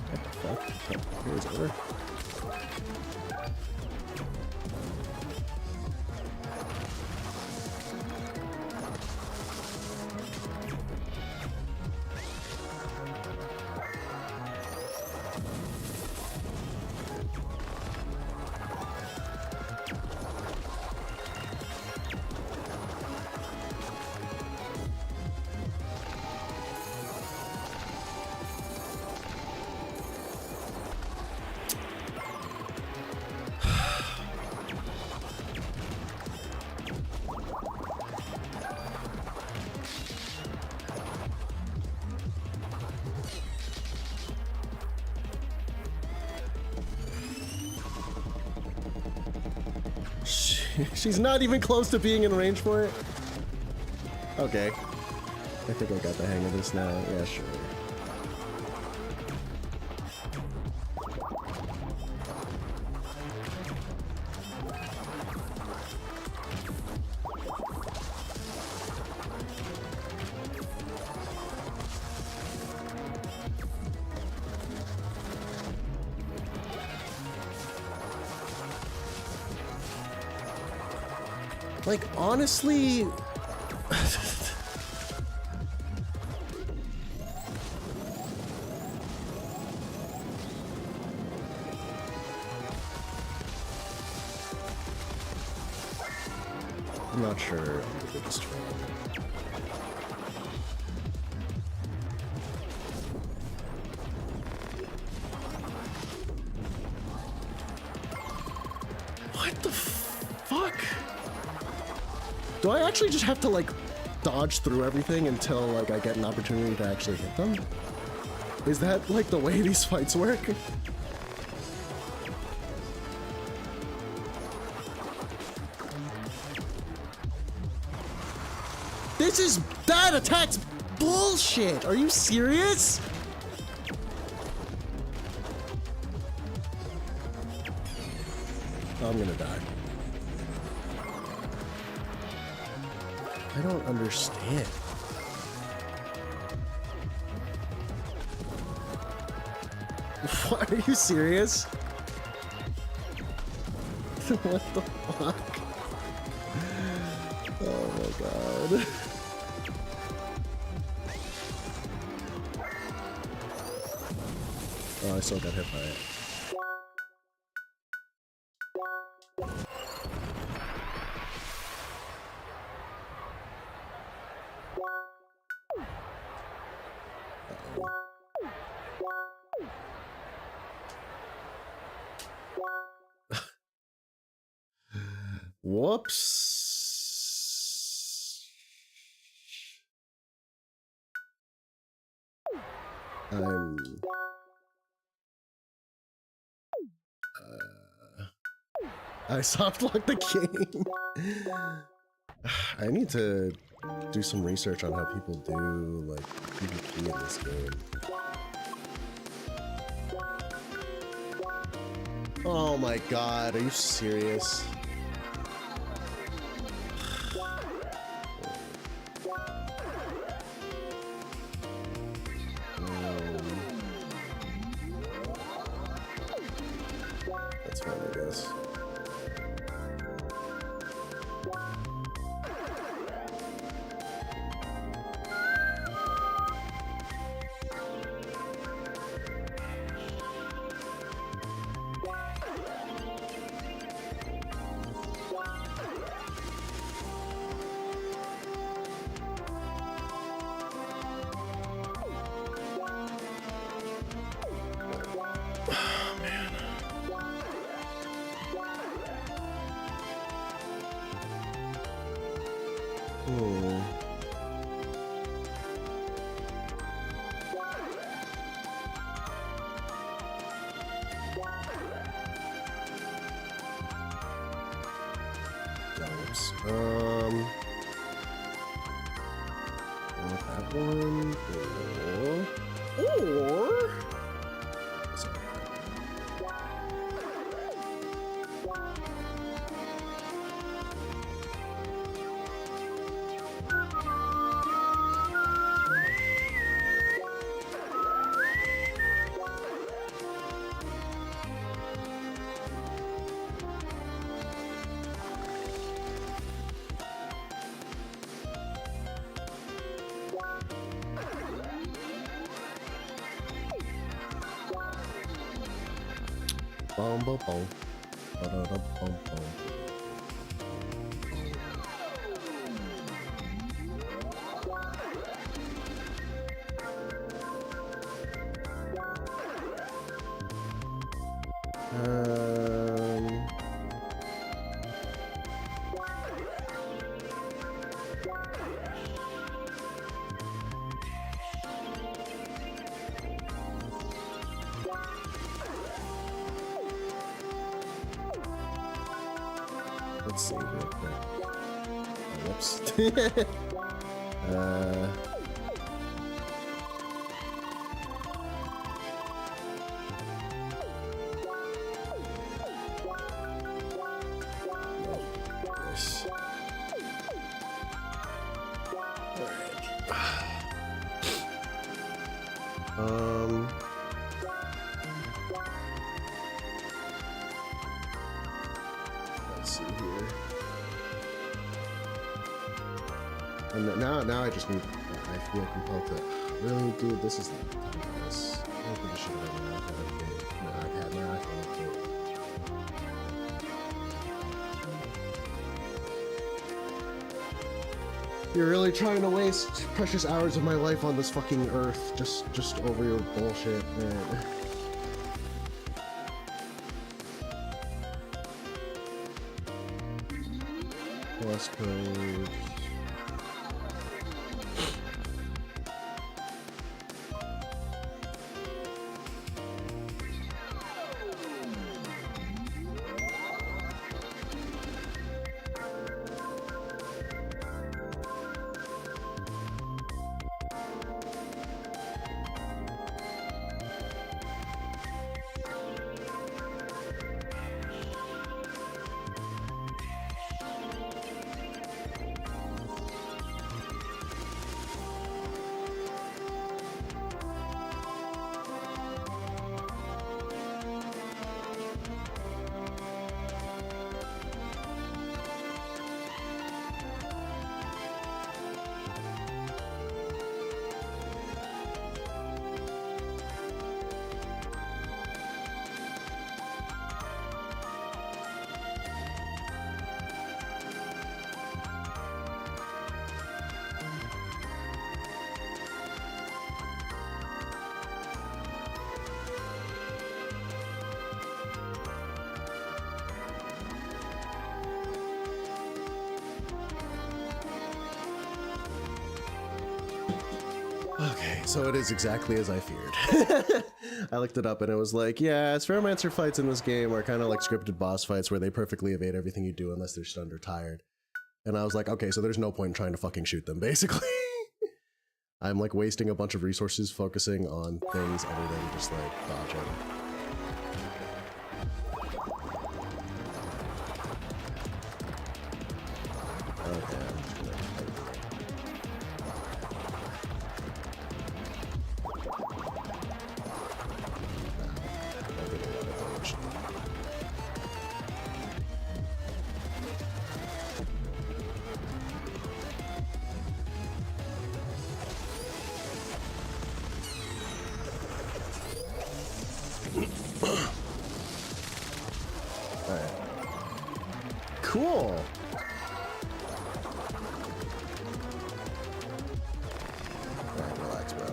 [SPEAKER 1] What the fuck? Oh, here's over.
[SPEAKER 3] She's not even close to being in range for it. Okay.
[SPEAKER 1] I think I got the hang of this now. Yeah, sure.
[SPEAKER 3] Like, honestly...
[SPEAKER 1] I'm not sure I'm the biggest fan.
[SPEAKER 3] What the fuck? Do I actually just have to, like, dodge through everything until, like, I get an opportunity to actually hit them? Is that, like, the way these fights work? That attack's bullshit! Are you serious?
[SPEAKER 1] I'm gonna die. I don't understand. What? Are you serious? What the fuck? Oh my god. Oh, I still got hit by it. Whoops. I soft locked the game. I need to do some research on how people do like PvP in this game. Oh my god, are you serious? That's fine, I guess. That one, or sorry. Bum bum bum. Ba-da-da-bum bum. Let's see real quick. Oh, whoops. Yes. Alright. Let's see here. And now I just need. I feel compelled to. Really, dude, this is the time for this. I don't think I should have done that. I've had my iPhone update. You're really trying to waste precious hours of my life on this fucking earth just over your bullshit, man. CrossCode. so it is exactly as I feared. I looked it up and it was like, yeah, Spheromancer fights in this game are kind of like scripted boss fights where they perfectly evade everything you do unless they're stunned or tired. And I was like, okay, so there's no point in trying to fucking shoot them, basically. I'm like wasting a bunch of resources focusing on things other than just like dodging. Okay, I'm just gonna fight here. I'll get a lot of damage. Alright. Cool! Alright, relax, bro.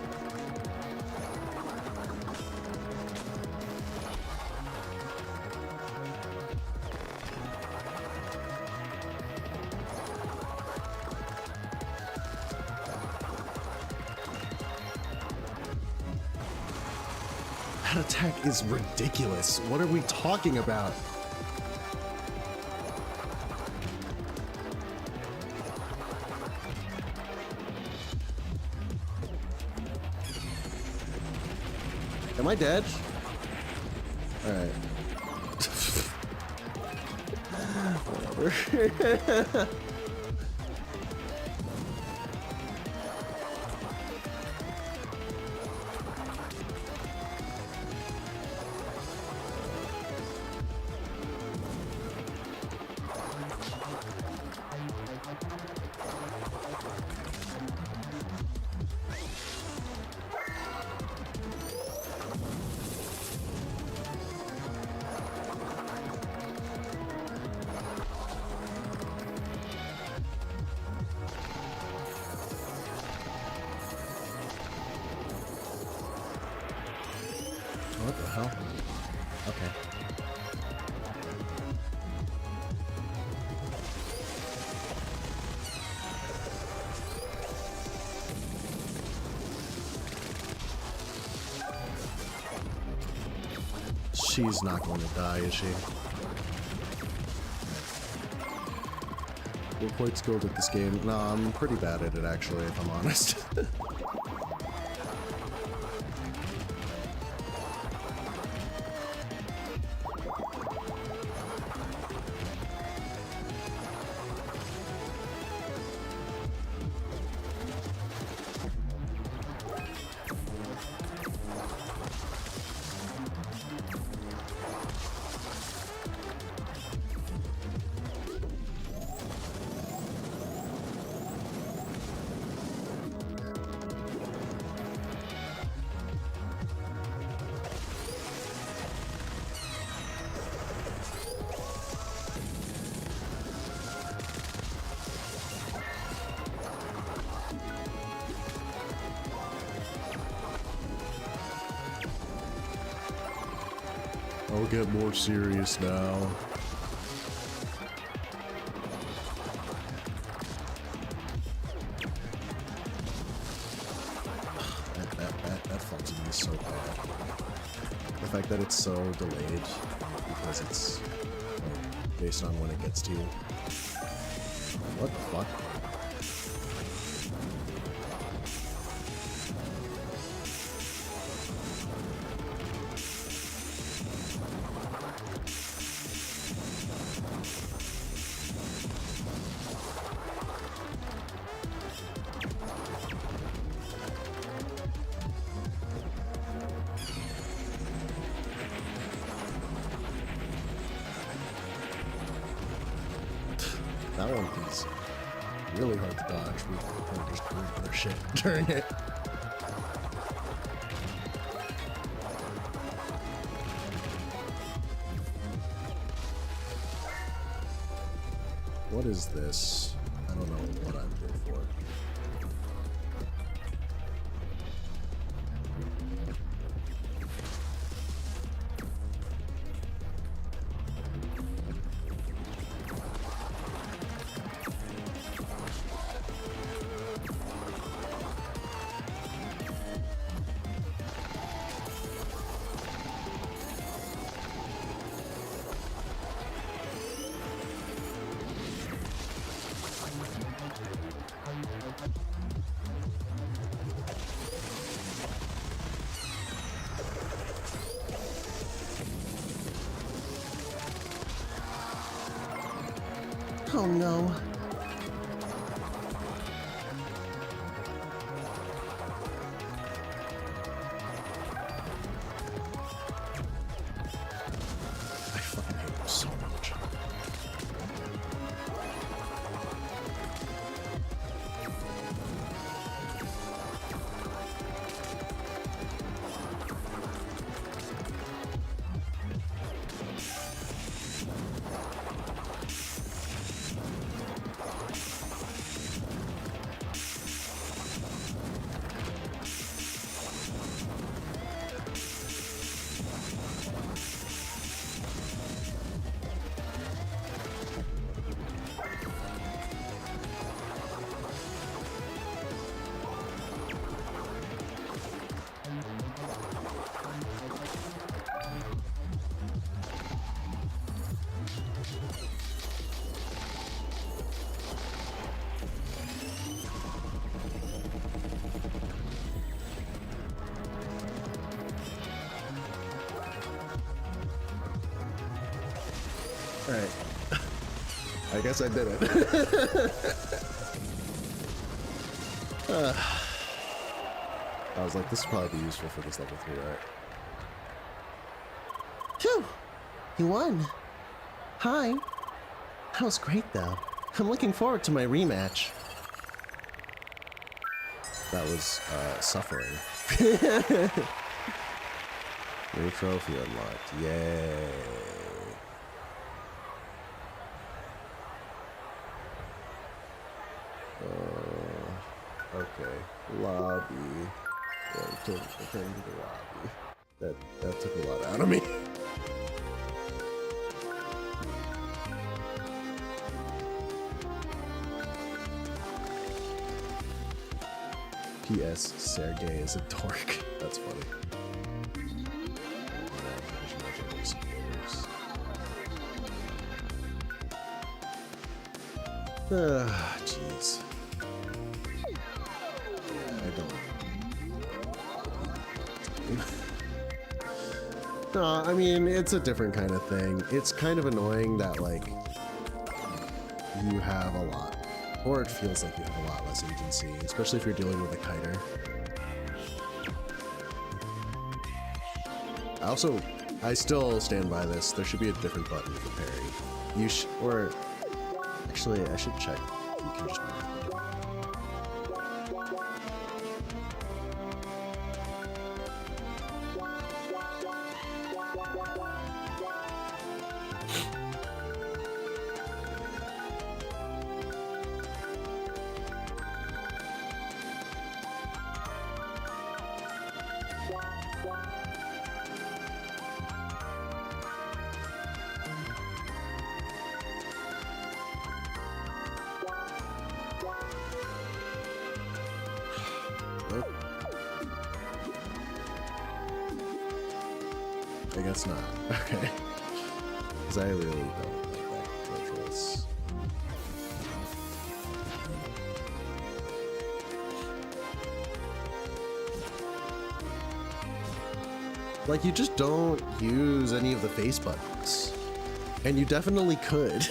[SPEAKER 1] That attack is ridiculous. What are we talking about? Am I dead? Alright. Whatever. What the hell? Okay. She's not going to die, is she? We're quite skilled at this game. No, I'm pretty bad at it, actually, if I'm honest. I'll get more serious now. That fucks me so bad. The fact that it's so delayed because it's like, based on when it gets to you. What the fuck? That one is really hard to dodge. We can just doing other shit during it. What is this? I don't know what I'm here for.
[SPEAKER 3] Oh no.
[SPEAKER 1] I fucking hate him so much. Alright. I guess I did it. I was like, this would probably be useful for this level 3, right?
[SPEAKER 3] Phew! You won. Hi. That was great, though. I'm looking forward to my rematch.
[SPEAKER 1] That was, suffering. New trophy unlocked. Yay. Okay. Lobby. Yeah, return to the lobby. That took a lot out of me. P.S. Sergey is a dork. That's funny. Jeez. I don't. No, I mean, it's a different kind of thing. It's kind of annoying that, like, you have a lot, or it feels like you have a lot less agency, especially if you're dealing with a kiter. I still stand by this. There should be a different button for parry. Or actually, I should check. You can just move the button. I guess not. Okay. Because I really don't like that choice. Like, you just don't use any of the face buttons. And you definitely could.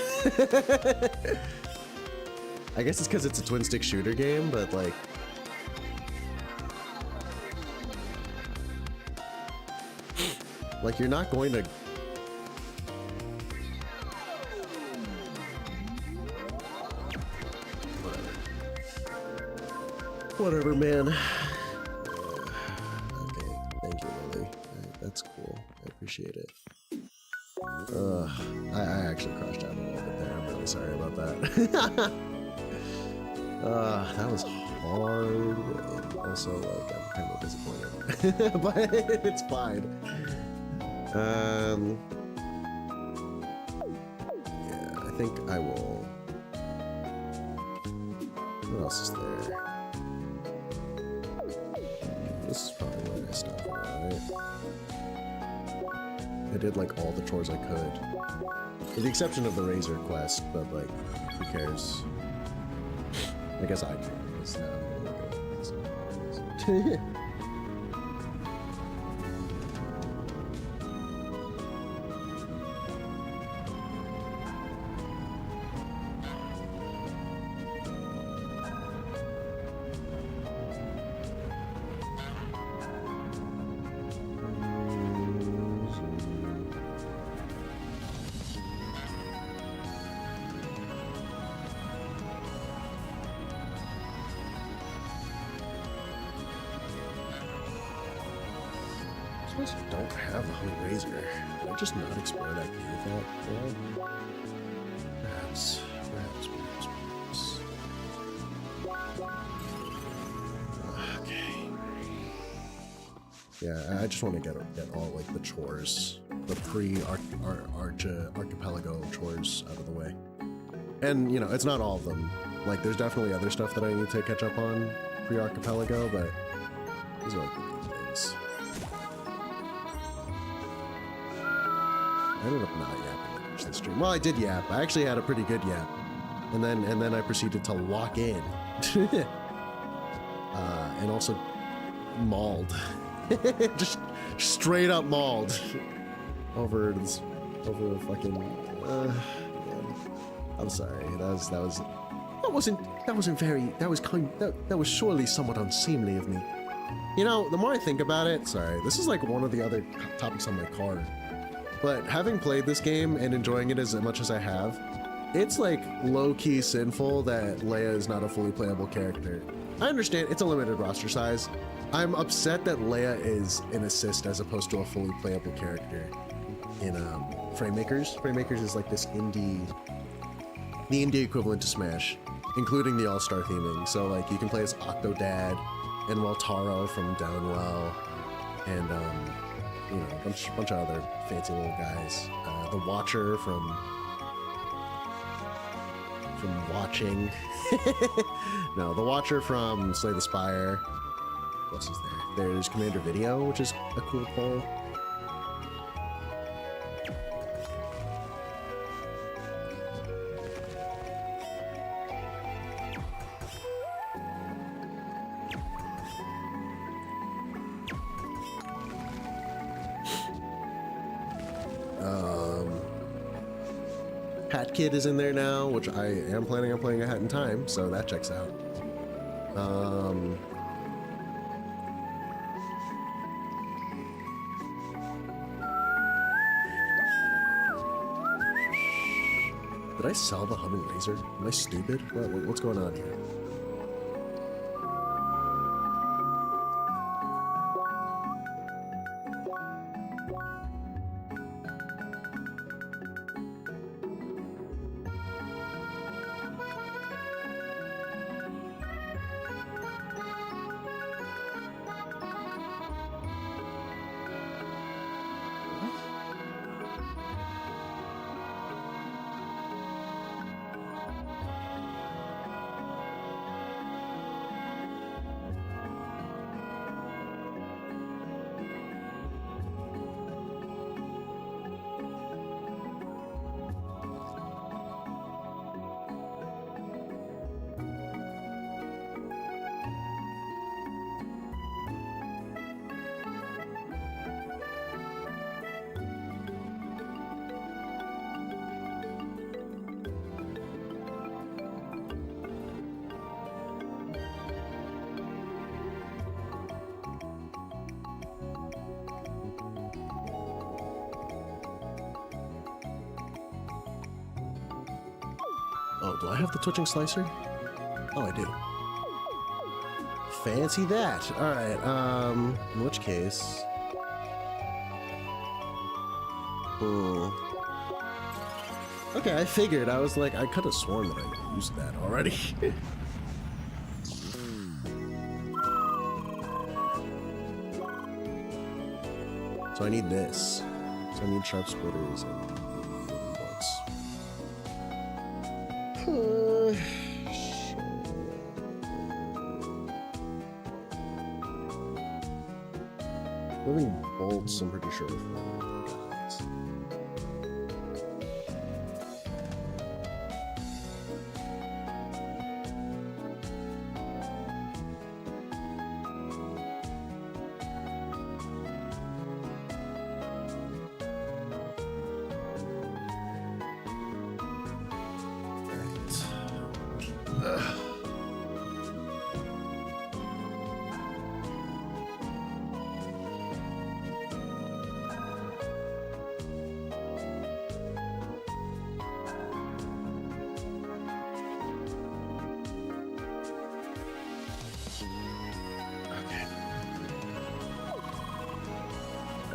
[SPEAKER 1] I guess it's because it's a twin-stick shooter game, but like... Like, you're not going to... Whatever, man. Okay, thank you, Lily. Alright, that's cool. I appreciate it. I actually crashed out a little bit there. I'm really sorry about that. That was hard, and also, like, I'm kind of disappointed. But it's fine. Yeah, I think I will... What else is there? This is probably where I stopped, right? I did, like, all the chores I could. With the exception of the Razor quest, but, like, who cares? I guess I care, because now I'm gonna guys don't have a honey razor. Did I just not explore that cave that well? Perhaps. Okay. Yeah, I just want to get all like the chores, the archipelago chores out of the way. And you know, it's not all of them. Like, there's definitely other stuff that I need to catch up on pre-archipelago, but these are like the main things. I ended up not yapping much this stream. Well, I did yap. I actually had a pretty good yap, and then I proceeded to lock in, and also mauled, just straight up mauled over a fucking. I'm sorry. That was surely somewhat unseemly of me. You know, the more I think about it, sorry, this is like one of the other topics on my card. But having played this game and enjoying it as much as I have, it's like low-key sinful that Leia is not a fully playable character. I understand it's a limited roster size. I'm upset that Leia is an assist as opposed to a fully playable character in Framemakers. Framemakers is like this the indie equivalent to Smash, including the All-Star theming. So like you can play as Octodad and Waltaro from Downwell, and you know, a bunch of other fancy little guys. The Watcher from Watching. No, the Watcher from Slay the Spire. What else is there? There's Commander Video, which is a cool pull. Hat Kid is in there now, which I am planning on playing a Hat in Time, so that checks out. Did I sell the humming razor? Am I stupid? What's going on here? Oh, do I have the twitching slicer? Oh, I do. Fancy that. Alright, in which case... Okay, I figured. I was like, I could have sworn that I used that already. So I need this. So I need sharp splitters and books. Living bolts, I'm pretty sure.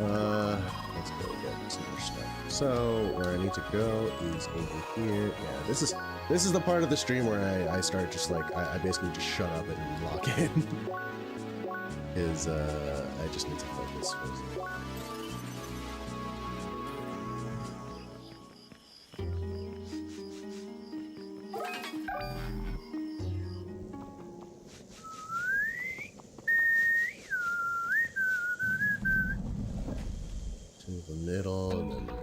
[SPEAKER 1] Let's go get some more stuff. So where I need to go is over here. Yeah, this is the part of the stream where I start just like I basically just shut up and lock in. Is I just need to focus. To the middle and then go to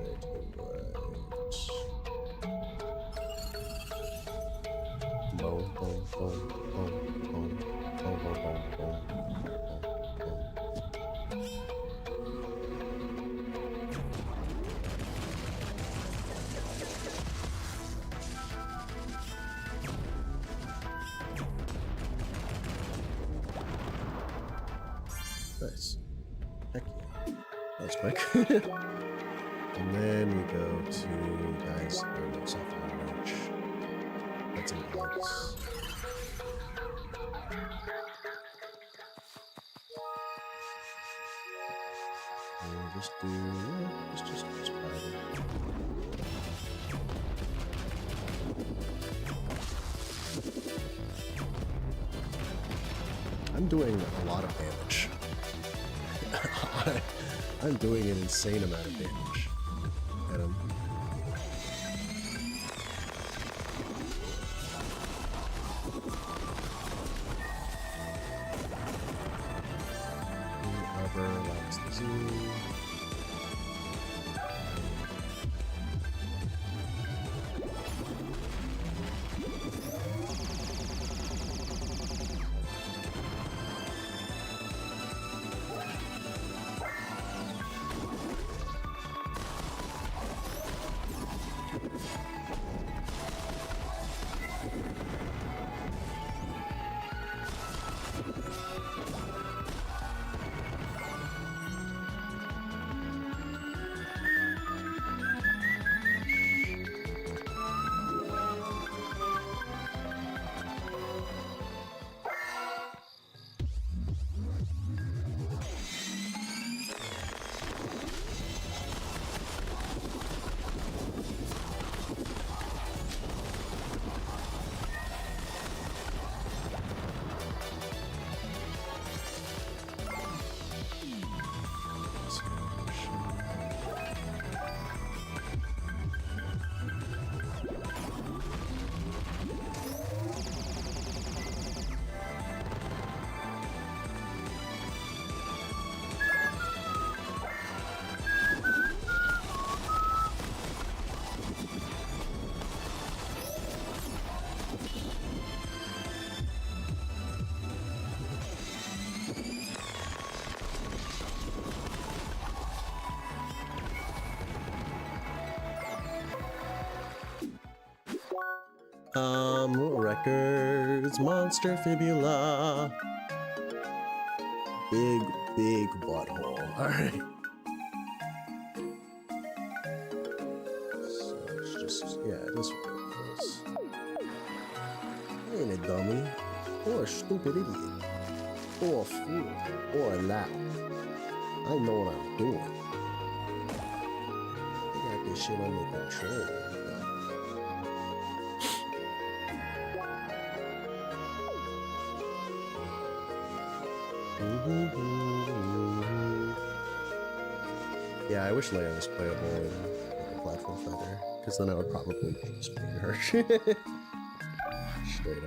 [SPEAKER 1] the right. Boom, boom, boom, boom, boom, boom, boom, boom, boom. Nice. Heck yeah. That was quick. And then we go to guys on the software range. That's an X. And we'll just do just I'm doing a lot of damage. I'm doing an insane amount of damage at him. Hover, that's the zoom. Records, Monster Fibula. Big butthole. Alright. So it's just, yeah, it is ridiculous. Ain't a dummy, or a stupid idiot, or a fool, or a lout. I know what I'm doing. I got this shit under control. Yeah, I wish Leia was playable in like a platform fighter, because then I would probably just beat her. Straight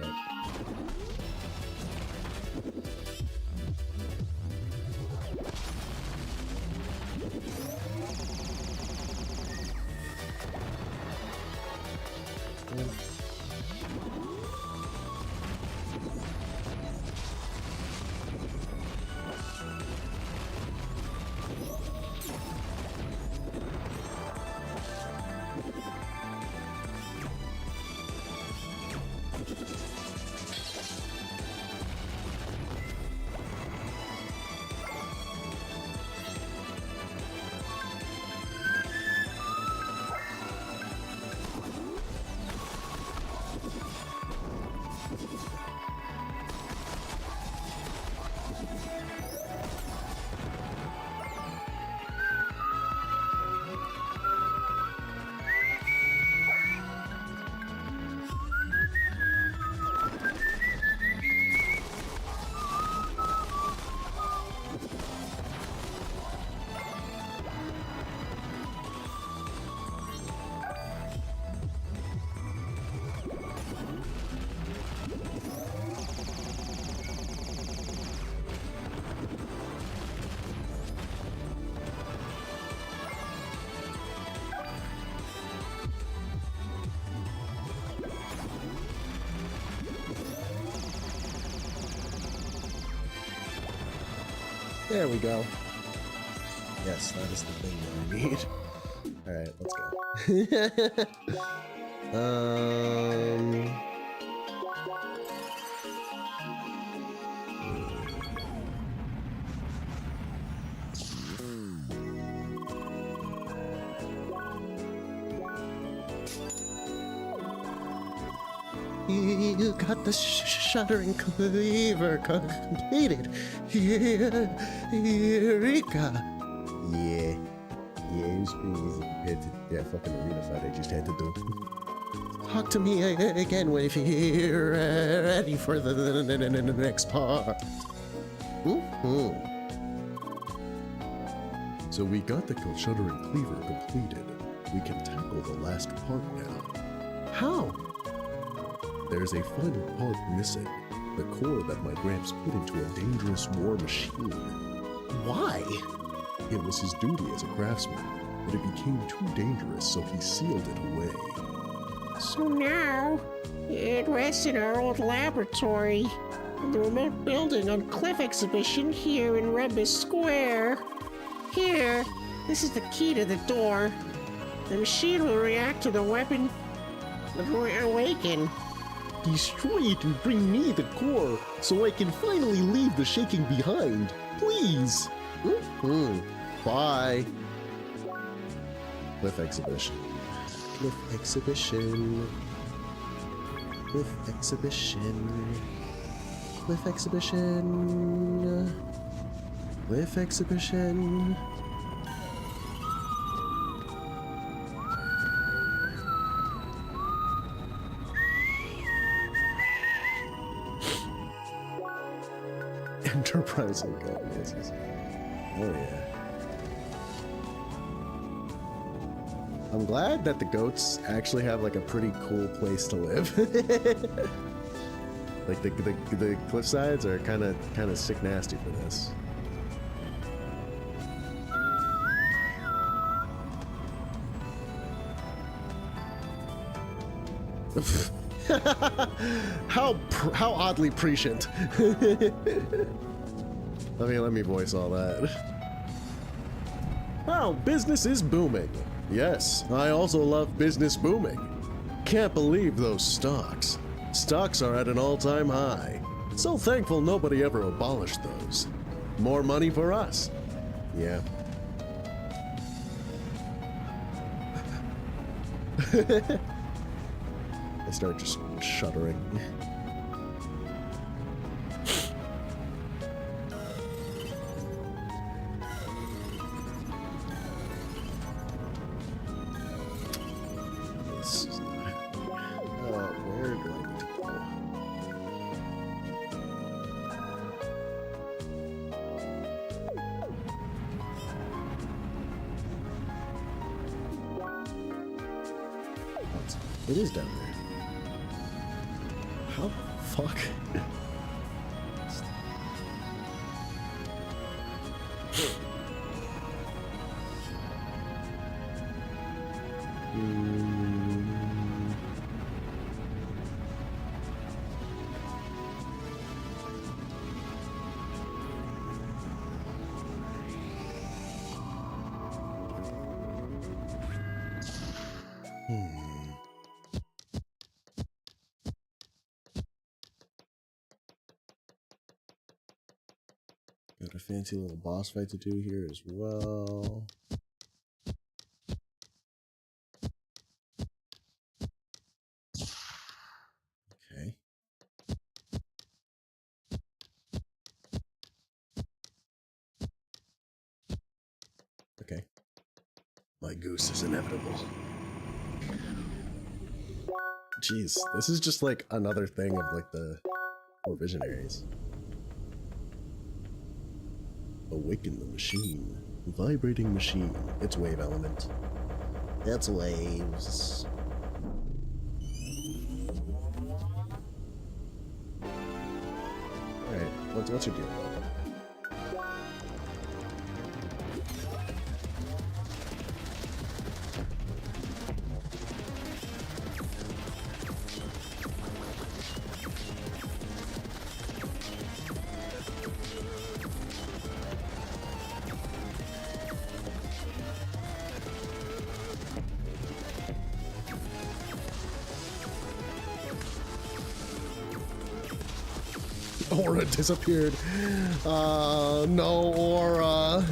[SPEAKER 1] up. There we go. Yes, that is the thing that I need. Alright, let's go.
[SPEAKER 3] You got the shuttering cleaver completed. Eureka!
[SPEAKER 1] Yeah. Yeah, it was pretty easy compared to that fucking arena fight I just had to do.
[SPEAKER 3] Talk to me again if you're ready for the next part.
[SPEAKER 1] So we got the shuttering cleaver completed. We can tackle the last part now.
[SPEAKER 3] How?
[SPEAKER 1] There's a final part missing. The core that my Gramps put into a dangerous war machine.
[SPEAKER 3] Why?
[SPEAKER 1] It was his duty as a craftsman, but it became too dangerous, so he sealed it away.
[SPEAKER 4] So now, it rests in our old laboratory, in the remote building on Cliff Exhibition here in Rembus Square. Here, this is the key to the door. The machine will react to the weapon and awaken.
[SPEAKER 2] Destroy it and bring me the core so I can finally leave the shaking behind. Please.
[SPEAKER 1] Bye. Cliff Exhibition. Cliff Exhibition. Cliff Exhibition. Cliff Exhibition. Cliff Exhibition. Enterprising goddesses. Oh yeah. I'm glad that the goats actually have like a pretty cool place to live. Like the cliff sides are kind of sick nasty for this. How oddly prescient. Let me voice all that. Wow, business is booming. Yes, I also love business booming. Can't believe those stocks. Stocks are at an all-time high. So thankful nobody ever abolished those. More money for us. Yeah. I start just shuddering. This is not happening. Where do I need to go? It is down there. How the fuck? Got a fancy little boss fight to do here as well. Okay. Okay. My goose is inevitable. Jeez, this is just like another thing of like the four visionaries. Awaken the machine. Vibrating machine. It's wave element. It's waves. Alright, what's your deal, bro? Aura disappeared. No aura.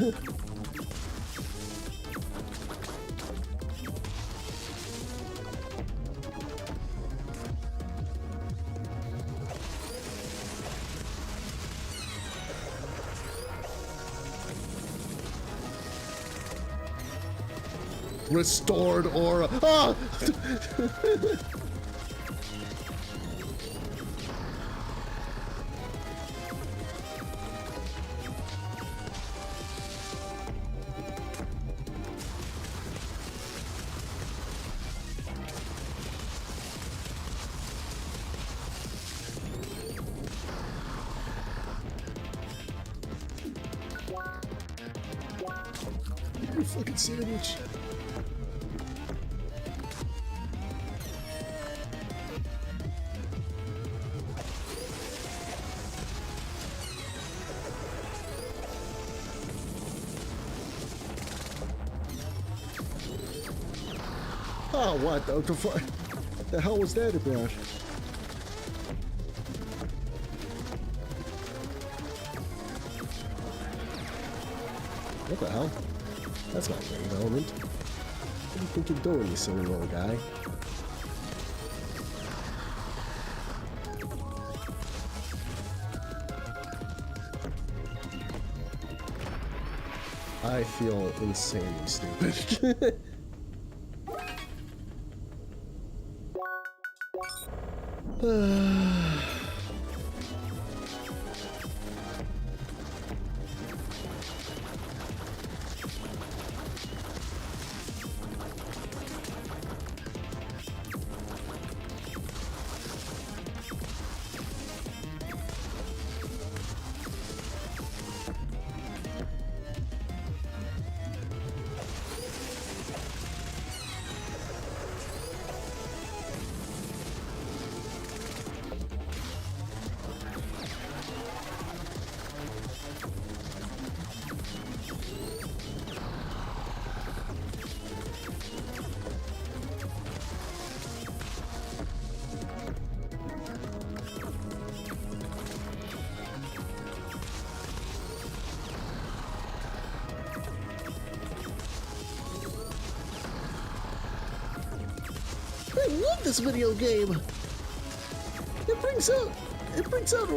[SPEAKER 1] Restored aura. Ah!
[SPEAKER 2] You fucking sandwich. Oh, what the hell was that about? What the hell? That's not wave element. What do you think you're doing, you silly little guy?
[SPEAKER 1] I feel insanely stupid.
[SPEAKER 2] I love this video game. It brings out a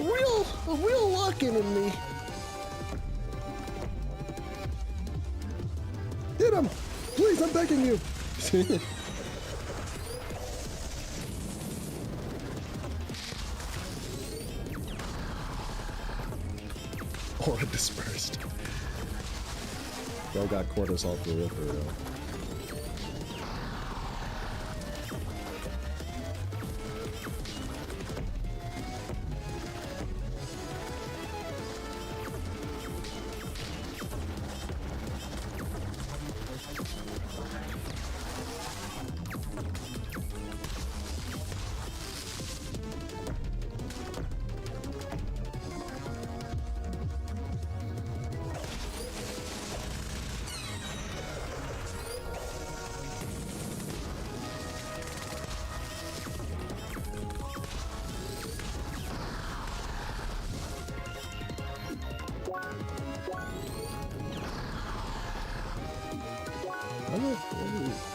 [SPEAKER 2] real lock-in me. Hit him! Please, I'm begging you.
[SPEAKER 1] Aura dispersed. Bro got cortisol for real.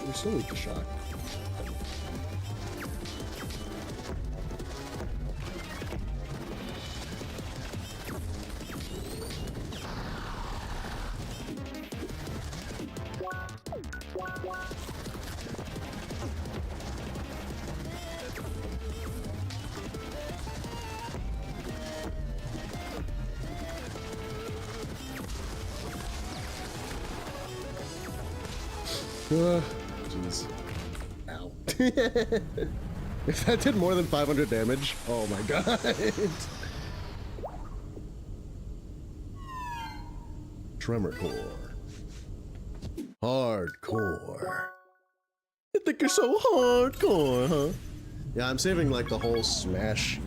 [SPEAKER 2] We're still weak to shock.
[SPEAKER 1] Jeez. Ow. If that did more than 500 damage, oh my god. Tremor core. Hardcore. You think you're so hardcore, huh? Yeah, I'm saving like the whole Smash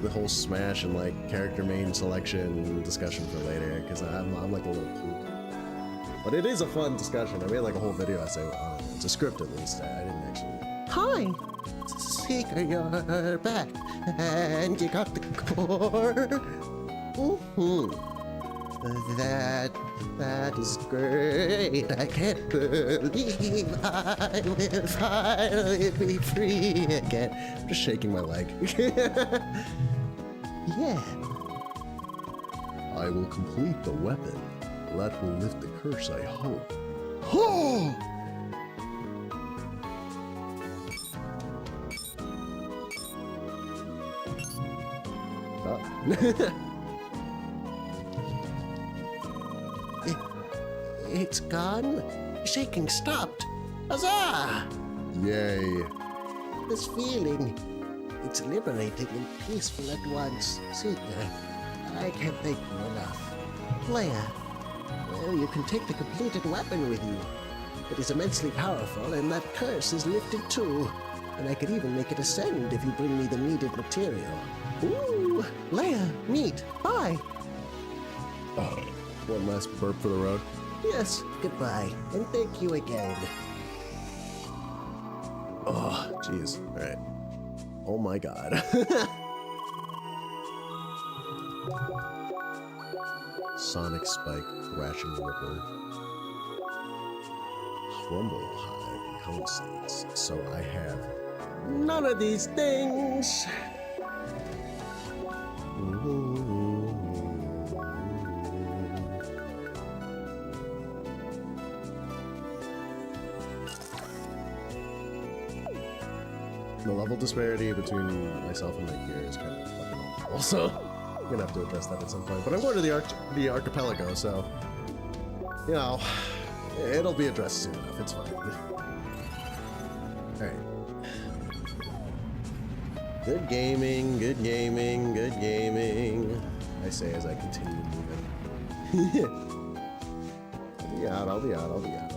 [SPEAKER 1] and like character main selection discussion for later, because I'm like a little poop. But it is a fun discussion. I made like a whole video essay on it. It's a script at least. I didn't actually.
[SPEAKER 3] Hi! Seeker, you're back. And you got the core. That is great. I can't believe I will finally be free again.
[SPEAKER 1] I'm just shaking my leg.
[SPEAKER 3] Yeah.
[SPEAKER 1] I will complete the weapon. That will lift the curse, I hope.
[SPEAKER 3] Oh! It's gone. Shaking stopped. Huzzah!
[SPEAKER 1] Yay.
[SPEAKER 3] This feeling. It's liberating and peaceful at once. Seeker, I can't thank you enough. Leia, well, you can take the completed weapon with you. It is immensely powerful, and that curse is lifted too. And I could even make it ascend if you bring me the needed material. Ooh! Leia, neat. Bye!
[SPEAKER 1] One last burp for the road.
[SPEAKER 3] Yes, goodbye, and thank you again.
[SPEAKER 1] Oh, jeez. All right. Oh my god. Sonic Spike, Crashing Ripper, Crumble Hive, Cone Seeds. So I have
[SPEAKER 3] None of these things!
[SPEAKER 1] the level disparity between myself and my gear is kind of fucking awful. So I'm gonna have to address that at some point. But I'm going to the archipelago, so you know, it'll be addressed soon enough. It's fine. All right. Good gaming, good gaming, good gaming. I say as I continue moving. I'll be out. I'll be out.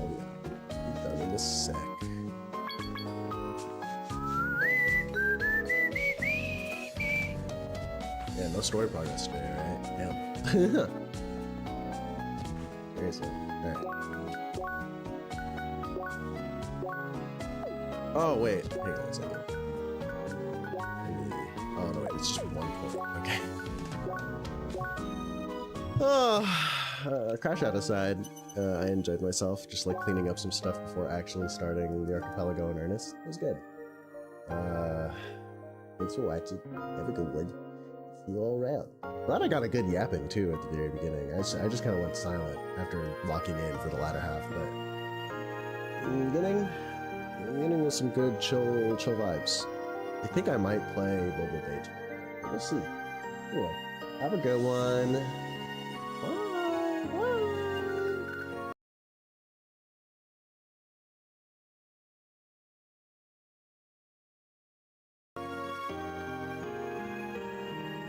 [SPEAKER 1] Be done in a sec. Yeah, no story progress today, right? Damn. Seriously. Alright. Oh, wait. Hang on a second. Oh, no, wait. It's just 1 point. Okay. Oh, crash out aside, I enjoyed myself. Just like cleaning up some stuff before actually starting the archipelago in earnest. It was good. Thanks for watching. Have a good one. See you all around. Glad I got a good yapping too at the very beginning. I just kind of went silent after locking in for the latter half, but in the beginning was some good chill vibes. I think I might play Mobile Day. We'll see. Anyway, have a good one.